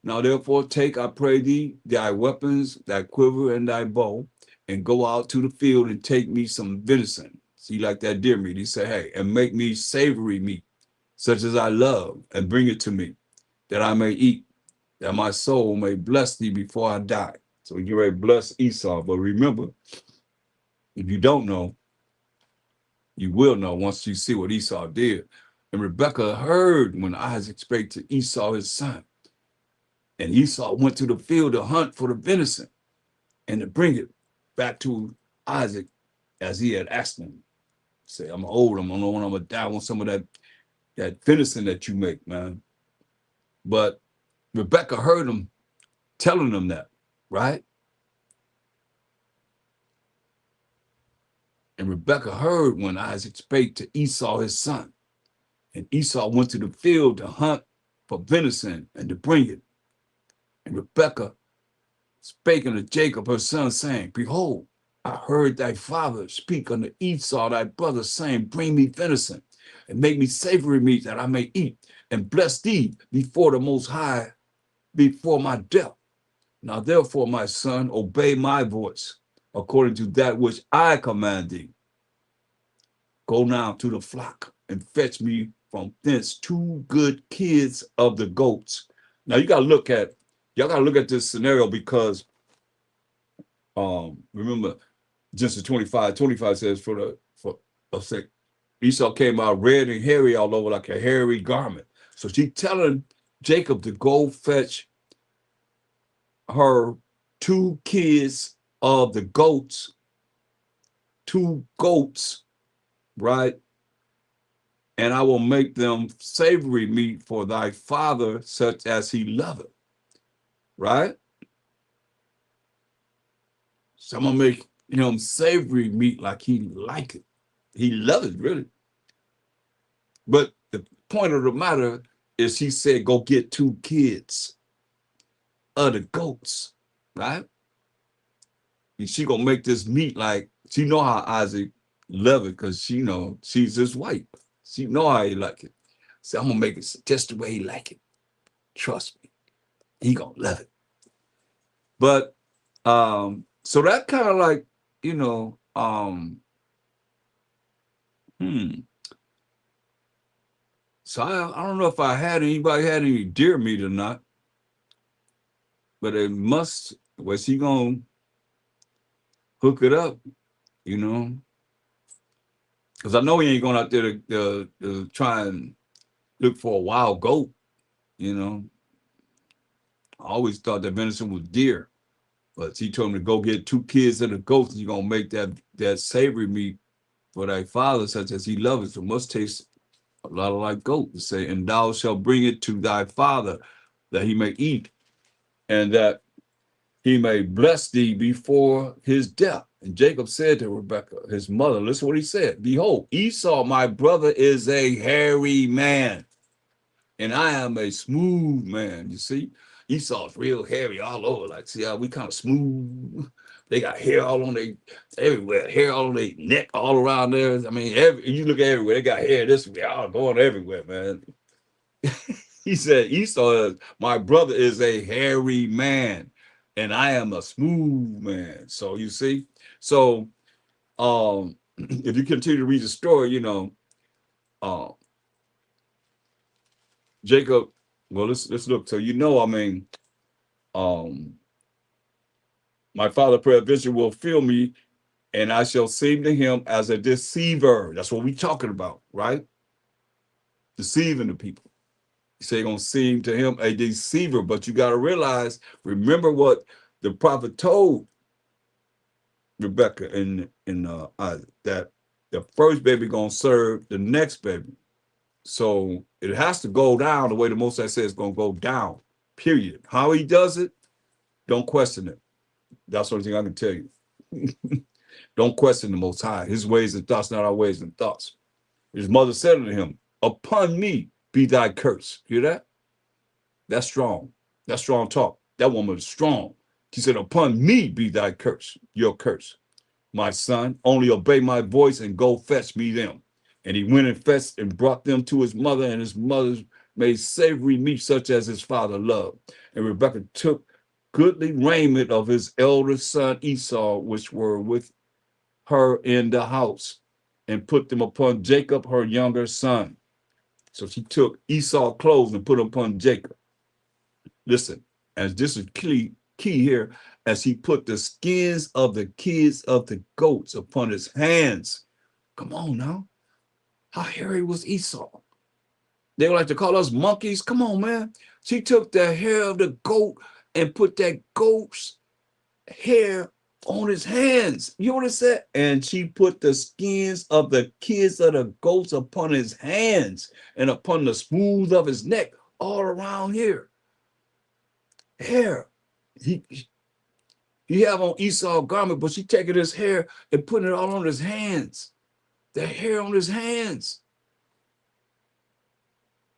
Speaker 1: Now therefore take, I pray thee, thy weapons, thy quiver, and thy bow, and go out to the field and take me some venison. See, like that deer meat. He said, hey, and make me savory meat, such as I love, and bring it to me, that I may eat, that my soul may bless thee before I die. So he get ready to bless Esau. But remember, if you don't know, you will know once you see what Esau did. And Rebekah heard when Isaac spake to Esau his son. And Esau went to the field to hunt for the venison and to bring it back to Isaac as he had asked him. Say, I'm old, I don't know when I'm gonna die. I want some of that venison that you make, man. But Rebekah heard him telling him that, right? And Rebekah heard when Isaac spake to Esau his son. And Esau went to the field to hunt for venison and to bring it. And Rebekah spake unto Jacob her son, saying, behold, I heard thy father speak unto Esau thy brother, saying, bring me venison and make me savory meat that I may eat and bless thee before the Most High, before my death. Now therefore, my son, obey my voice according to that which I command thee. Go now to the flock and fetch me from thence 2 good kids of the goats. Now y'all gotta look at this scenario, because remember Genesis 25 says for a sec, Esau came out red and hairy all over like a hairy garment. So she's telling Jacob to go fetch her 2 kids of the goats, 2 goats, right? And I will make them savory meat for thy father, such as he loveth, right? So I'm gonna make him savory meat like he like it. He loves it, really. But the point of the matter is he said, go get 2 kids of the goats, right? And she gonna make this meat like, she know how Isaac love it, because she know she's his wife. She know how he like it. So I'm gonna make it just the way he like it. Trust me, he gonna love it. But so that kind of like, So I don't know if anybody had any deer meat or not, but it must. Was he gonna hook it up? You know, because I know he ain't going out there to try and look for a wild goat. You know, I always thought that venison was deer, but he told me to go get 2 kids of the goats, and you're gonna make that savory meat for thy father, such as he loveth. So it must taste a lot like goat. To say, and thou shalt bring it to thy father, that he may eat, and that he may bless thee before his death. And Jacob said to Rebekah, his mother, listen what he said. Behold, Esau, my brother, is a hairy man, and I am a smooth man. You see, Esau's real hairy all over. Like, see how we kind of smooth. They got hair all on their everywhere, hair all on their neck, all around there. I mean, you look everywhere, they got hair this way, all going everywhere, man. He said, Esau, my brother is a hairy man, and I am a smooth man. So you see, so if you continue to read the story, you know, uh, Jacob. Well, let's look. So you know, I mean, um, my father peradventure will fill me, and I shall seem to him as a deceiver. That's what we talking about, right? Deceiving the people. You say gonna seem to him a deceiver, but you got to realize, remember what the prophet told Rebecca in Isaac, that the first baby gonna serve the next baby. So it has to go down the way the Most High says it's gonna go down. Period. How he does it, don't question it. That's the only thing I can tell you. Don't question the Most High. His ways and thoughts, not our ways and thoughts. His mother said to him, "Upon me be thy curse." Hear that? That's strong. That's strong talk. That woman is strong. She said, "Upon me be thy curse, your curse. My son, only obey my voice and go fetch me them." And he went and fetched and brought them to his mother, and his mother made savory meat such as his father loved. And Rebekah took goodly raiment of his eldest son Esau, which were with her in the house, and put them upon Jacob, her younger son. So she took Esau clothes and put them upon Jacob. Listen, as this is key here, as he put the skins of the kids of the goats upon his hands. Come on now. How hairy was Esau? They like to call us monkeys. Come on, man. She took the hair of the goat and put that goat's hair on his hands. You know what it said? And she put the skins of the kids of the goats upon his hands and upon the smooth of his neck, all around here. Hair. He have on Esau garment, but she taking his hair and putting it all on his hands. The hair on his hands.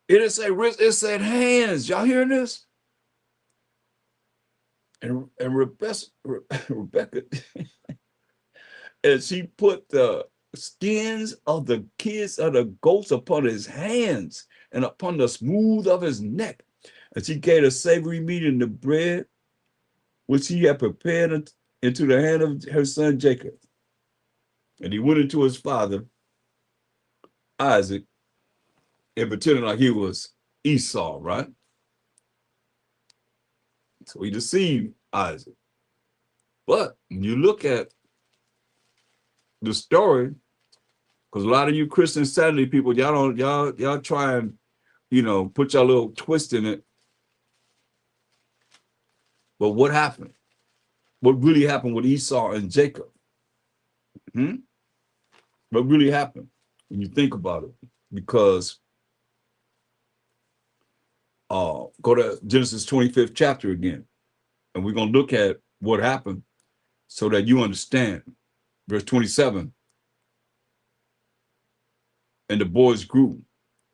Speaker 1: It didn't say wrist, it said hands. Y'all hearing this? And Rebecca, and she put the skins of the kids of the goats upon his hands and upon the smooth of his neck. And she gave the savory meat and the bread, which he had prepared into the hand of her son Jacob. And he went into his father, Isaac, and pretended like he was Esau, right? So he deceived Isaac. But when you look at the story, because a lot of you Christian Saturday people, y'all try and, you know, put your little twist in it. But what happened? What really happened with Esau and Jacob? What really happened when you think about it? Because go to Genesis 25th chapter again, and we're going to look at what happened so that you understand. Verse 27, and the boys grew.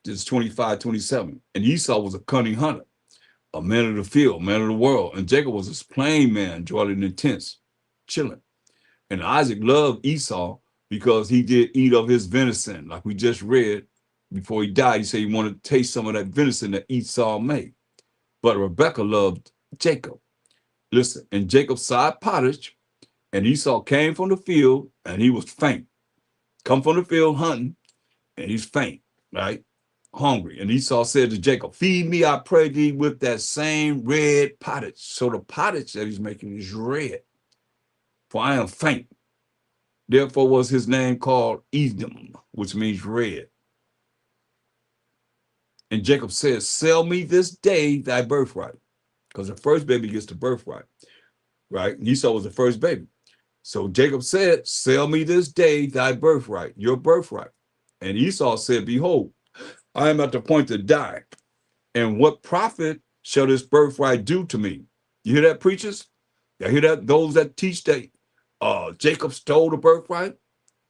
Speaker 1: This is 25, 27. And Esau was a cunning hunter, a man of the field, man of the world. And Jacob was a plain man, dwelling in tents, chilling. And Isaac loved Esau because he did eat of his venison. Like we just read, before he died, he said he wanted to taste some of that venison that Esau made. But Rebekah loved Jacob. Listen, and Jacob side pottage, and Esau came from the field, and he was faint. Come from the field hunting, and he's faint, right? hungry. And Esau said to Jacob, feed me, I pray thee, with that same red pottage. So the pottage that he's making is red. For I am faint. Therefore was his name called Edom, which means red. And Jacob said, sell me this day thy birthright. Because the first baby gets the birthright, right? Esau was the first baby. So Jacob said, sell me this day thy birthright, your birthright. And Esau said, behold, I am at the point to die. And what profit shall this birthright do to me? You hear that, preachers? You hear that? Those that teach that Jacob stole the birthright?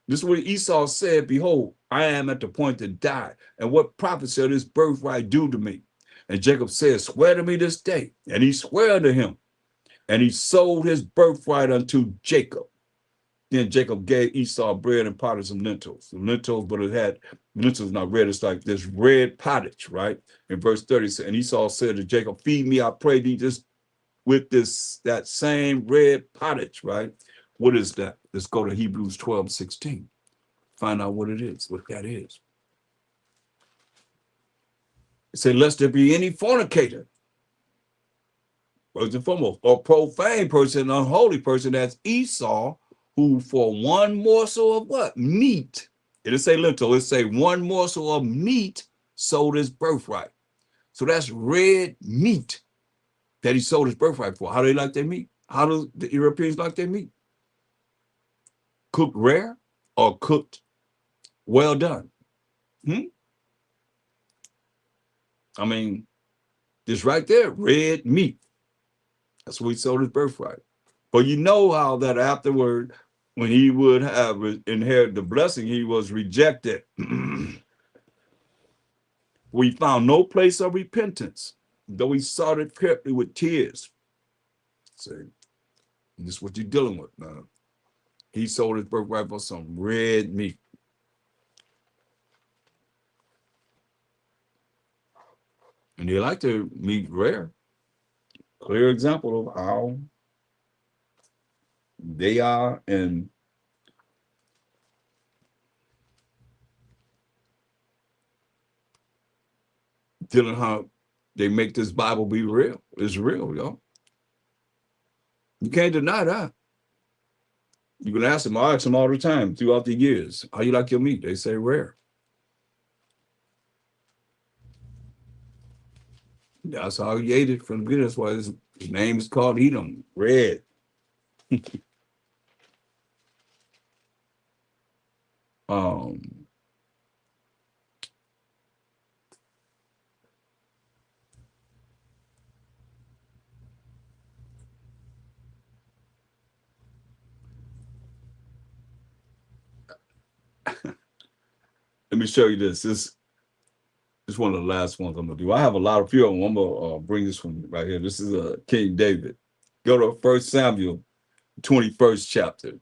Speaker 1: This is what Esau said, behold, I am at the point to die. And what profit shall this birthright do to me? And Jacob said, swear to me this day. And he swore to him. And he sold his birthright unto Jacob. Then Jacob gave Esau bread and pottage some lentils. The lentils, but it had lentils not red. It's like this red pottage, right? In verse 30, and Esau said to Jacob, feed me, I pray thee, just with that same red pottage, right? What is that? Let's go to Hebrews 12:16. Find out what it is, what that is. It said, lest there be any fornicator, first and foremost, or profane person, unholy person, that's Esau, who for one morsel of what? Meat. It'll say lentil, it'll say one morsel of meat sold his birthright. So that's red meat that he sold his birthright for. How do they like their meat? How do the Europeans like their meat? Cooked rare or cooked well done? I mean, this right there, red meat. That's what he sold his birthright. But you know how that afterward, when he would have inherited the blessing, he was rejected. We found no place of repentance, though he sought it carefully with tears. See, this is what you're dealing with, man. He sold his birthright for some red meat. And they like their meat rare. Clear example of how they are and dealing how they make this Bible be real. It's real, y'all. You can't deny that. You can ask them. I ask them all the time throughout the years, how you like your meat? They say rare. That's how he ate it from the beginning. That's why his name is called Edom, red. Let me show you this. This is one of the last ones I'm gonna do. I have a lot of few of them. I'm gonna bring this one right here. This is King David. Go to 1 Samuel, 21st chapter.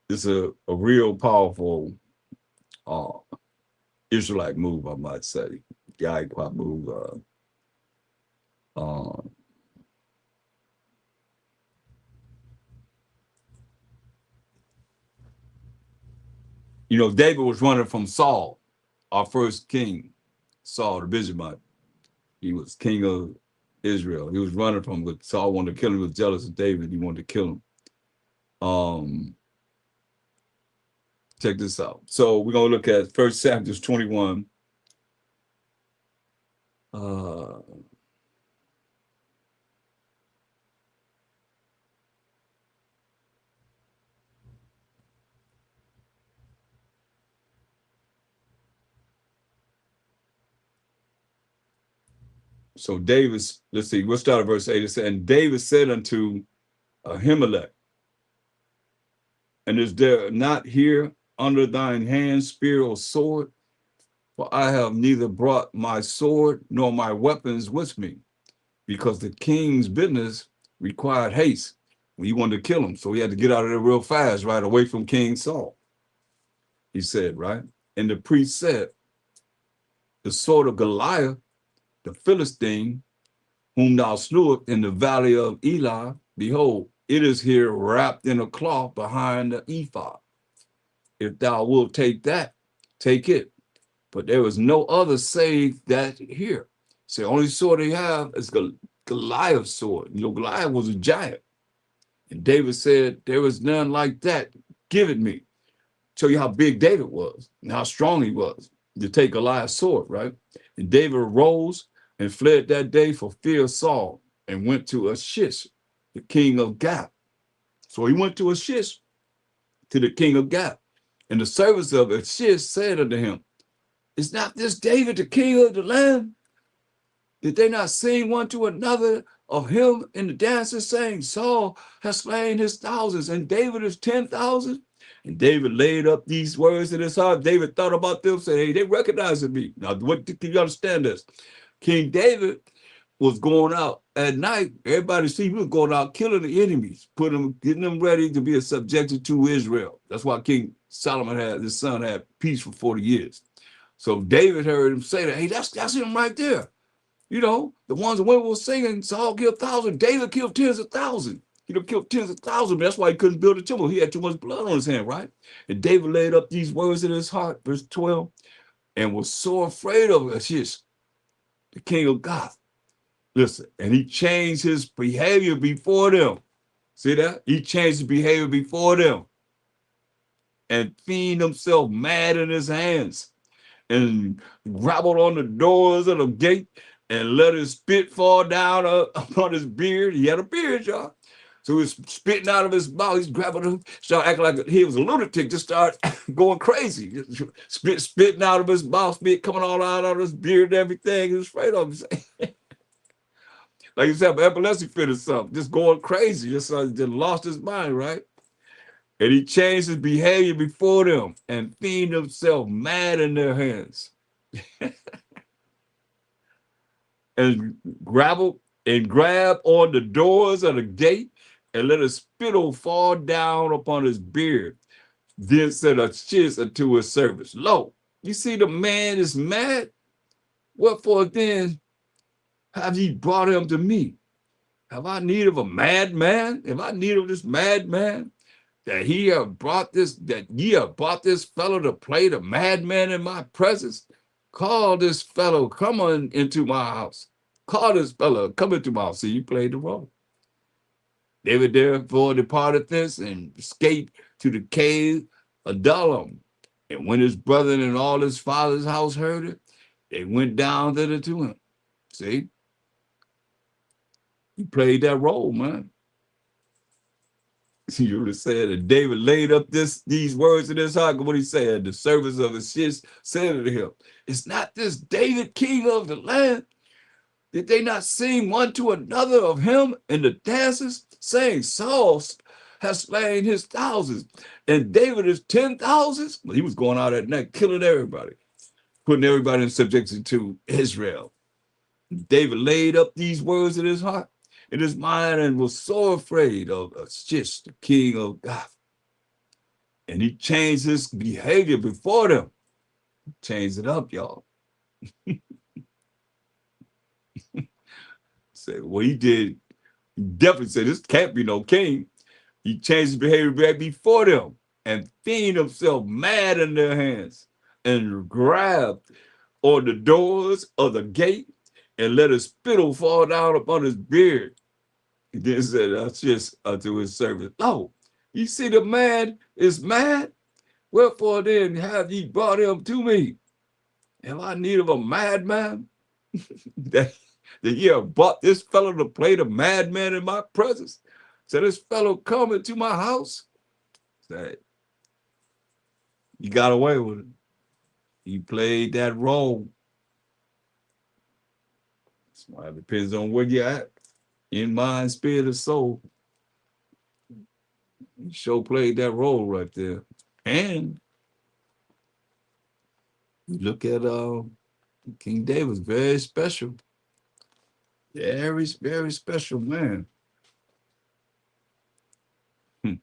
Speaker 1: It's a real powerful Israelite move, I might say. Guy quite move. You know, David was running from Saul, our first king, Saul the Benjamite. He was king of Israel. He was running from, but Saul wanted to kill him. He was jealous of David. He wanted to kill him. Check this out. So we're gonna look at 1 Samuel 21. So David's, let's see, we'll start at verse 8. It said, and David said unto Ahimelech, and is there not here under thine hand spear or sword? For I have neither brought my sword nor my weapons with me, because the king's business required haste. He wanted to kill him, so he had to get out of there real fast, right away from King Saul. He said, right? And the priest said, the sword of Goliath, the Philistine, whom thou slewest in the valley of Elah, behold, it is here wrapped in a cloth behind the ephod. If thou wilt take that, take it. But there was no other save that here. So the only sword they have is Goliath's sword. You know, Goliath was a giant. And David said, there was none like that. Give it me. Show you how big David was and how strong he was to take Goliath's sword, right? And David arose and fled that day for fear of Saul and went to Achish, the king of Gath. So he went to Achish, to the king of Gath. And the servants of Achish said unto him, is not this David the king of the land? Did they not sing one to another of him in the dances, saying, Saul has slain his thousands, and David his 10,000? And David laid up these words in his heart. David thought about them, said, hey, they recognizing me. Now, what can you understand this? King David was going out at night. Everybody see he was going out killing the enemies, getting them ready to be subjected to Israel. That's why King Solomon had his son had peace for 40 years. So David heard him say that, hey, that's him right there. You know, the ones that went were singing, Saul killed 1,000, David killed tens of thousands. He killed tens of thousands, but that's why he couldn't build a temple. He had too much blood on his hand, right? And David laid up these words in his heart, verse 12, and was so afraid of Achish, the king of Gath. Listen, and he changed his behavior before them. See that? He changed his behavior before them and feigned himself mad in his hands and grappled on the doors of the gate and let his spit fall down upon his beard. He had a beard, y'all. So he's spitting out of his mouth. He's grabbing him, started acting like he was a lunatic, just started going crazy. Spitting out of his mouth, spit coming all out of his beard and everything. He was afraid of him. Like he said, epilepsy fit or something, just going crazy. Just lost his mind, right? And he changed his behavior before them and feigned himself mad in their hands. And grab on the doors of the gate and let a spittle fall down upon his beard. Then said Achish unto his servants, lo, you see the man is mad? Wherefore then have ye brought him to me? Have I need of a madman? Have I need of this madman? That ye have brought this fellow to play the madman in my presence? Call this fellow, come on into my house. Call this fellow, come into my house. See, you played the role. David therefore departed thence and escaped to the cave of Adullam. And when his brethren and all his father's house heard it, they went down thither to him. See, he played that role, man. You would have said that David laid up these words in his heart. What he said, the servants of his ships said to him, is not this David king of the land? Did they not sing one to another of him in the dances, saying, Saul has slain his thousands, and David his 10,000s? Well, he was going out at night, killing everybody, putting everybody in subjection to Israel. David laid up these words in his heart, in his mind, and was so afraid of Achish, the king of Gath. And he changed his behavior before them. Changed it up, y'all. Say, well, he did. He definitely said, this can't be no king. He changed his behavior back before them and feigned himself mad in their hands and grabbed on the doors of the gate and let a spittle fall down upon his beard. He then said, that's just unto his servant, oh, you see the man is mad? Wherefore then have ye brought him to me? Have I need of a madman? that ye have brought this fellow to play the madman in my presence? So this fellow come into my house? Say, you got away with it. You played that role. So it depends on where you're at, in mind, spirit, or soul. You sure played that role right there. And you look at King David's very special. Very, very special man. Hmm.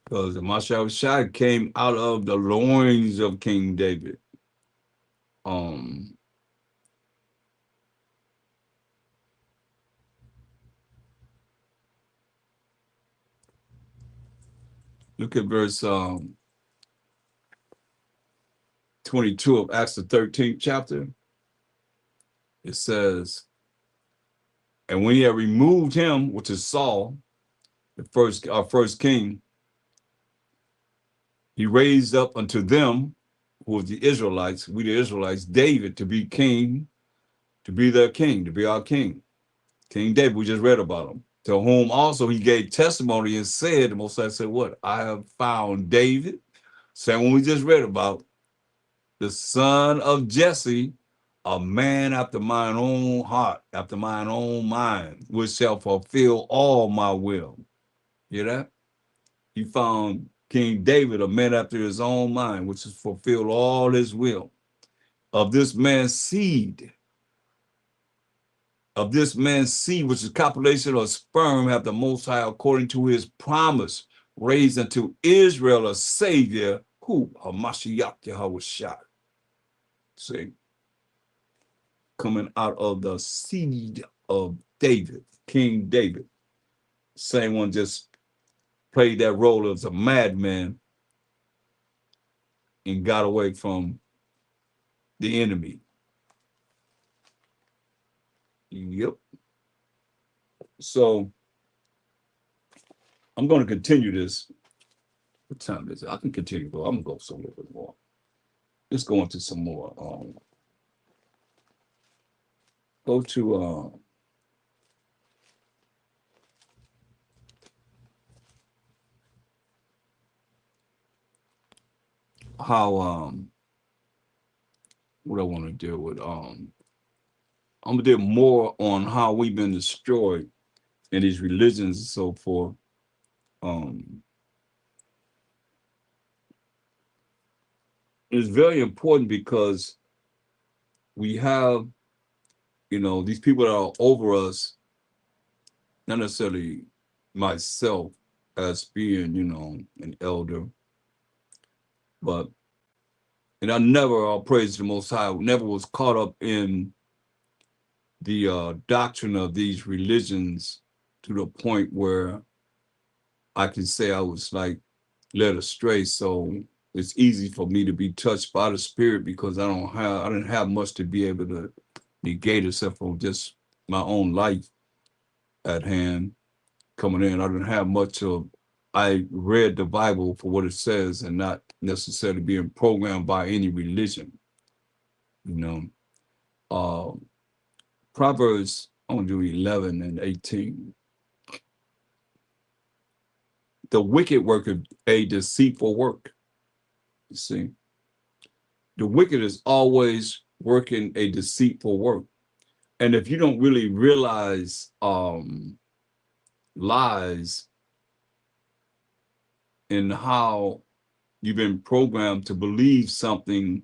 Speaker 1: Because the Mashiach came out of the loins of King David. Um, Look at verse 22 of Acts the 13th chapter. It says, and when he had removed him, which is Saul, our first king, he raised up unto them, who was the Israelites, we the Israelites, David to be king, to be their king, to be our king. King David, we just read about him. To whom also he gave testimony and said, the Most High said, what? I have found David, same one we just read about, the son of Jesse, a man after mine own heart, after mine own mind, which shall fulfill all my will. Hear that? He found King David, a man after his own mind, which has fulfilled all his will. Of this man's seed, which is copulation or sperm, have the Most High, according to his promise, raised unto Israel a Savior, who? Hamashiach Yahushua. See? Coming out of the seed of David, King David. Same one just played that role as a madman and got away from the enemy. Yep. So I'm going to continue this. What time is it? I can continue, but I'm going to go some little bit more. Let's go into some more. Go to how what I want to deal with. I'm gonna deal more on how we've been destroyed in these religions and so forth. It's very important because we have, these people that are over us, not necessarily myself as being, an elder, but, and I never, I'll praise the Most High, never was caught up in the doctrine of these religions to the point where I can say I was like led astray. So it's easy for me to be touched by the spirit because I didn't have much to be able to negate except for just my own life at hand coming in. I didn't have much of, I read the Bible for what it says and not necessarily being programmed by any religion, you know. Proverbs, I'm gonna do 11 and 18. The wicked work of a deceitful work. You see, the wicked is always working a deceitful work. And if you don't really realize lies and how you've been programmed to believe something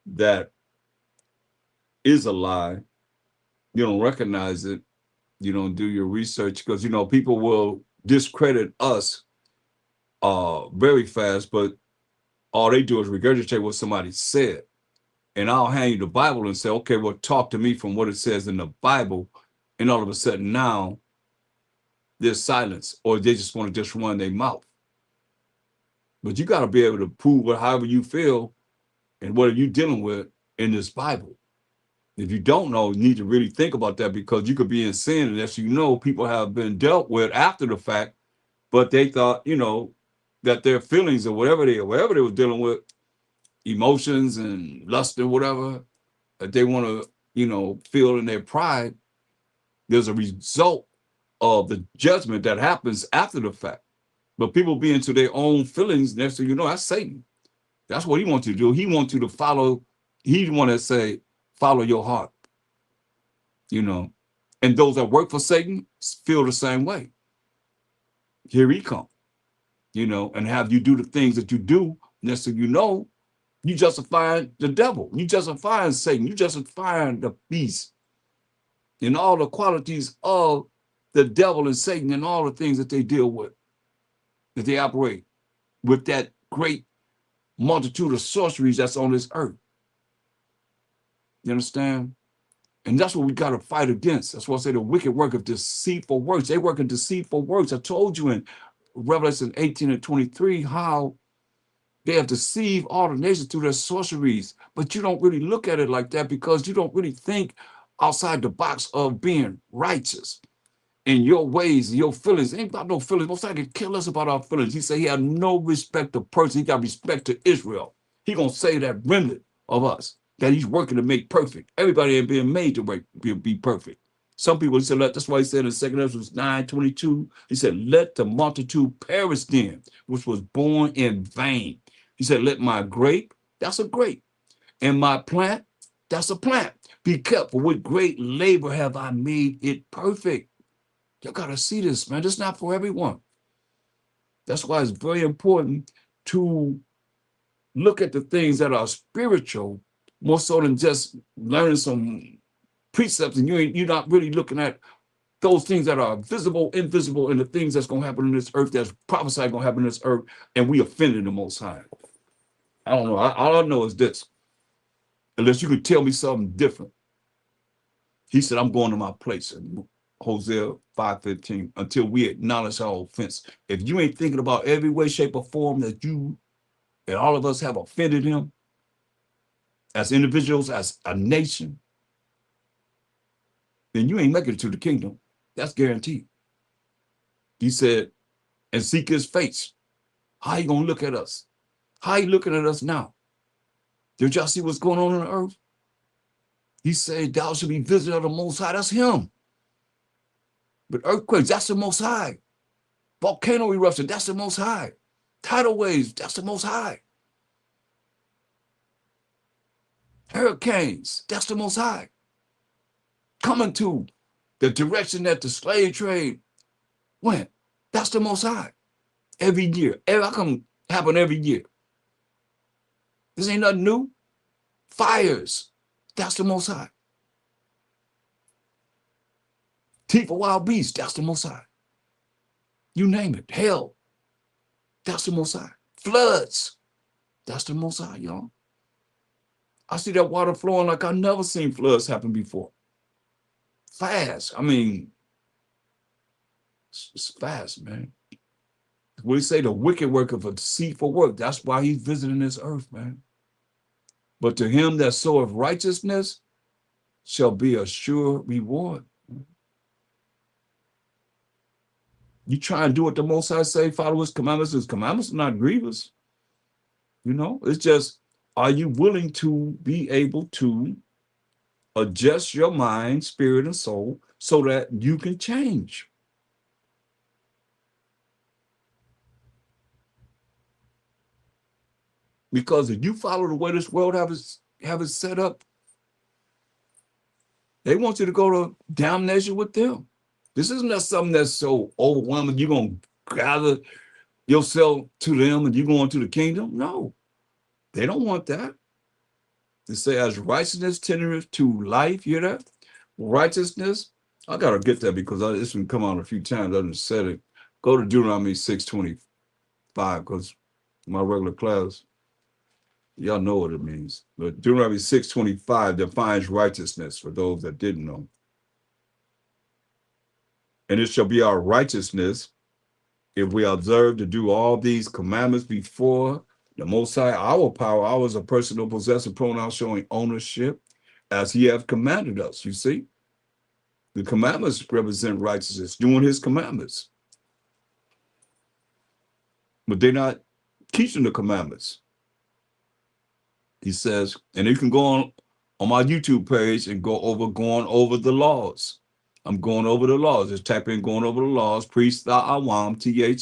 Speaker 1: that is a lie, you don't recognize it, you don't do your research, because people will discredit us very fast, but all they do is regurgitate what somebody said. And I'll hand you the Bible and say, okay, well, talk to me from what it says in the Bible. And all of a sudden now there's silence, or they just want to just run their mouth. But you got to be able to prove it however you feel and what are you dealing with in this Bible. If you don't know, you need to really think about that, because you could be in sin, and as you know, people have been dealt with after the fact, but they thought, that their feelings or whatever they were dealing with, emotions and lust or whatever, that they want to, feel in their pride, there's a result of the judgment that happens after the fact. But people be into their own feelings, next thing you know, that's Satan. That's what he wants you to do. He wants you to follow, he want to say, follow your heart, And those that work for Satan feel the same way. Here he come, and have you do the things that you do, next thing you know, you justifying the devil. You justifying Satan. You justifying the beast and all the qualities of the devil and Satan and all the things that they deal with, that they operate. with that great multitude of sorceries that's on this earth. You understand? And that's what we got to fight against. That's why I say the wicked work of deceitful works. They work in deceitful works. I told you in Revelation 18 and 23 how they have deceived all the nations through their sorceries. But you don't really look at it like that because you don't really think outside the box of being righteous in your ways, your feelings. Ain't about no feelings. Most likely kill us about our feelings. He said he had no respect to person. He got respect to Israel. He gonna say that remnant of us that he's working to make perfect. Everybody ain't being made to be perfect. Some people, he said, that's why he said in 2 Ezra 9:22, he said, let the multitude perish then, which was born in vain. He said, let my grape, that's a grape, and my plant, that's a plant. Be careful, with great labor have I made it perfect. Y'all got to see this, man. This is not for everyone. That's why it's very important to look at the things that are spiritual more so than just learning some precepts, and you're not really looking at those things that are visible, invisible, and the things that's going to happen in this earth, that's prophesied going to happen in this earth, and we offended the Most High. I don't know. All I know is this. Unless you could tell me something different. He said, I'm going to my place in Hosea 5:15 until we acknowledge our offense. If you ain't thinking about every way, shape, or form that you and all of us have offended him as individuals, as a nation, then you ain't making it to the kingdom. That's guaranteed. He said, and seek his face. How you gonna look at us? How you looking at us now? Did y'all see what's going on the earth? He said, thou should be visited of the Most High. That's him. But earthquakes, that's the Most High. Volcano eruption, that's the Most High. Tidal waves, that's the Most High. Hurricanes, that's the Most High. Coming to the direction that the slave trade went, that's the Most High. Every year, how come happen every year? This ain't nothing new. Fires, that's the Most High. Teeth of wild beasts, that's the Most High. You name it. Hell, that's the Most High. Floods, that's the Most High, y'all. I see that water flowing like I've never seen floods happen before. Fast. I mean, it's fast, man. We say the wicked work of a deceitful work. That's why he's visiting this earth, man. But to him that soweth righteousness shall be a sure reward. You try and do what the Most High say, follow his commandments. His commandments are not grievous. You know, it's just, are you willing to be able to adjust your mind, spirit, and soul so that you can change? Because if you follow the way this world have it set up, they want you to go to damnation with them. This isn't something that's so overwhelming. You're going to gather yourself to them and you're going to the kingdom. No, they don't want that. They say, as righteousness tendeth to life, you hear that? Righteousness, I got to get that because this one come out a few times. I didn't said it. Go to Deuteronomy 6:25 because my regular class, y'all know what it means. But Deuteronomy 6:25 defines righteousness for those that didn't know. And it shall be our righteousness if we observe to do all these commandments before the Most High, our power, ours a personal possessive pronoun showing ownership as he hath commanded us. You see, the commandments represent righteousness, doing his commandments. But they're not teaching the commandments. He says, and you can go on my YouTube page and going over the laws. I'm going over the laws. Just type in going over the laws, Priest Thawam,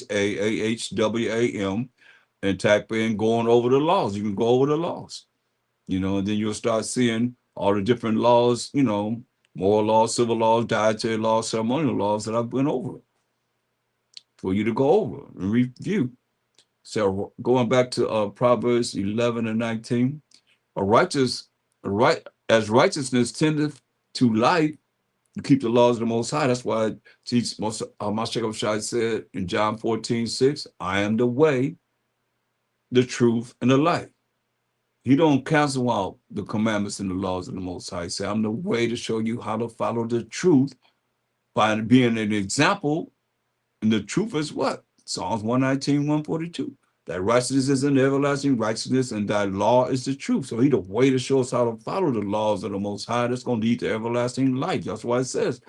Speaker 1: THAAHWAM, and type in going over the laws. You can go over the laws, you know, and then you'll start seeing all the different laws, you know, moral laws, civil laws, dietary laws, ceremonial laws that I've been over for you to go over and review. So going back to Proverbs 11 and 19, as righteousness tendeth to life, you keep the laws of the Most High. That's why Mashiach said in John 14:6, I am the way, the truth, and the light. He don't cancel out the commandments and the laws of the Most High. He said, I'm the way to show you how to follow the truth by being an example. And the truth is what? Psalms 119, 142. That righteousness is an everlasting righteousness, and thy law is the truth. So he the way to show us how to follow the laws of the Most High that's going to lead to everlasting life. That's why it says,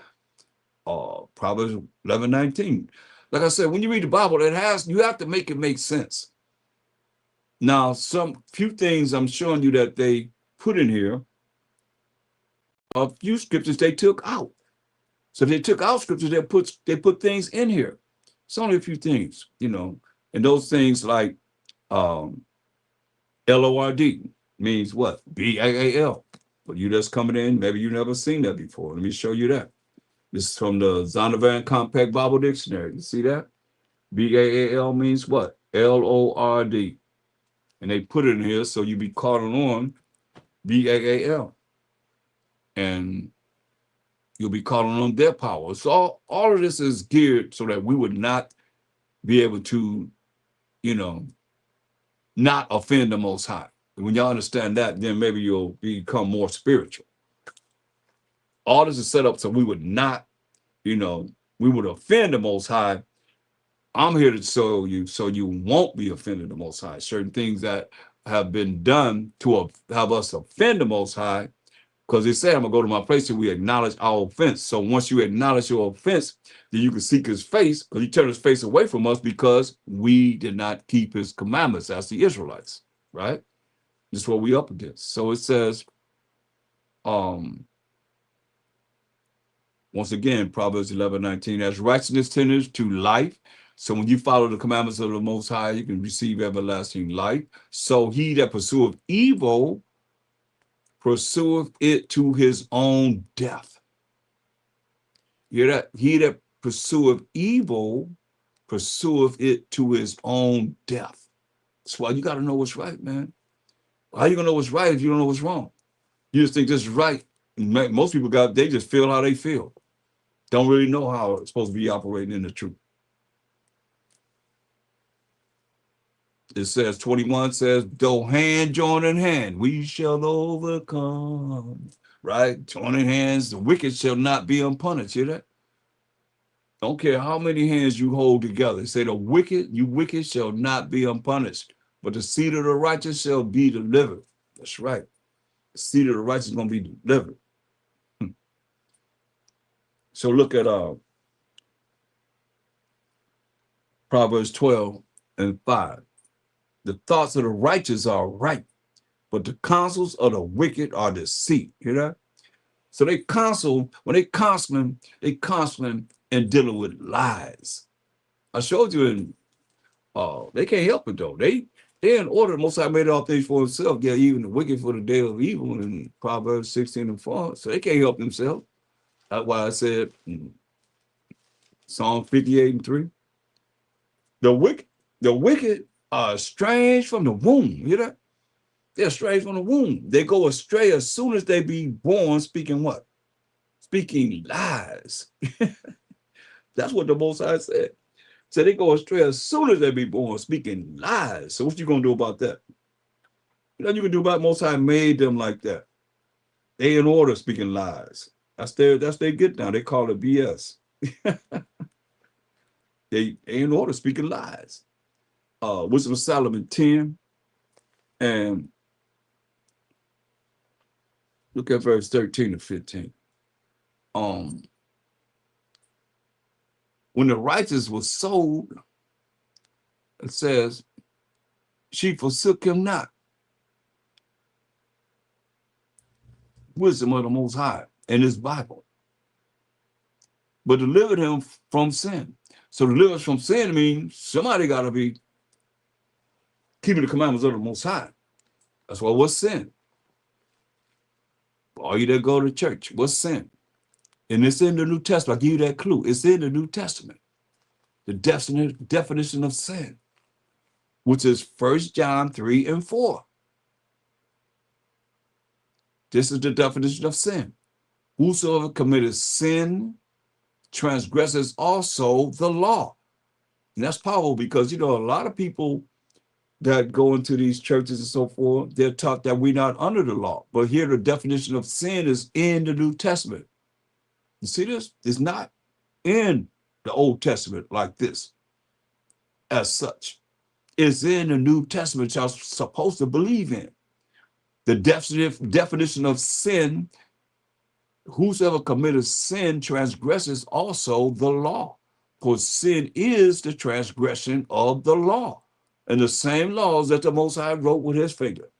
Speaker 1: Proverbs 11:19. Like I said, when you read the Bible, you have to make it make sense. Now, some few things I'm showing you that they put in here, a few scriptures they took out. So if they took out scriptures, they put things in here. It's only a few things, and those things like LORD means what? BAAL. But you that's coming in, maybe you never seen that before. Let me show you that. This is from the Zondervan Compact Bible Dictionary. You see that? BAAL means what? LORD. And they put it in here so you be calling on BAAL. And you'll be calling on their power. So all of this is geared so that we would not be able to, not offend the Most High. When y'all understand that, then maybe you'll become more spiritual. All this is set up so we would not, we would offend the Most High. I'm here to show you so you won't be offended the Most High. Certain things that have been done to have us offend the Most High, because they say, I'm going to go to my place and we acknowledge our offense. So once you acknowledge your offense, then you can seek his face, because he turned his face away from us because we did not keep his commandments as the Israelites, right? This is what we up against. So it says, once again, Proverbs 11:19, as righteousness tenders to life. So when you follow the commandments of the Most High, you can receive everlasting life. So he that pursueth evil pursueth it to his own death. You hear that? He that pursueth evil pursueth it to his own death. That's why you got to know what's right, man. How you gonna know what's right if you don't know what's wrong? You just think this is right. Most people they just feel how they feel. Don't really know how it's supposed to be operating in the truth. It says 21 says, though hand join in hand, we shall overcome. Right? Joining hands, the wicked shall not be unpunished. Hear that? Don't care how many hands you hold together. Say you wicked shall not be unpunished, but the seed of the righteous shall be delivered. That's right. The seed of the righteous is going to be delivered. So look at Proverbs 12:5. The thoughts of the righteous are right, but the counsels of the wicked are deceit. Hear that? So when they counseling and dealing with lies. I showed you they can't help it though. They're in order. Most High made all things for himself. Yeah, even the wicked for the day of evil in Proverbs 16:4. So they can't help themselves. That's why I said Psalm 58:3. The wicked are estranged from the womb. You hear that? They're estranged from the womb. They go astray as soon as they be born, speaking what? Speaking lies. That's what the Most High said. So they go astray as soon as they be born, speaking lies. So what you gonna do about that? You can do about Most High made them like that. They in order speaking lies. That's their get down. They call it BS. They in order speaking lies. Wisdom of Solomon 10, and look at verse 13 to 15. When the righteous was sold, it says, she forsook him not. Wisdom of the Most High in his Bible, but delivered him from sin. So deliverance from sin means somebody got to be keeping the commandments of the Most High. That's why what's sin? All you that go to church, what's sin? And it's in the New Testament. I give you that clue. It's in the New Testament. The definition of sin, which is 1 John 3:4. This is the definition of sin. Whosoever committed sin transgresses also the law. And that's powerful because, a lot of people, that go into these churches and so forth, they're taught that we're not under the law. But here the definition of sin is in the New Testament. You see this? It's not in the Old Testament like this as such. It's in the New Testament y'all supposed to believe in. The definition of sin, whosoever committeth sin transgresses also the law. For sin is the transgression of the law. And the same laws that the Most High wrote with his finger.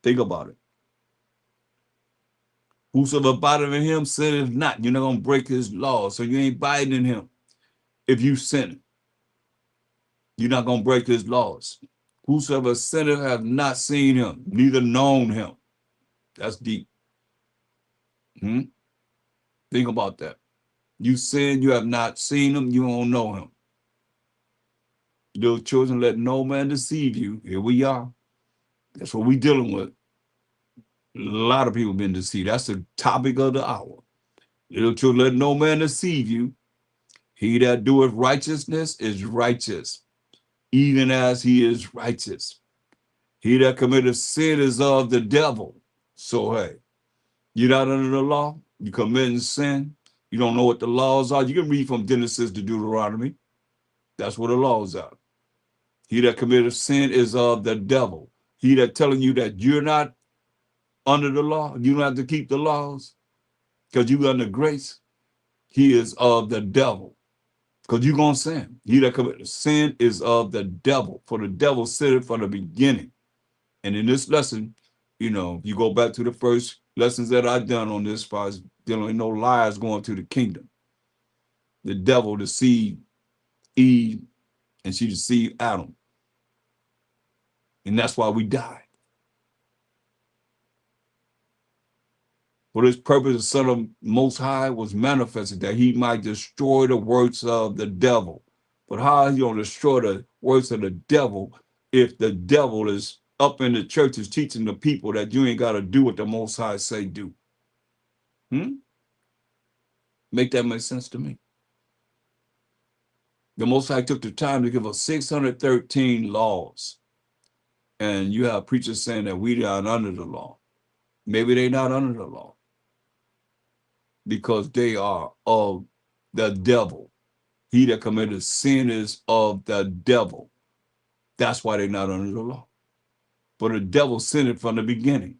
Speaker 1: Think about it. Whosoever abideth in him sinneth not. You're not going to break his laws. So you ain't abiding in him. If you sin, you're not going to break his laws. Whosoever sinneth have not seen him, neither known him. That's deep. Think about that. You sin, you have not seen him, you don't know him. Little children, let no man deceive you. Here we are. That's what we're dealing with. A lot of people been deceived. That's the topic of the hour. Little children, let no man deceive you. He that doeth righteousness is righteous, even as he is righteous. He that committeth sin is of the devil. So, hey, you're not under the law. You committing sin. You don't know what the laws are. You can read from Genesis to Deuteronomy. That's what the laws are. He that committeth sin is of the devil. He that telling you that you're not under the law, you don't have to keep the laws because you're under grace, he is of the devil because you're going to sin. He that committeth sin is of the devil, for the devil sinned from the beginning. And in this lesson, you go back to the first lessons that I've done on this, as far as dealing with no liars going to the kingdom. The devil deceived Eve, and she deceived Adam. And that's why we died. For this purpose, the Son of Most High was manifested, that he might destroy the works of the devil. But how are you going to destroy the works of the devil if the devil is up in the churches teaching the people that you ain't got to do what the Most High say do? Make that make sense to me? The Most High took the time to give us 613 laws. And you have preachers saying that we are under the law. Maybe they're not under the law because they are of the devil. He that committed sin is of the devil. That's why they're not under the law. For the devil sinned from the beginning.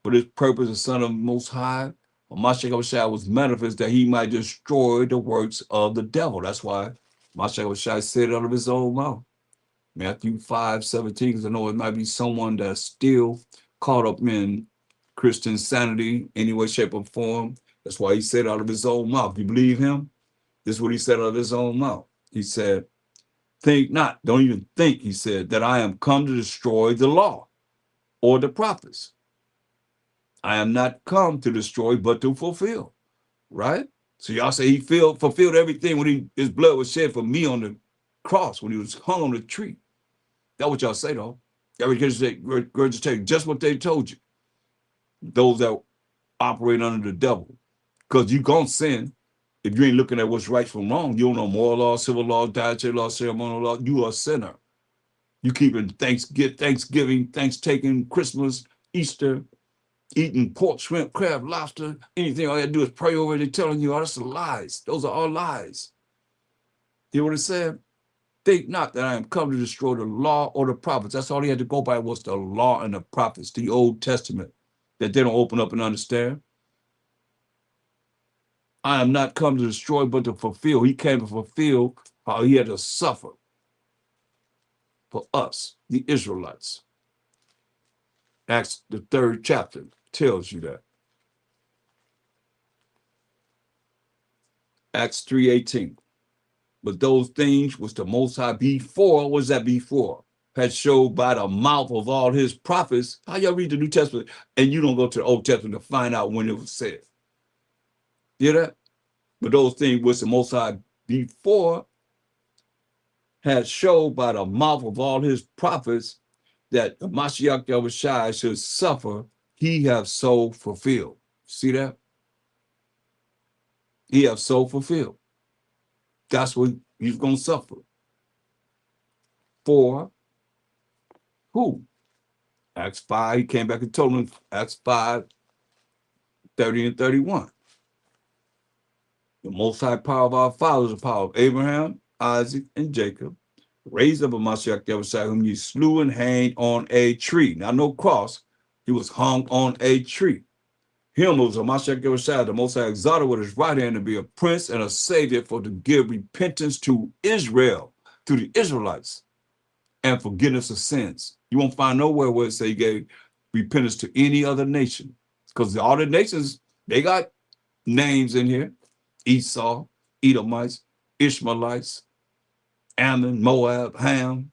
Speaker 1: For this purpose, the Son of the Most High, Mashiach was manifest that he might destroy the works of the devil. That's why Mashiach said it out of his own mouth. Matthew 5:17, because I know it might be someone that's still caught up in Christian sanity, any way, shape, or form. That's why he said out of his own mouth. You believe him? This is what he said out of his own mouth. He said, think not, don't even think, he said, that I am come to destroy the law or the prophets. I am not come to destroy, but to fulfill. Right? So y'all say he fulfilled everything when his blood was shed for me on the cross, when he was hung on the tree. That's what y'all say, though. Y'all regurgitate just what they told you. Those that operate under the devil. Because you're going to sin if you ain't looking at what's right from wrong. You don't know moral law, civil law, dietary law, ceremonial law. You are a sinner. You keeping Thanksgiving, Thanksgiving, Christmas, Easter, eating pork, shrimp, crab, lobster, anything. All you have to do is pray over it. They're telling you, oh, that's lies. Those are all lies. You know what it said? Think not that I am come to destroy the law or the prophets. That's all he had to go by was the law and the prophets, the Old Testament, that they don't open up and understand. I am not come to destroy, but to fulfill. He came to fulfill how he had to suffer for us, the Israelites. Acts, the 3rd chapter, tells you that. Acts 3:18. But those things which the Most High before, was that before, had showed by the mouth of all his prophets. How y'all read the New Testament and you don't go to the Old Testament to find out when it was said? You hear that? But those things which the Most High before had showed by the mouth of all his prophets that the Mashiach Yahushua should suffer, he have so fulfilled. See that? He have so fulfilled. That's what he's going to suffer. for who? Acts 5, he came back and told them, Acts 5, 30 and 31. The most high power of our fathers, the power of Abraham, Isaac, and Jacob, raised up a Mashiach Yahushua, whom you slew and hanged on a tree. Now, no cross. He was hung on a tree. Him was a Mashiach Yahushua, the Most High exalted with his right hand to be a prince and a savior for to give repentance to Israel, to the Israelites, and forgiveness of sins. You won't find nowhere where it say he gave repentance to any other nation, because all the nations, they got names in here: Esau, Edomites, Ishmaelites, Ammon, Moab, Ham,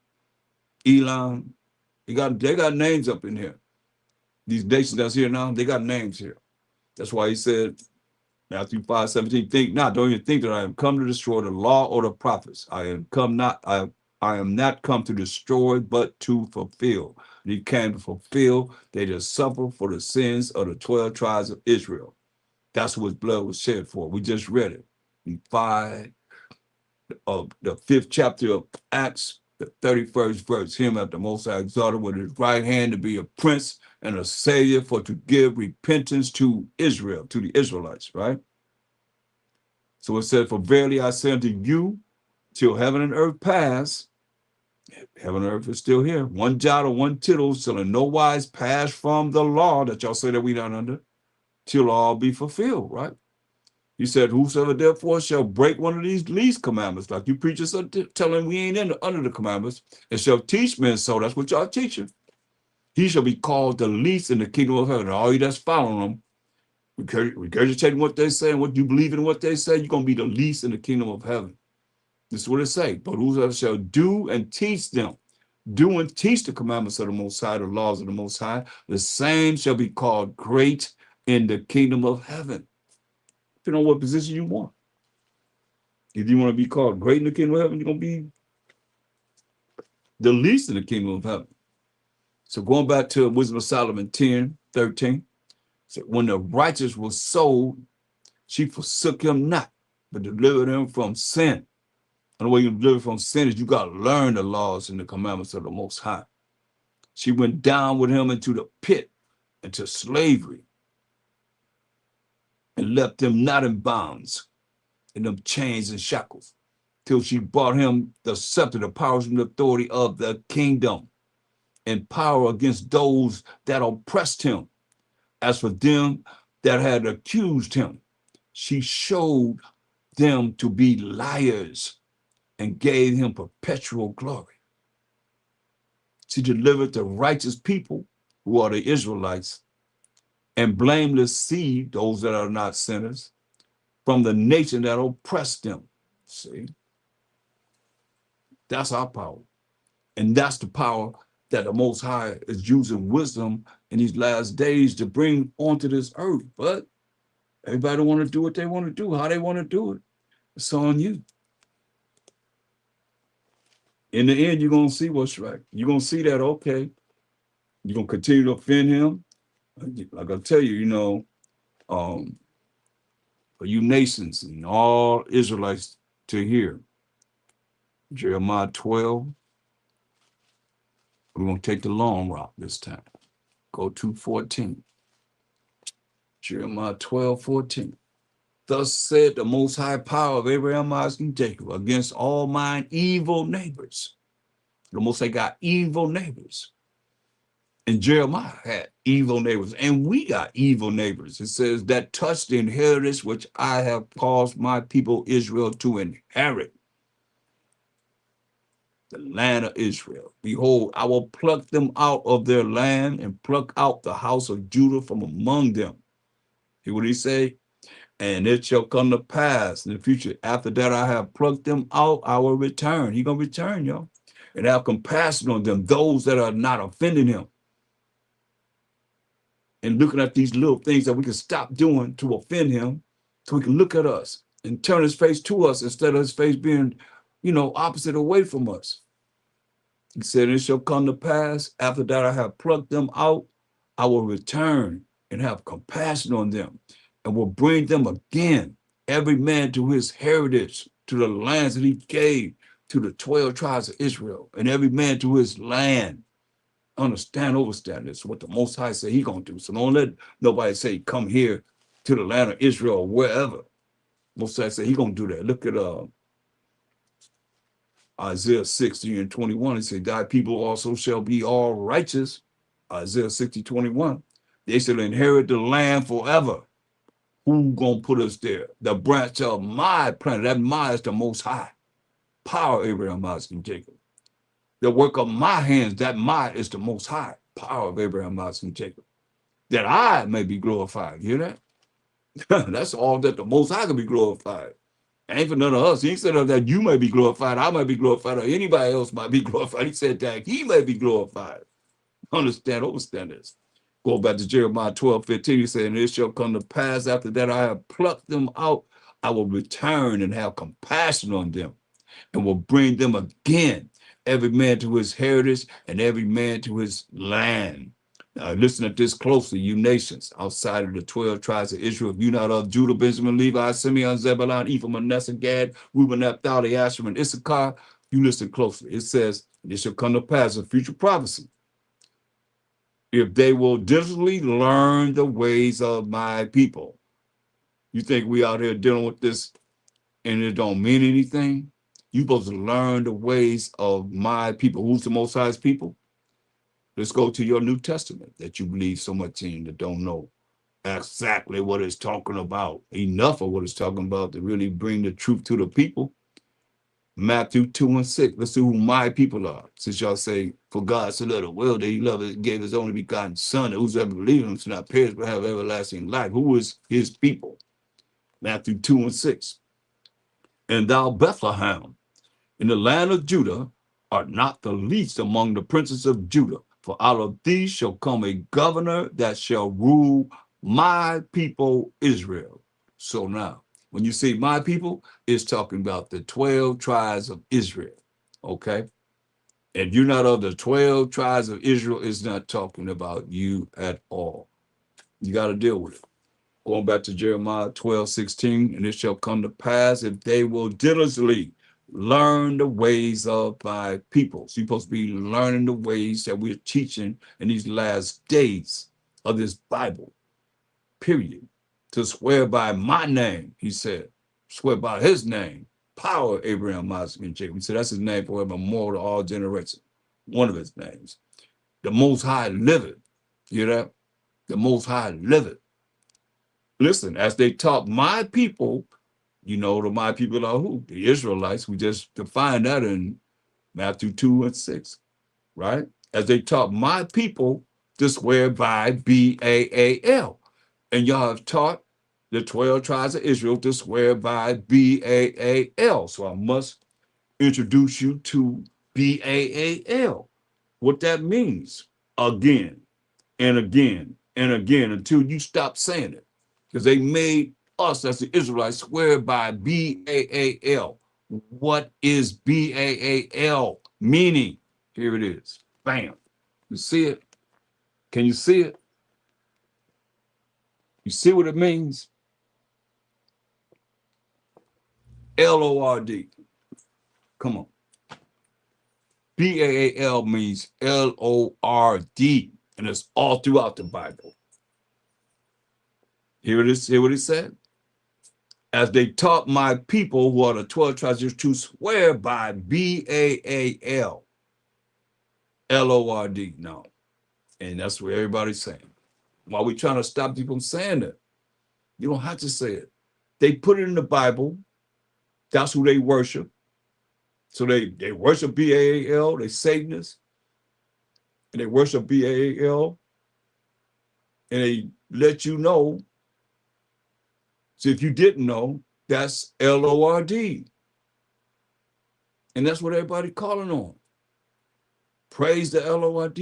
Speaker 1: Elam. They got names up in here. These nations that's here now, they got names here. That's why he said, Matthew 5:17, think not, don't even think that I am come to destroy the law or the prophets. I am not come to destroy, but to fulfill. And he came to fulfill, they just suffer for the sins of the 12 tribes of Israel. That's what his blood was shed for. We just read it in the 5th chapter of Acts, the 31st verse. Him at the Most High exalted with his right hand to be a prince and a savior for to give repentance to Israel, to the Israelites, right? So it said, for verily I say unto you, till heaven and earth pass, heaven and earth is still here, one jot or one tittle shall in no wise pass from the law that y'all say that we not under, till all be fulfilled, right? He said, whosoever therefore shall break one of these least commandments, like you preachers are telling we ain't under the commandments, and shall teach men so, that's what y'all teaching, he shall be called the least in the kingdom of heaven. All you that's following them, regurgitating what they say and what you believe in what they say, you're going to be the least in the kingdom of heaven. This is what it say. But whosoever shall do and teach them, do and teach the commandments of the Most High, the laws of the Most High, the same shall be called great in the kingdom of heaven. Depending on what position you want. If you want to be called great in the kingdom of heaven, you're going to be the least in the kingdom of heaven. So going back to Wisdom of Solomon 10:13, so when the righteous was sold, she forsook him not, but delivered him from sin. And the way you deliver from sin is you got to learn the laws and the commandments of the Most High. She went down with him into the pit, into slavery, and left him not in bonds, in them chains and shackles, till she brought him the scepter, the powers and authority of the kingdom, and power against those that oppressed him. As for them that had accused him, she showed them to be liars and gave him perpetual glory. She delivered the righteous people, who are the Israelites, and blameless seed, those that are not sinners, from the nation that oppressed them. See? That's our power. And that's the power that the Most High is using wisdom in these last days to bring onto this earth. But everybody want to do what they want to do, how they want to do it. It's on you. In the end, you're going to see what's right. You're going to see that, okay, you're going to continue to offend him. Like I tell you, for you nations and all Israelites to hear, Jeremiah 12, we're going to take the long route this time. Go to 14. Jeremiah 12:14. Thus said the Most High power of Abraham, Isaac, and Jacob against all mine evil neighbors. The Most High got evil neighbors. And Jeremiah had evil neighbors. And we got evil neighbors. It says that touch the inheritance which I have caused my people Israel to inherit. The land of Israel. Behold, I will pluck them out of their land and pluck out the house of Judah from among them. Hear what he say? And it shall come to pass in the future, after that I have plucked them out, I will return. He's going to return, y'all. And have compassion on them, those that are not offending him. And looking at these little things that we can stop doing to offend him, so he can look at us and turn his face to us instead of his face being, opposite away from us. He said, it shall come to pass, after that I have plucked them out, I will return and have compassion on them and will bring them again, every man to his heritage, to the lands that he gave to the 12 tribes of Israel, and every man to his land. Understand, overstand this, what the Most High said he gonna do. So don't let nobody say, come here to the land of Israel or wherever. Most High said he gonna do that. Look at Isaiah 60:21. He said, thy people also shall be all righteous. Isaiah 60:21. They shall inherit the land forever. Who gonna put us there? The branch of my planet. That my is the Most High. Power, Abraham, Isaac, and Jacob. The work of my hands, that my is the Most High. Power of Abraham, Isaac, and Jacob. That I may be glorified. You hear that? That's all that the Most High can be glorified. Ain't for none of us. He said that you may be glorified, I might be glorified, or anybody else might be glorified. He said that he may be glorified. Understand, understand this. Go back to Jeremiah 12:15. He said, and it shall come to pass after that I have plucked them out, I will return and have compassion on them and will bring them again, every man to his heritage and every man to his land. Now, listen to this closely, you nations outside of the 12 tribes of Israel. If you not of Judah, Benjamin, Levi, Simeon, Zebulun, Ephraim, Manasseh, Gad, Reuben, Naphtali, Asher, and Issachar, you listen closely. It says, it shall come to pass, a future prophecy, if they will diligently learn the ways of my people. You think we out here dealing with this and it don't mean anything? You supposed to learn the ways of my people. Who's the Most High's people? Let's go to your New Testament that you believe so much in that don't know exactly what it's talking about. Enough of what it's talking about to really bring the truth to the people. Matthew 2:6. Let's see who my people are. Since y'all say, for God so loved the world that he loved it, gave his only begotten son, that whosoever believes in him shall not perish but have everlasting life. Who is his people? Matthew 2:6. And thou, Bethlehem, in the land of Judah, art not the least among the princes of Judah, for out of thee shall come a governor that shall rule my people Israel. So now, when you say my people, it's talking about the 12 tribes of Israel, okay? And you're not of the 12 tribes of Israel, it's not talking about you at all. You got to deal with it. Going back to Jeremiah 12:16, and it shall come to pass if they will diligently learn the ways of my people. So you're supposed to be learning the ways that we're teaching in these last days of this Bible, period. To swear by my name, he said, swear by his name, power, Abraham, Isaac, and Jacob. He said that's his name forevermore to all generations. One of his names. The Most High liveth. You hear that? The Most High liveth. Listen, as they taught my people, you know, the my people are who? The Israelites. We just defined that in Matthew 2:6, right? As they taught my people to swear by Baal. And y'all have taught the 12 tribes of Israel to swear by Baal. So I must introduce you to Baal. What that means, again and again and again, until you stop saying it. Because they made us as the Israelites swear by Baal. What is Baal meaning? Here it is. Bam. You see it? Can you see it? You see what it means? Lord. Come on. Baal means Lord, and it's all throughout the Bible. Here it is. Hear what it said? As they taught my people who are the 12 tribes to swear by Baal. Lord. No. And that's what everybody's saying. While we're trying to stop people from saying it, you don't have to say it. They put it in the Bible. That's who they worship. So they worship Baal, they Satanists, and they worship Baal, and they let you know. So if you didn't know, that's Lord. And that's what everybody calling on. Praise the Lord.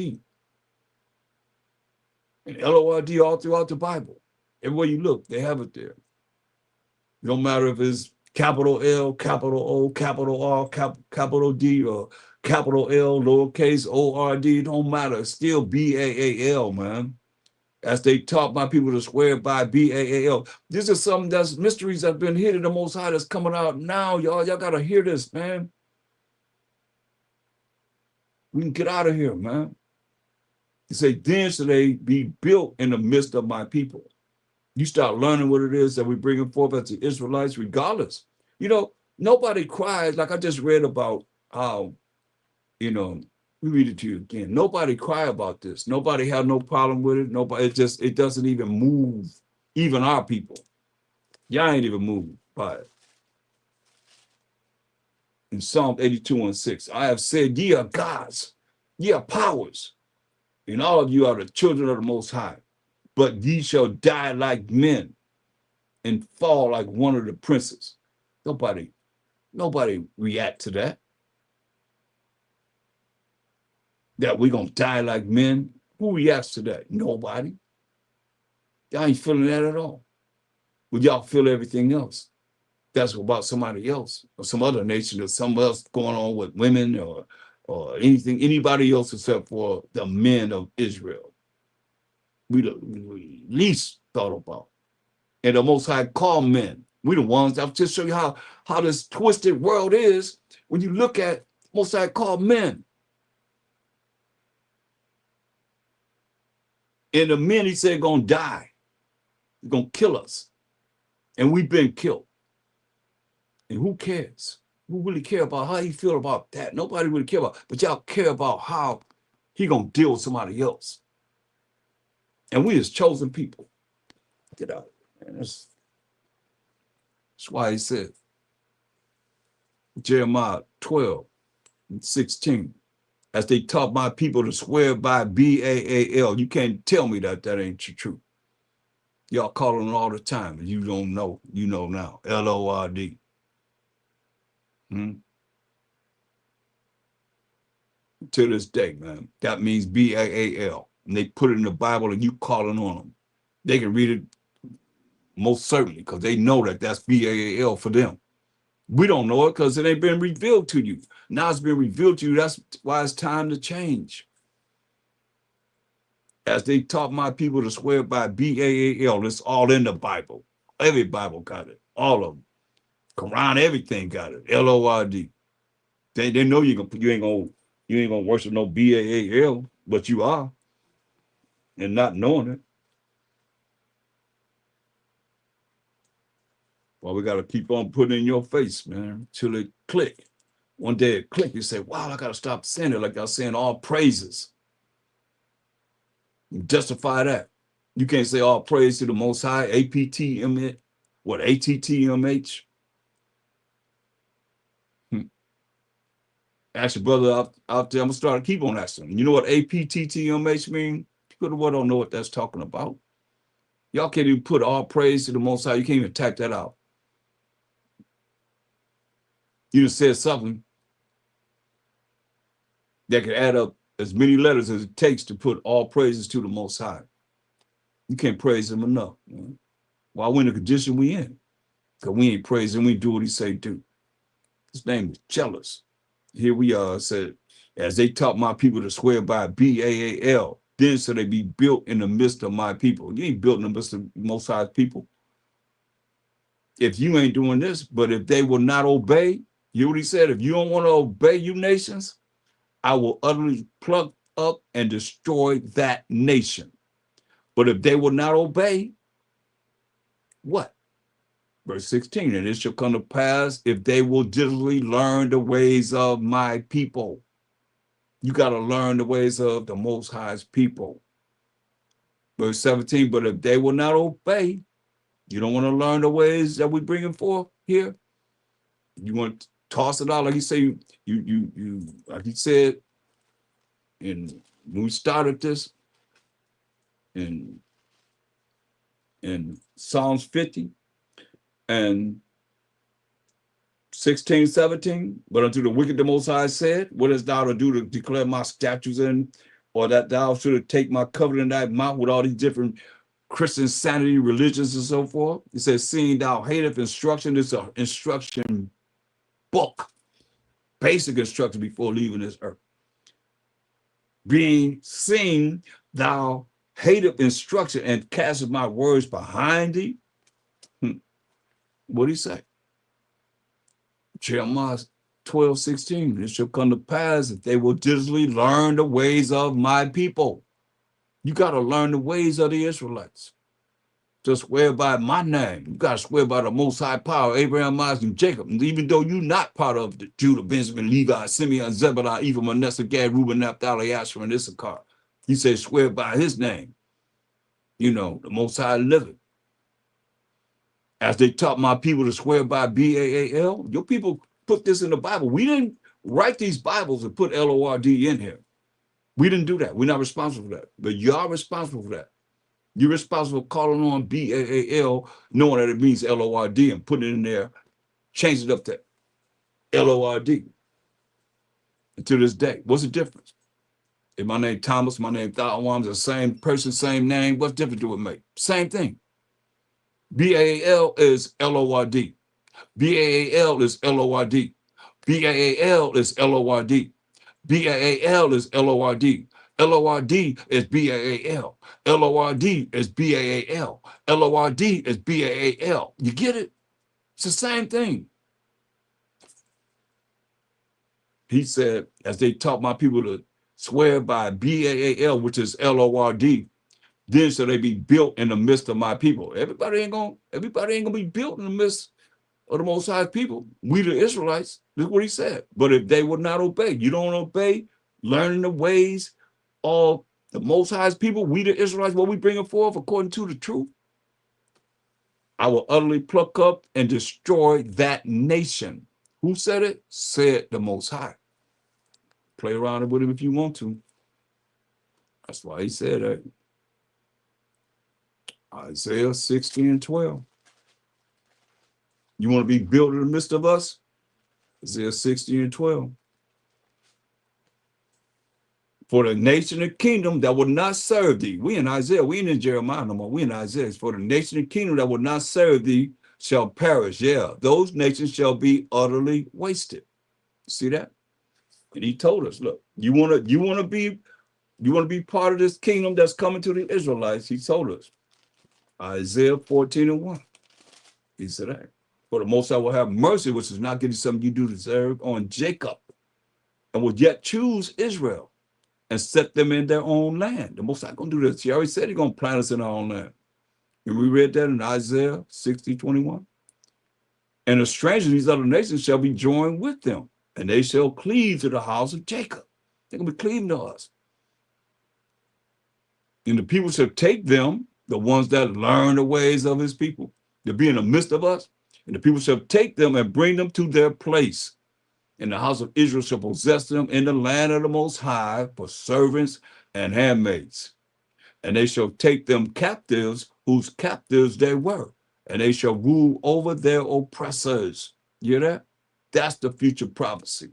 Speaker 1: And Lord all throughout the Bible. Everywhere you look, they have it there. It don't matter if it's capital L, capital O, capital R, capital D, or capital L, lowercase O-R-D. It don't matter. It's still B-A-A-L, man. As they taught my people to swear by B-A-A-L. This is something that's mysteries that have been hidden the Most High that's coming out now, y'all. Y'all got to hear this, man. We can get out of here, man. He said, then shall they be built in the midst of my people. You start learning what it is that we bringing forth as the Israelites, regardless. You know, nobody cries. Like I just read about how, you know, we read it to you again. Nobody cry about this. Nobody had no problem with it. Nobody, it doesn't even move, even our people. Y'all ain't even moved by it. In Psalm 82:6, I have said, ye are gods, ye are powers, and all of you are the children of the Most High. But ye shall die like men and fall like one of the princes. Nobody react to that. That we're gonna die like men. Who reacts to that? Nobody. Y'all ain't feeling that at all. But y'all feel everything else. That's about somebody else or some other nation or something else going on with women or anything, anybody else except for the men of Israel. We least thought about. And the Most High called men. We the ones that just show you how this twisted world is when you look at Most High called men. And the men, he said, gonna die. They're gonna kill us. And we've been killed. And who cares? Who really care about how he feel about that? Nobody really care about, but y'all care about how he gonna deal with somebody else. And we as chosen people. Get out of here, man. That's why he said, Jeremiah 12:16, as they taught my people to swear by Baal. You can't tell me that ain't true. Y'all calling all the time, and you don't know. You know now. Lord. To this day, man. That means Baal. And they put it in the Bible and you calling on them. They can read it most certainly because they know that that's Baal for them. We don't know it because it ain't been revealed to you. Now it's been revealed to you. That's why it's time to change. As they taught my people to swear by Baal, it's all in the Bible. Every Bible got it. All of them. Quran, everything got it. Lord. They know you ain't gonna worship no Baal, but you are, and not knowing it. Well, we got to keep on putting it in your face, man, till it click. One day it click, you say, wow, I got to stop saying it like I was saying all praises. You justify that. You can't say all praise to the Most High, APTMH, what, ATTMH? Ask your brother out there, I'm going to start to keep on asking. You know what APTTMH mean? People don't know what that's talking about. Y'all can't even put all praise to the Most High. You can't even type that out. You just said something that could add up as many letters as it takes to put all praises to the Most High. You can't praise him enough. Man. Why we're in the condition we in? Because we ain't praising, we do what he say do. His name is jealous. Here we are, said, as they taught my people to swear by Baal, then shall they be built in the midst of my people. You ain't built in the midst of Most High's people. If you ain't doing this, but if they will not obey, you know what he said? If you don't want to obey, you nations, I will utterly pluck up and destroy that nation. But if they will not obey, what? Verse 16, and it shall come to pass if they will diligently learn the ways of my people. You got to learn the ways of the Most High's people. Verse 17, but if they will not obey, you don't want to learn the ways that we bringing forth here. You want to toss it out like he say, you like he said, when we started this in Psalms 50 and 16, 17, but unto the wicked the Most High said, what hast thou to do to declare my statutes in, or that thou shouldst take my covenant in thy mouth with all these different Christian sanity, religions, and so forth? It says, seeing thou hateth instruction, it's an instruction book, basic instruction before leaving this earth. Being seen, thou hateth instruction and casteth my words behind thee. What did he say? Jeremiah 12:16. It shall come to pass if they will diligently learn the ways of my people. You got to learn the ways of the Israelites. To swear by my name. You got to swear by the Most High power, Abraham, Isaac, and Jacob. And even though you're not part of the Judah, Benjamin, Levi, Simeon, Zebediah, Ephraim, Manasseh, Gad, Reuben, Naphtali, Asher, and Issachar. He said, swear by his name. You know, the Most High liveth. As they taught my people to swear by Baal, your people put this in the Bible. We didn't write these Bibles and put Lord in here. We didn't do that. We're not responsible for that. But y'all responsible for that. You're responsible for calling on Baal, knowing that it means Lord, and putting it in there, change it up to Lord. And to this day, what's the difference? If my name Thomas, my name Thawam, the same person, same name, what's different do it make? Same thing. Baal is Lord. Baal is Lord. Baal is Lord. Baal is Lord. Lord is Baal. Lord is Baal. Lord is Baal. You get it? It's the same thing. He said, as they taught my people to swear by Baal, which is Lord, then shall they be built in the midst of my people. Everybody ain't gonna be built in the midst of the Most High people. We the Israelites. This is what he said. But if they would not obey, you don't obey, learning the ways of the Most High's people, we the Israelites, what we bring forth according to the truth, I will utterly pluck up and destroy that nation. Who said it? Said the Most High. Play around with him if you want to. That's why he said that. Isaiah 16:12. You want to be built in the midst of us? Isaiah 16:12. For the nation and kingdom that will not serve thee. We in Isaiah, we ain't in Jeremiah no more. We in Isaiah. For the nation and kingdom that will not serve thee shall perish. Yeah, those nations shall be utterly wasted. See that? And he told us, look, you want to be part of this kingdom that's coming to the Israelites. He told us. Isaiah 14:1. He said that. For the Most High will have mercy, which is not getting something you do deserve, on Jacob, and will yet choose Israel and set them in their own land. The Most High gonna do this. He already said he's gonna plant us in our own land. And we read that in Isaiah 60:21. And the strangers of these other nations shall be joined with them, and they shall cleave to the house of Jacob. They're gonna be cleaving to us. And the people shall take them, the ones that learn the ways of his people, to be in the midst of us. And the people shall take them and bring them to their place. And the house of Israel shall possess them in the land of the Most High for servants and handmaids. And they shall take them captives, whose captives they were. And they shall rule over their oppressors. You hear that? That's the future prophecy.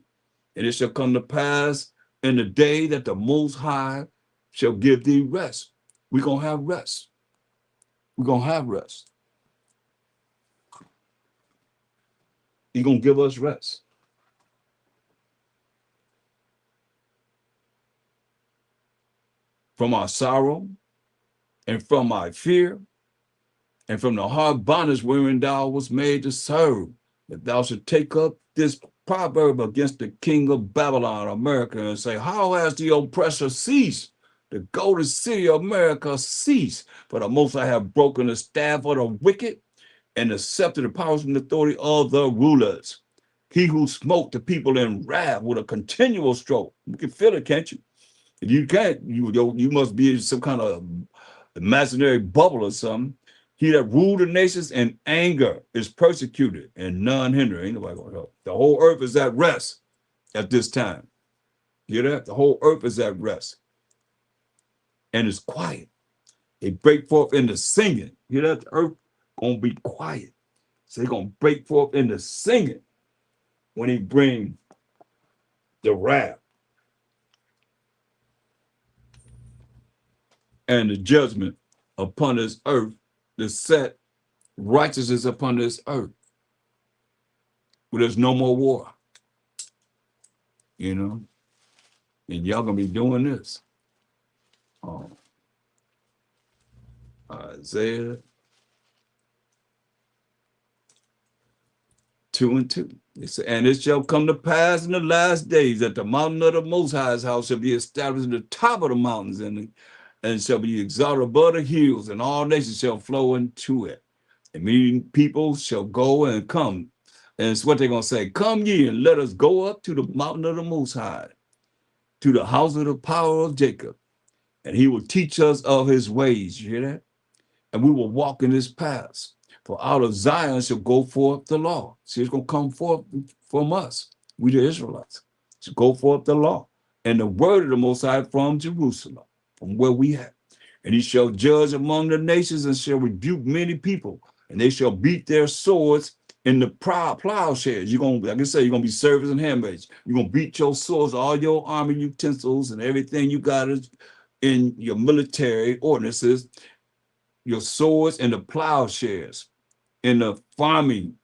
Speaker 1: And it shall come to pass in the day that the Most High shall give thee rest. We're going to have rest. We're going to have rest. He's going to give us rest. From our sorrow and from our fear and from the hard bondage wherein thou was made to serve, that thou should take up this proverb against the king of Babylon, America, and say, how has the oppressor ceased? The golden city of America ceased. For the Most I have broken the staff of the wicked and accepted the powers and authority of the rulers. He who smote the people in wrath with a continual stroke. You can feel it, can't you? If you can't, you must be in some kind of imaginary bubble or something. He that ruled the nations in anger is persecuted, and none hinder. Ain't nobody gonna help. The whole earth is at rest at this time. You hear that? The whole earth is at rest. And it's quiet. They break forth into singing. You hear that? The earth gonna be quiet. So they're gonna break forth into singing when he bring the wrath and the judgment upon this earth to set righteousness upon this earth. Where there's no more war. You know? And y'all gonna be doing this. Isaiah 2 and 2. And it shall come to pass in the last days that the mountain of the Most High's house shall be established in the top of the mountains, and shall be exalted above the hills, and all nations shall flow into it. And many people shall go and come. And it's what they're going to say, come ye and let us go up to the mountain of the Most High, to the house of the power of Jacob. And he will teach us of his ways. You hear that? And we will walk in his paths. For out of Zion shall go forth the law. See, it's going to come forth from us, we the Israelites. To go forth the law and the word of the Most High from Jerusalem, from where we at. And he shall judge among the nations and shall rebuke many people, and they shall beat their swords in the plowshares. You're going to, like I said, you're going to be servants and handmaids. You're going to beat your swords, all your army utensils and everything you got in your military ordinances, your swords and the plowshares, and the farming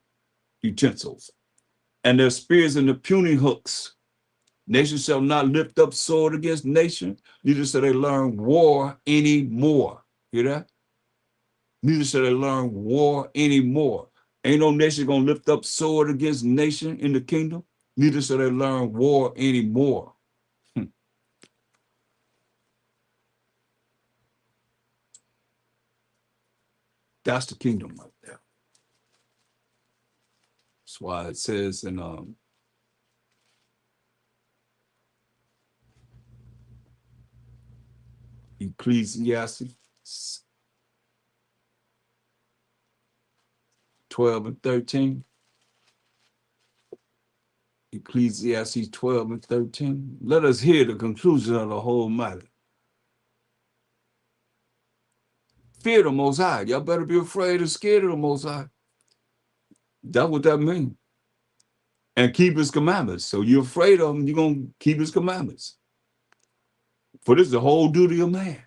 Speaker 1: utensils, and their spears and the pruning hooks. Nation shall not lift up sword against nation, neither shall they learn war anymore. Hear that? Neither shall they learn war anymore. Ain't no nation gonna lift up sword against nation in the kingdom. Neither shall they learn war anymore. That's the kingdom right there. That's why it says in Ecclesiastes 12 and 13. Ecclesiastes 12 and 13. Let us hear the conclusion of the whole matter. Fear the Most High. Y'all better be afraid and scared of the Most High. That's what that means. And keep his commandments. So you're afraid of him, you're going to keep his commandments. For this is the whole duty of man.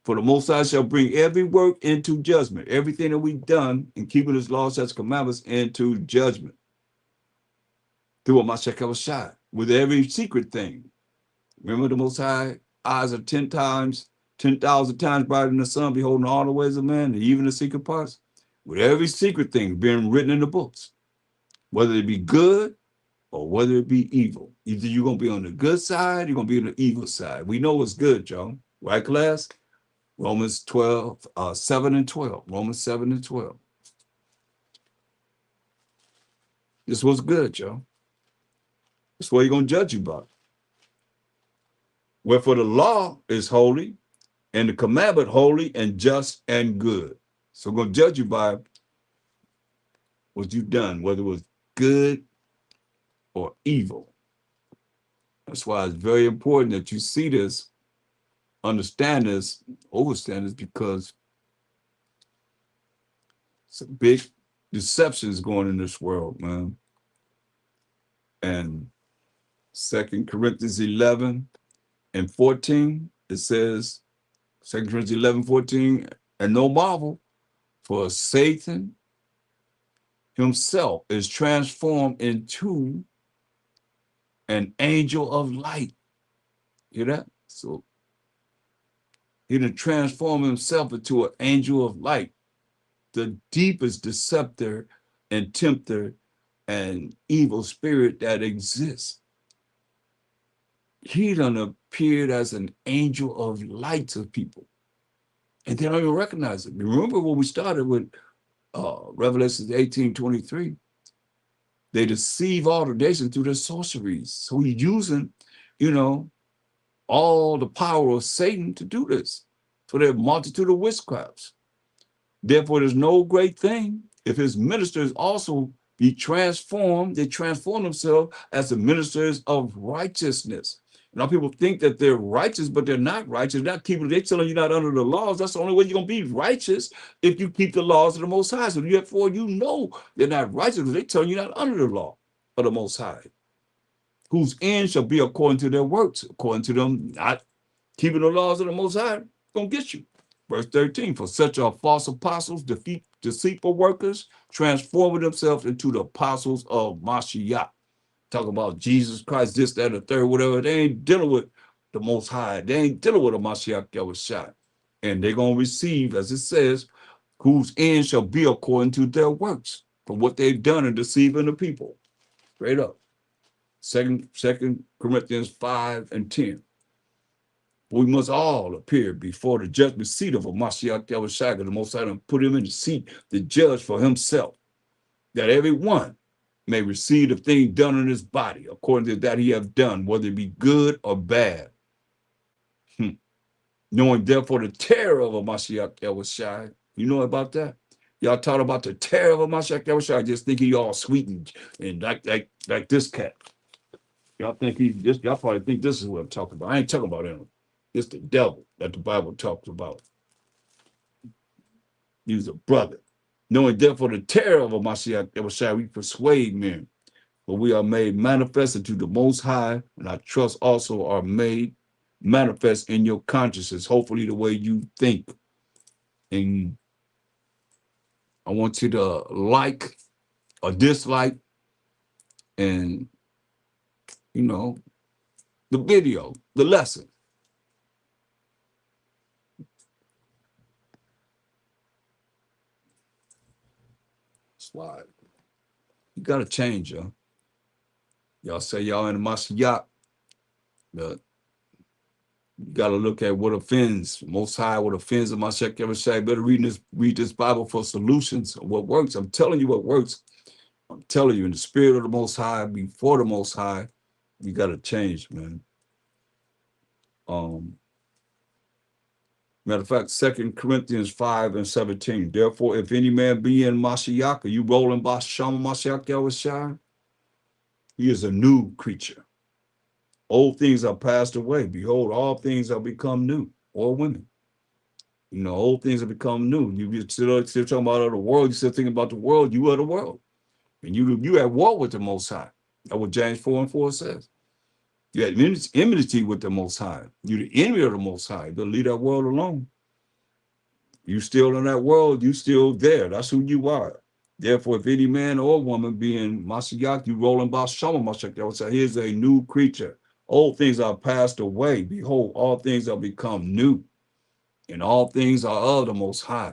Speaker 1: For the Most High shall bring every work into judgment. Everything that we've done in keeping his laws, such commandments into judgment. Through a Mashak with every secret thing. Remember the Most High eyes are 10,000 times brighter than the sun, beholding all the ways of man, and even the secret parts. With every secret thing being written in the books, whether it be good or whether it be evil. Either you're going to be on the good side, you're going to be on the evil side. We know what's good, y'all. Right, class? Romans 7 and 12. Romans 7 and 12. This was good, y'all. That's what he's going to judge you by. Wherefore the law is holy, and the commandment holy and just and good. So I'm going to judge you by what you've done, whether it was good or evil. That's why it's very important that you see this, understand this, understand this, because some big deceptions going in this world, man. And 2 Corinthians 11 and 14, it says, 2 Corinthians 11, 14, and no marvel, for Satan himself is transformed into an angel of light. Hear that? So he done transform himself into an angel of light, the deepest deceptor and tempter and evil spirit that exists. He done appeared as an angel of light to people, and they don't even recognize it. Remember when we started with Revelation 18:23, they deceive all the nations through their sorceries. So he's using, all the power of Satan to do this for their multitude of witchcrafts. Therefore, there's no great thing if his ministers also be transformed. They transform themselves as the ministers of righteousness. Now people think that they're righteous, but they're not righteous. They're telling you not under the laws. That's the only way you're going to be righteous, if you keep the laws of the Most High. So therefore, they're not righteous because they're telling you not under the law of the Most High, whose end shall be according to their works, according to them not keeping the laws of the Most High, going to get you. Verse 13, for such are false apostles, deceitful workers, transforming themselves into the apostles of Mashiach. Talk about Jesus Christ, this, that, and the third, whatever. They ain't dealing with the Most High. They ain't dealing with a Mashiach Yahushua. And they're going to receive, as it says, whose end shall be according to their works. for what they've done in deceiving the people. Straight up. Second Corinthians 5 and 10. We must all appear before the judgment seat of a Mashiach Yahushua, the Most High, and put him in the seat to judge for himself, that every one may receive the thing done in his body, according to that he have done, whether it be good or bad. Knowing therefore the terror of a Mashiach Yahushua. You know about that? Y'all talk about the terror of a Mashiach Yahushua. I just think he all sweet and like this cat. Y'all think y'all probably think this is what I'm talking about. I ain't talking about him. It's the devil that the Bible talks about. He's a brother. Knowing therefore the terror of a Mashiach Yahushua, we persuade men. But we are made manifest unto the Most High, and I trust also are made manifest in your consciousness, hopefully the way you think. And I want you to like or dislike and, the video, the lesson. Slide. You got to change, y'all. Y'all say y'all in the Mashiach, but you got to look at what offends, Most High, what offends the Mashiach Yahushua. Better read this Bible for solutions of what works. I'm telling you what works. I'm telling you, in the spirit of the Most High, before the Most High, you got to change, man. Matter of fact, 2 Corinthians 5 and 17. Therefore, if any man be in Mashiach, are you rolling by Shama Mashiach Yahushua? He is a new creature. Old things are passed away. Behold, all things are become new, or women. Old things have become new. You still talking about the world. You still thinking about the world. You are the world. And you at war with the Most High. That's what James 4 and 4 says. You had enmity with the Most High. You're the enemy of the Most High. Don't leave that world alone. You still in that world. You still there. That's who you are. Therefore, if any man or woman be in Mashiach, you rolling by Shama Mashiach. Here's a new creature. Old things are passed away. Behold, all things are become new. And all things are of the Most High,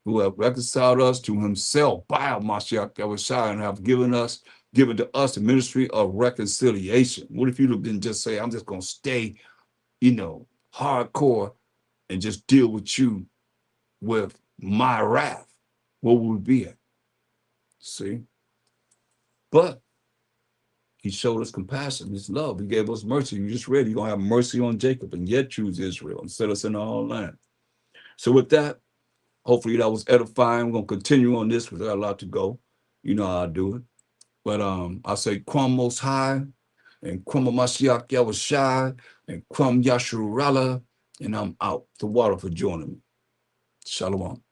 Speaker 1: who have reconciled us to himself by Mashiach Yahushua and have given to us the ministry of reconciliation. What if you didn't just say, I'm just going to stay, hardcore and just deal with you with my wrath? What would we be at? See? But he showed us compassion, his love. He gave us mercy. You just read, you're going to have mercy on Jacob and yet choose Israel and set us in our own land. So with that, hopefully that was edifying. We're going to continue on this because I got a lot to go. You know how I do it. But I say, Kwam Most High, and Kwam Mashiach Yahushua, and Kwam Yasharala, and I'm out. The water for joining me. Shalom.